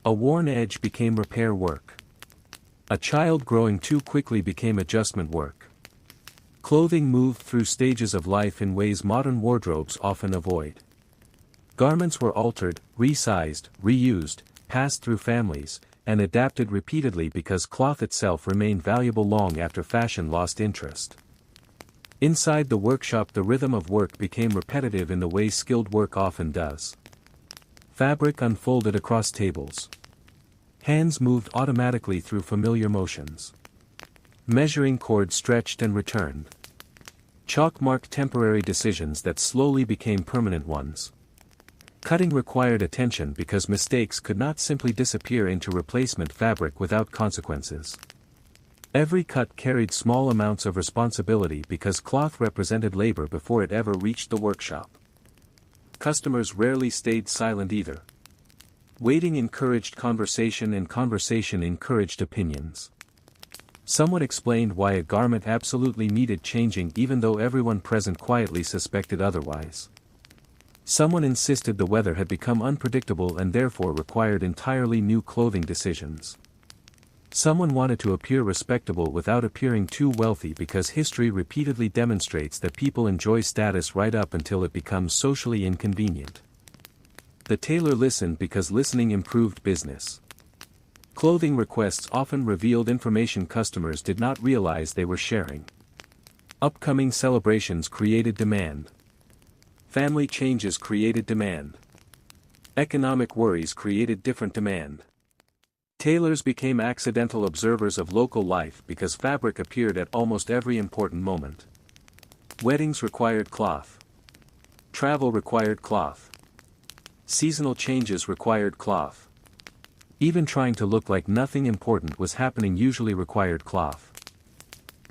Speaker 1: A worn edge became repair work. A child growing too quickly became adjustment work. Clothing moved through stages of life in ways modern wardrobes often avoid. Garments were altered, resized, reused, passed through families, and adapted repeatedly because cloth itself remained valuable long after fashion lost interest. Inside the workshop, the rhythm of work became repetitive in the way skilled work often does. Fabric unfolded across tables. Hands moved automatically through familiar motions. Measuring cord stretched and returned. Chalk marked temporary decisions that slowly became permanent ones. Cutting required attention because mistakes could not simply disappear into replacement fabric without consequences. Every cut carried small amounts of responsibility because cloth represented labor before it ever reached the workshop. Customers rarely stayed silent either. Waiting encouraged conversation and conversation encouraged opinions. Someone explained why a garment absolutely needed changing even though everyone present quietly suspected otherwise. Someone insisted the weather had become unpredictable and therefore required entirely new clothing decisions. Someone wanted to appear respectable without appearing too wealthy because history repeatedly demonstrates that people enjoy status right up until it becomes socially inconvenient. The tailor listened because listening improved business. Clothing requests often revealed information customers did not realize they were sharing. Upcoming celebrations created demand. Family changes created demand. Economic worries created different demand. Tailors became accidental observers of local life because fabric appeared at almost every important moment. Weddings required cloth. Travel required cloth. Seasonal changes required cloth. Even trying to look like nothing important was happening usually required cloth.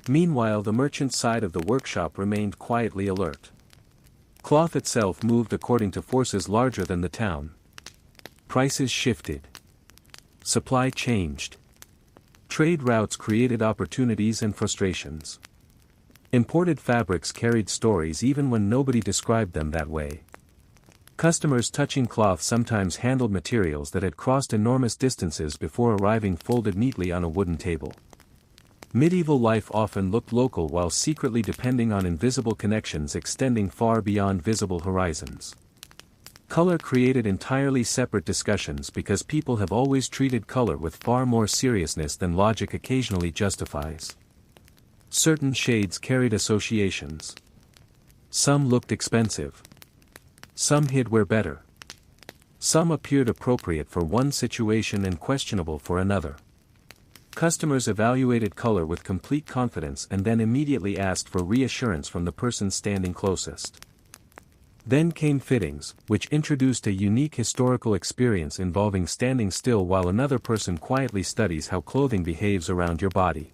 Speaker 1: Meanwhile, the merchant side of the workshop remained quietly alert. Cloth itself moved according to forces larger than the town. Prices shifted. Supply changed. Trade routes created opportunities and frustrations. Imported fabrics carried stories even when nobody described them that way. Customers touching cloth sometimes handled materials that had crossed enormous distances before arriving folded neatly on a wooden table. Medieval life often looked local while secretly depending on invisible connections extending far beyond visible horizons. Color created entirely separate discussions because people have always treated color with far more seriousness than logic occasionally justifies. Certain shades carried associations. Some looked expensive. Some hid where better. Some appeared appropriate for one situation and questionable for another. Customers evaluated color with complete confidence and then immediately asked for reassurance from the person standing closest. Then came fittings, which introduced a unique historical experience involving standing still while another person quietly studies how clothing behaves around your body.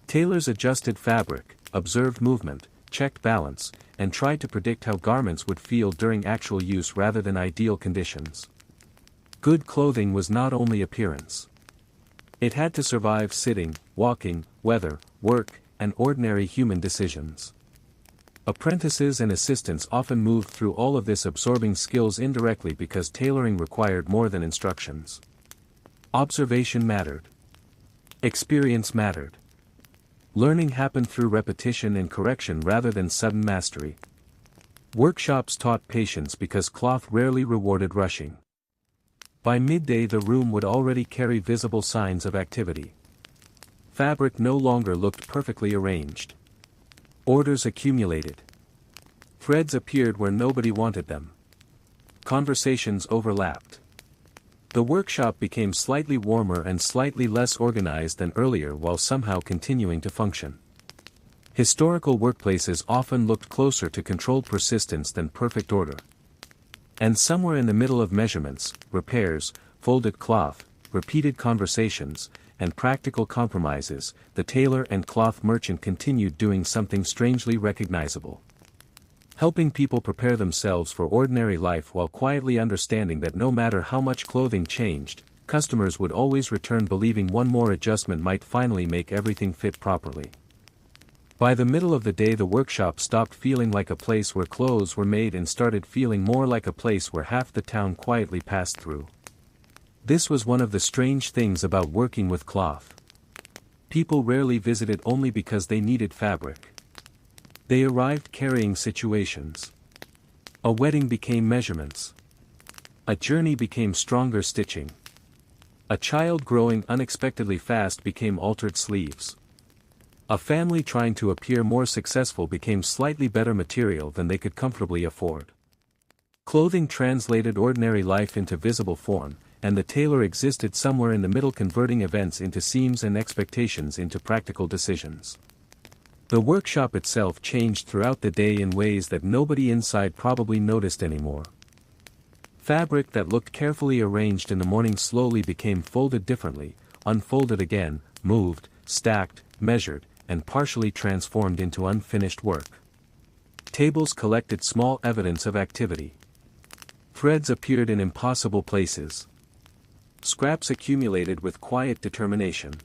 Speaker 1: Tailors adjusted fabric, observed movement, checked balance, and tried to predict how garments would feel during actual use rather than ideal conditions. Good clothing was not only appearance. It had to survive sitting, walking, weather, work, and ordinary human decisions. Apprentices and assistants often moved through all of this absorbing skills indirectly because tailoring required more than instructions. Observation mattered. Experience mattered. Learning happened through repetition and correction rather than sudden mastery. Workshops taught patience because cloth rarely rewarded rushing. By midday the room would already carry visible signs of activity. Fabric no longer looked perfectly arranged. Orders accumulated. Threads appeared where nobody wanted them. Conversations overlapped. The workshop became slightly warmer and slightly less organized than earlier while somehow continuing to function. Historical workplaces often looked closer to controlled persistence than perfect order. And somewhere in the middle of measurements, repairs, folded cloth, repeated conversations, and practical compromises, the tailor and cloth merchant continued doing something strangely recognizable. Helping people prepare themselves for ordinary life while quietly understanding that no matter how much clothing changed, customers would always return believing one more adjustment might finally make everything fit properly. By the middle of the day the workshop stopped feeling like a place where clothes were made and started feeling more like a place where half the town quietly passed through. This was one of the strange things about working with cloth. People rarely visited only because they needed fabric. They arrived carrying situations. A wedding became measurements. A journey became stronger stitching. A child growing unexpectedly fast became altered sleeves. A family trying to appear more successful became slightly better material than they could comfortably afford. Clothing translated ordinary life into visible form, and the tailor existed somewhere in the middle converting events into seams and expectations into practical decisions. The workshop itself changed throughout the day in ways that nobody inside probably noticed anymore. Fabric that looked carefully arranged in the morning slowly became folded differently, unfolded again, moved, stacked, measured, and partially transformed into unfinished work. Tables collected small evidence of activity. Threads appeared in impossible places. Scraps accumulated with quiet determination.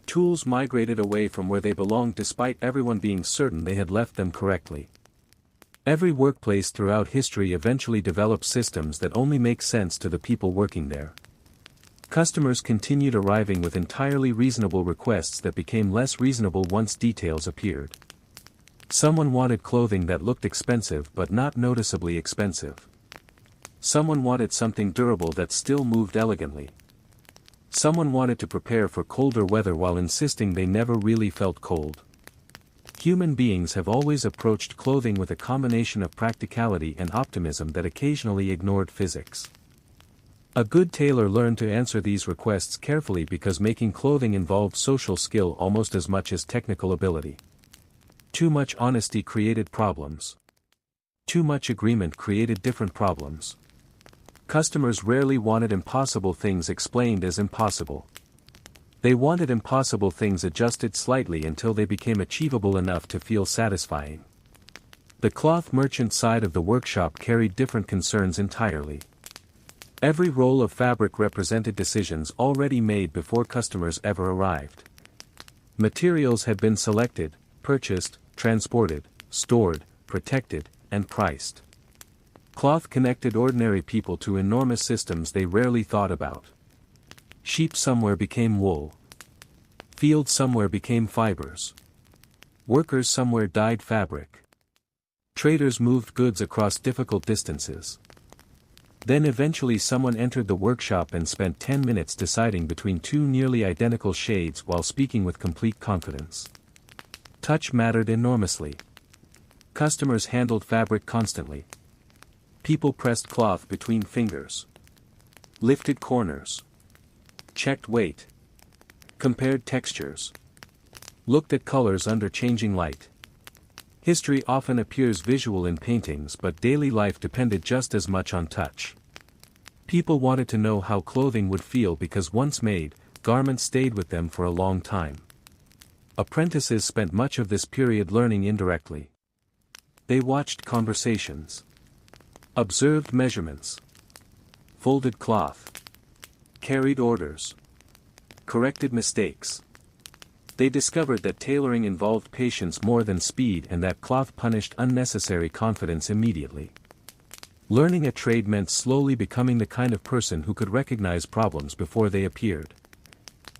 Speaker 1: Tools migrated away from where they belonged despite everyone being certain they had left them correctly. Every workplace throughout history eventually developed systems that only make sense to the people working there. Customers continued arriving with entirely reasonable requests that became less reasonable once details appeared. Someone wanted clothing that looked expensive but not noticeably expensive. Someone wanted something durable that still moved elegantly. Someone wanted to prepare for colder weather while insisting they never really felt cold. Human beings have always approached clothing with a combination of practicality and optimism that occasionally ignored physics. A good tailor learned to answer these requests carefully because making clothing involved social skill almost as much as technical ability. Too much honesty created problems. Too much agreement created different problems. Customers rarely wanted impossible things explained as impossible. They wanted impossible things adjusted slightly until they became achievable enough to feel satisfying. The cloth merchant side of the workshop carried different concerns entirely. Every roll of fabric represented decisions already made before customers ever arrived. Materials had been selected, purchased, transported, stored, protected, and priced. Cloth connected ordinary people to enormous systems they rarely thought about. Sheep somewhere became wool. Fields somewhere became fibers. Workers somewhere dyed fabric. Traders moved goods across difficult distances. Then eventually someone entered the workshop and spent 10 minutes deciding between two nearly identical shades while speaking with complete confidence. Touch mattered enormously. Customers handled fabric constantly. People pressed cloth between fingers. Lifted corners. Checked weight. Compared textures. Looked at colors under changing light. History often appears visual in paintings, but daily life depended just as much on touch. People wanted to know how clothing would feel because once made, garments stayed with them for a long time. Apprentices spent much of this period learning indirectly. They watched conversations. Observed measurements. Folded cloth. Carried orders. Corrected mistakes. They discovered that tailoring involved patience more than speed and that cloth punished unnecessary confidence immediately. Learning a trade meant slowly becoming the kind of person who could recognize problems before they appeared.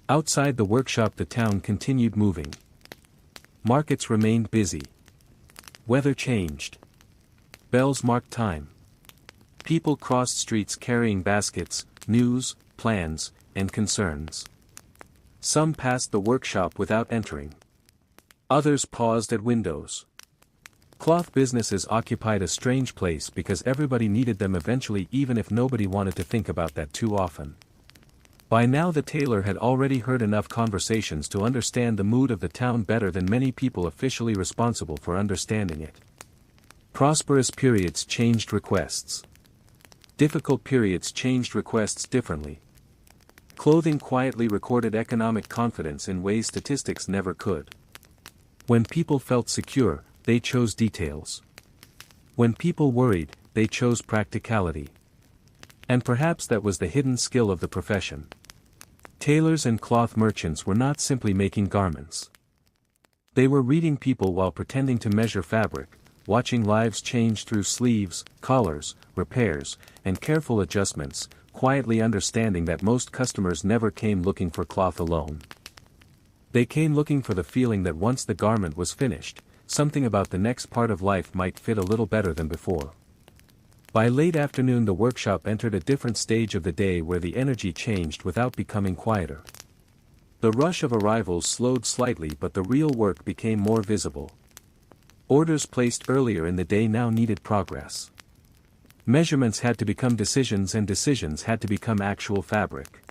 Speaker 1: Outside the workshop the town continued moving. Markets remained busy. Weather changed. Bells marked time. People crossed streets carrying baskets, news, plans, and concerns. Some passed the workshop without entering. Others paused at windows. Cloth businesses occupied a strange place because everybody needed them eventually, even if nobody wanted to think about that too often. By now the tailor had already heard enough conversations to understand the mood of the town better than many people officially responsible for understanding it. Prosperous periods changed requests. Difficult periods changed requests differently. Clothing quietly recorded economic confidence in ways statistics never could. When people felt secure, they chose details. When people worried, they chose practicality. And perhaps that was the hidden skill of the profession. Tailors and cloth merchants were not simply making garments. They were reading people while pretending to measure fabric, watching lives change through sleeves, collars, repairs, and careful adjustments, quietly understanding that most customers never came looking for cloth alone. They came looking for the feeling that once the garment was finished, something about the next part of life might fit a little better than before. By late afternoon the workshop entered a different stage of the day where the energy changed without becoming quieter. The rush of arrivals slowed slightly but the real work became more visible. Orders placed earlier in the day now needed progress. Measurements had to become decisions and decisions had to become actual fabric.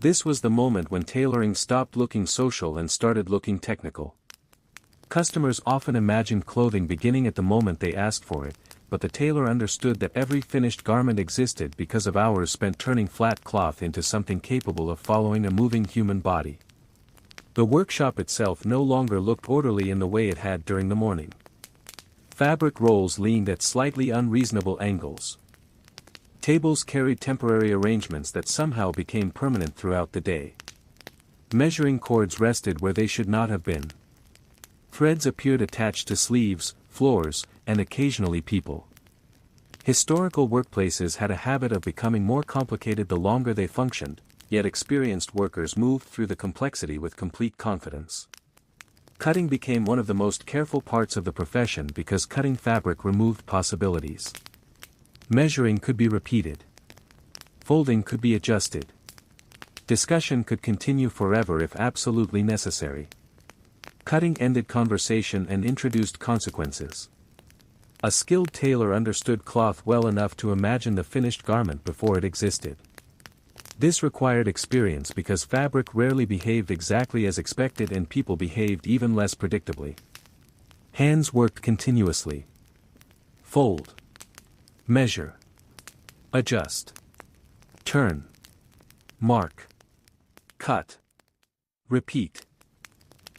Speaker 1: This was the moment when tailoring stopped looking social and started looking technical. Customers often imagined clothing beginning at the moment they asked for it, but the tailor understood that every finished garment existed because of hours spent turning flat cloth into something capable of following a moving human body. The workshop itself no longer looked orderly in the way it had during the morning. Fabric rolls leaned at slightly unreasonable angles. Tables carried temporary arrangements that somehow became permanent throughout the day. Measuring cords rested where they should not have been. Threads appeared attached to sleeves, floors, and occasionally people. Historical workplaces had a habit of becoming more complicated the longer they functioned, yet experienced workers moved through the complexity with complete confidence. Cutting became one of the most careful parts of the profession because cutting fabric removed possibilities. Measuring could be repeated. Folding could be adjusted. Discussion could continue forever if absolutely necessary. Cutting ended conversation and introduced consequences. A skilled tailor understood cloth well enough to imagine the finished garment before it existed. This required experience because fabric rarely behaved exactly as expected and people behaved even less predictably. Hands worked continuously. Fold. Measure. Adjust. Turn. Mark. Cut. Repeat.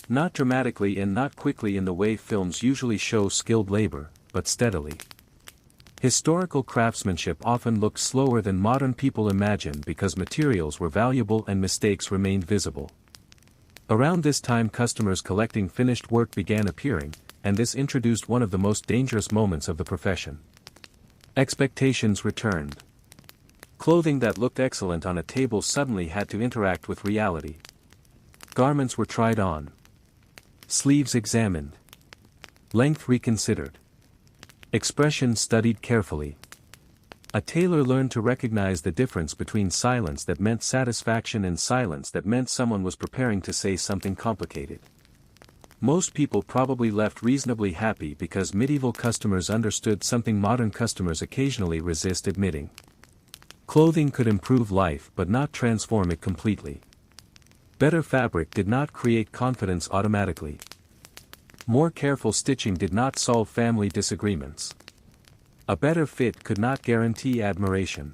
Speaker 1: Not dramatically and not quickly in the way films usually show skilled labor, but steadily. Historical craftsmanship often looked slower than modern people imagine because materials were valuable and mistakes remained visible. Around this time customers collecting finished work began appearing, and this introduced one of the most dangerous moments of the profession. Expectations returned. Clothing that looked excellent on a table suddenly had to interact with reality. Garments were tried on. Sleeves examined. Length reconsidered. Expression studied carefully. A tailor learned to recognize the difference between silence that meant satisfaction and silence that meant someone was preparing to say something complicated. Most people probably left reasonably happy because medieval customers understood something modern customers occasionally resist admitting. Clothing could improve life but not transform it completely. Better fabric did not create confidence automatically. More careful stitching did not solve family disagreements. A better fit could not guarantee admiration.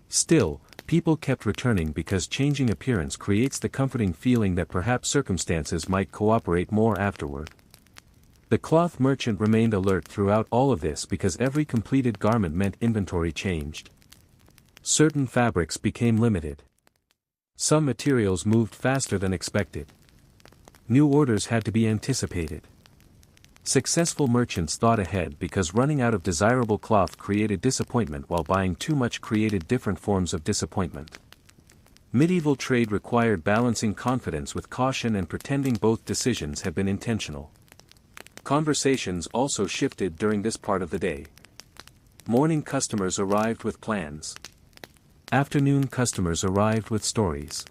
Speaker 1: Still, people kept returning because changing appearance creates the comforting feeling that perhaps circumstances might cooperate more afterward. The cloth merchant remained alert throughout all of this because every completed garment meant inventory changed. Certain fabrics became limited. Some materials moved faster than expected. New orders had to be anticipated. Successful merchants thought ahead because running out of desirable cloth created disappointment while buying too much created different forms of disappointment. Medieval trade required balancing confidence with caution and pretending both decisions had been intentional. Conversations also shifted during this part of the day. Morning customers arrived with plans. Afternoon customers arrived with stories.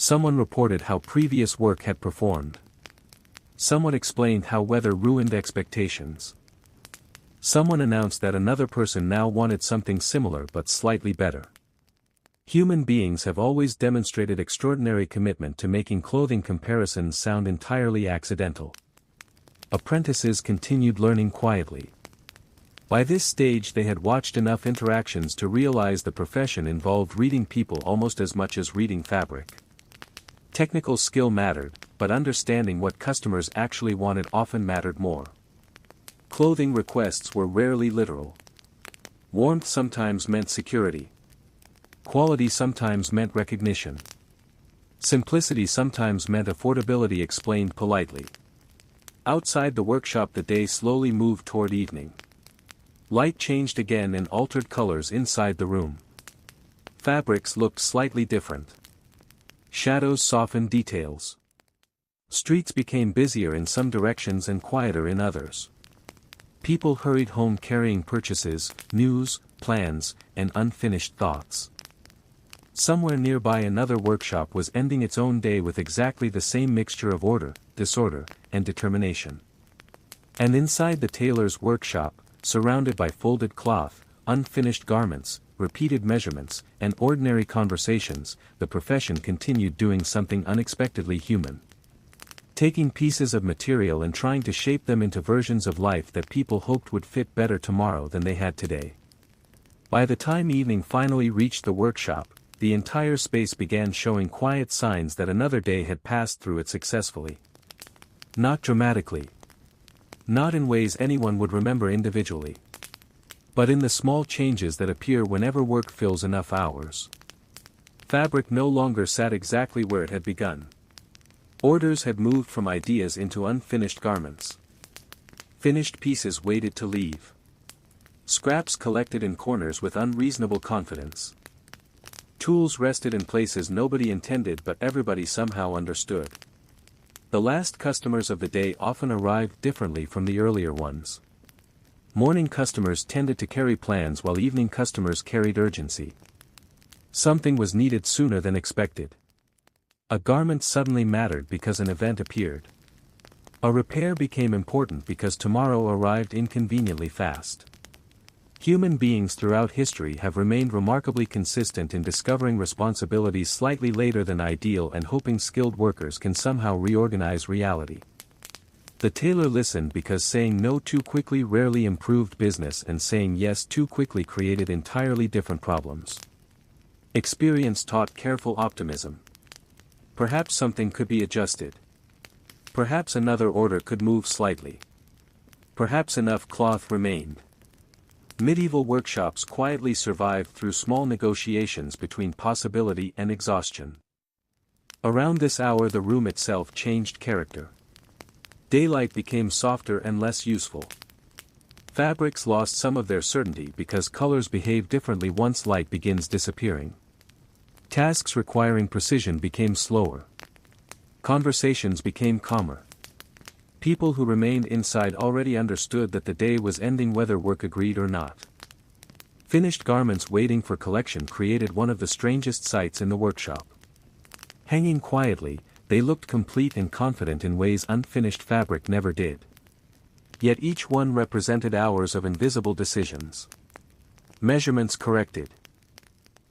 Speaker 1: Someone reported how previous work had performed. Someone explained how weather ruined expectations. Someone announced that another person now wanted something similar but slightly better. Human beings have always demonstrated extraordinary commitment to making clothing comparisons sound entirely accidental. Apprentices continued learning quietly. By this stage they had watched enough interactions to realize the profession involved reading people almost as much as reading fabric. Technical skill mattered, but understanding what customers actually wanted often mattered more. Clothing requests were rarely literal. Warmth sometimes meant security. Quality sometimes meant recognition. Simplicity sometimes meant affordability explained politely. Outside the workshop the day slowly moved toward evening. Light changed again and altered colors inside the room. Fabrics looked slightly different. Shadows softened details. Streets became busier in some directions and quieter in others. People hurried home carrying purchases, news, plans, and unfinished thoughts. Somewhere nearby another workshop was ending its own day with exactly the same mixture of order, disorder, and determination. And inside the tailor's workshop, surrounded by folded cloth, unfinished garments, repeated measurements, and ordinary conversations, the profession continued doing something unexpectedly human. Taking pieces of material and trying to shape them into versions of life that people hoped would fit better tomorrow than they had today. By the time evening finally reached the workshop, the entire space began showing quiet signs that another day had passed through it successfully. Not dramatically. Not in ways anyone would remember individually. But in the small changes that appear whenever work fills enough hours. Fabric no longer sat exactly where it had begun. Orders had moved from ideas into unfinished garments. Finished pieces waited to leave. Scraps collected in corners with unreasonable confidence. Tools rested in places nobody intended but everybody somehow understood. The last customers of the day often arrived differently from the earlier ones. Morning customers tended to carry plans while evening customers carried urgency. Something was needed sooner than expected. A garment suddenly mattered because an event appeared. A repair became important because tomorrow arrived inconveniently fast. Human beings throughout history have remained remarkably consistent in discovering responsibilities slightly later than ideal and hoping skilled workers can somehow reorganize reality. The tailor listened because saying no too quickly rarely improved business and saying yes too quickly created entirely different problems. Experience taught careful optimism. Perhaps something could be adjusted. Perhaps another order could move slightly. Perhaps enough cloth remained. Medieval workshops quietly survived through small negotiations between possibility and exhaustion. Around this hour the room itself changed character. Daylight became softer and less useful. Fabrics lost some of their certainty because colors behave differently once light begins disappearing. Tasks requiring precision became slower. Conversations became calmer. People who remained inside already understood that the day was ending whether work agreed or not. Finished garments waiting for collection created one of the strangest sights in the workshop. Hanging quietly, they looked complete and confident in ways unfinished fabric never did. Yet each one represented hours of invisible decisions. Measurements corrected.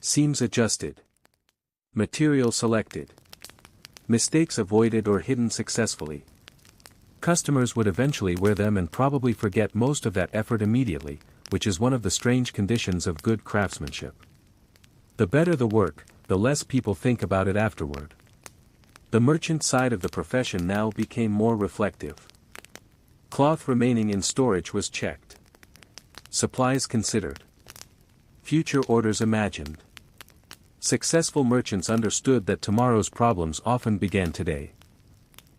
Speaker 1: Seams adjusted. Material selected. Mistakes avoided or hidden successfully. Customers would eventually wear them and probably forget most of that effort immediately, which is one of the strange conditions of good craftsmanship. The better the work, the less people think about it afterward. The merchant side of the profession now became more reflective. Cloth remaining in storage was checked. Supplies considered. Future orders imagined. Successful merchants understood that tomorrow's problems often began today.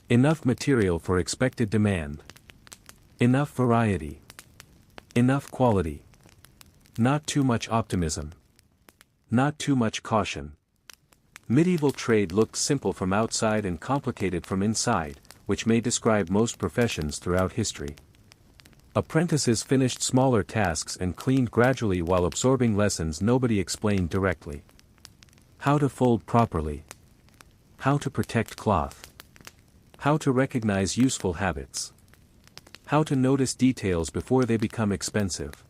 Speaker 1: Enough material for expected demand. Enough variety. Enough quality. Not too much optimism. Not too much caution. Medieval trade looked simple from outside and complicated from inside, which may describe most professions throughout history. Apprentices finished smaller tasks and cleaned gradually while absorbing lessons nobody explained directly. How to fold properly. How to protect cloth. How to recognize useful habits. How to notice details before they become expensive.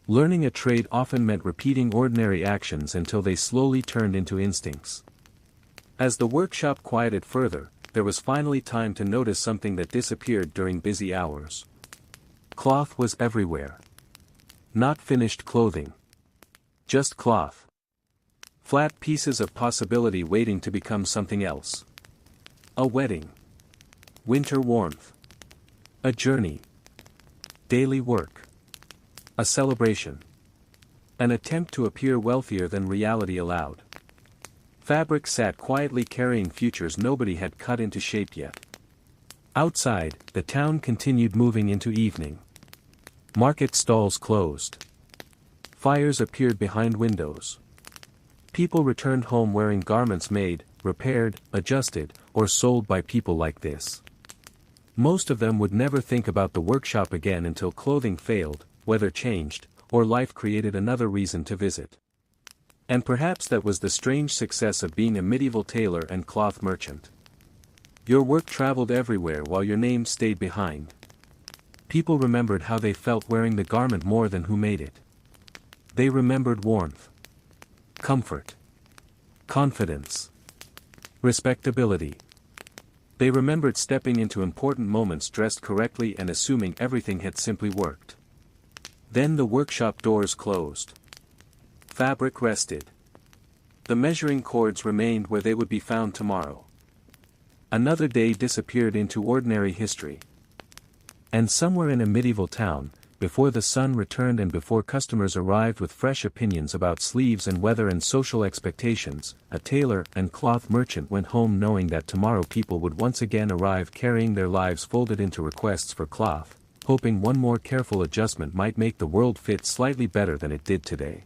Speaker 1: Learning a trade often meant repeating ordinary actions until they slowly turned into instincts. As the workshop quieted further, there was finally time to notice something that disappeared during busy hours. Cloth was everywhere. Not finished clothing. Just cloth. Flat pieces of possibility waiting to become something else. A wedding. Winter warmth. A journey. Daily work. A celebration. An attempt to appear wealthier than reality allowed. Fabric sat quietly carrying futures nobody had cut into shape yet. Outside, the town continued moving into evening. Market stalls closed. Fires appeared behind windows. People returned home wearing garments made, repaired, adjusted, or sold by people like this. Most of them would never think about the workshop again until clothing failed, weather changed, or life created another reason to visit. And perhaps that was the strange success of being a medieval tailor and cloth merchant. Your work traveled everywhere while your name stayed behind. People remembered how they felt wearing the garment more than who made it. They remembered warmth, comfort, confidence, respectability. They remembered stepping into important moments dressed correctly and assuming everything had simply worked. Then the workshop doors closed. Fabric rested. The measuring cords remained where they would be found tomorrow. Another day disappeared into ordinary history. And somewhere in a medieval town, before the sun returned and before customers arrived with fresh opinions about sleeves and weather and social expectations, a tailor and cloth merchant went home knowing that tomorrow people would once again arrive carrying their lives folded into requests for cloth, hoping one more careful adjustment might make the world fit slightly better than it did today.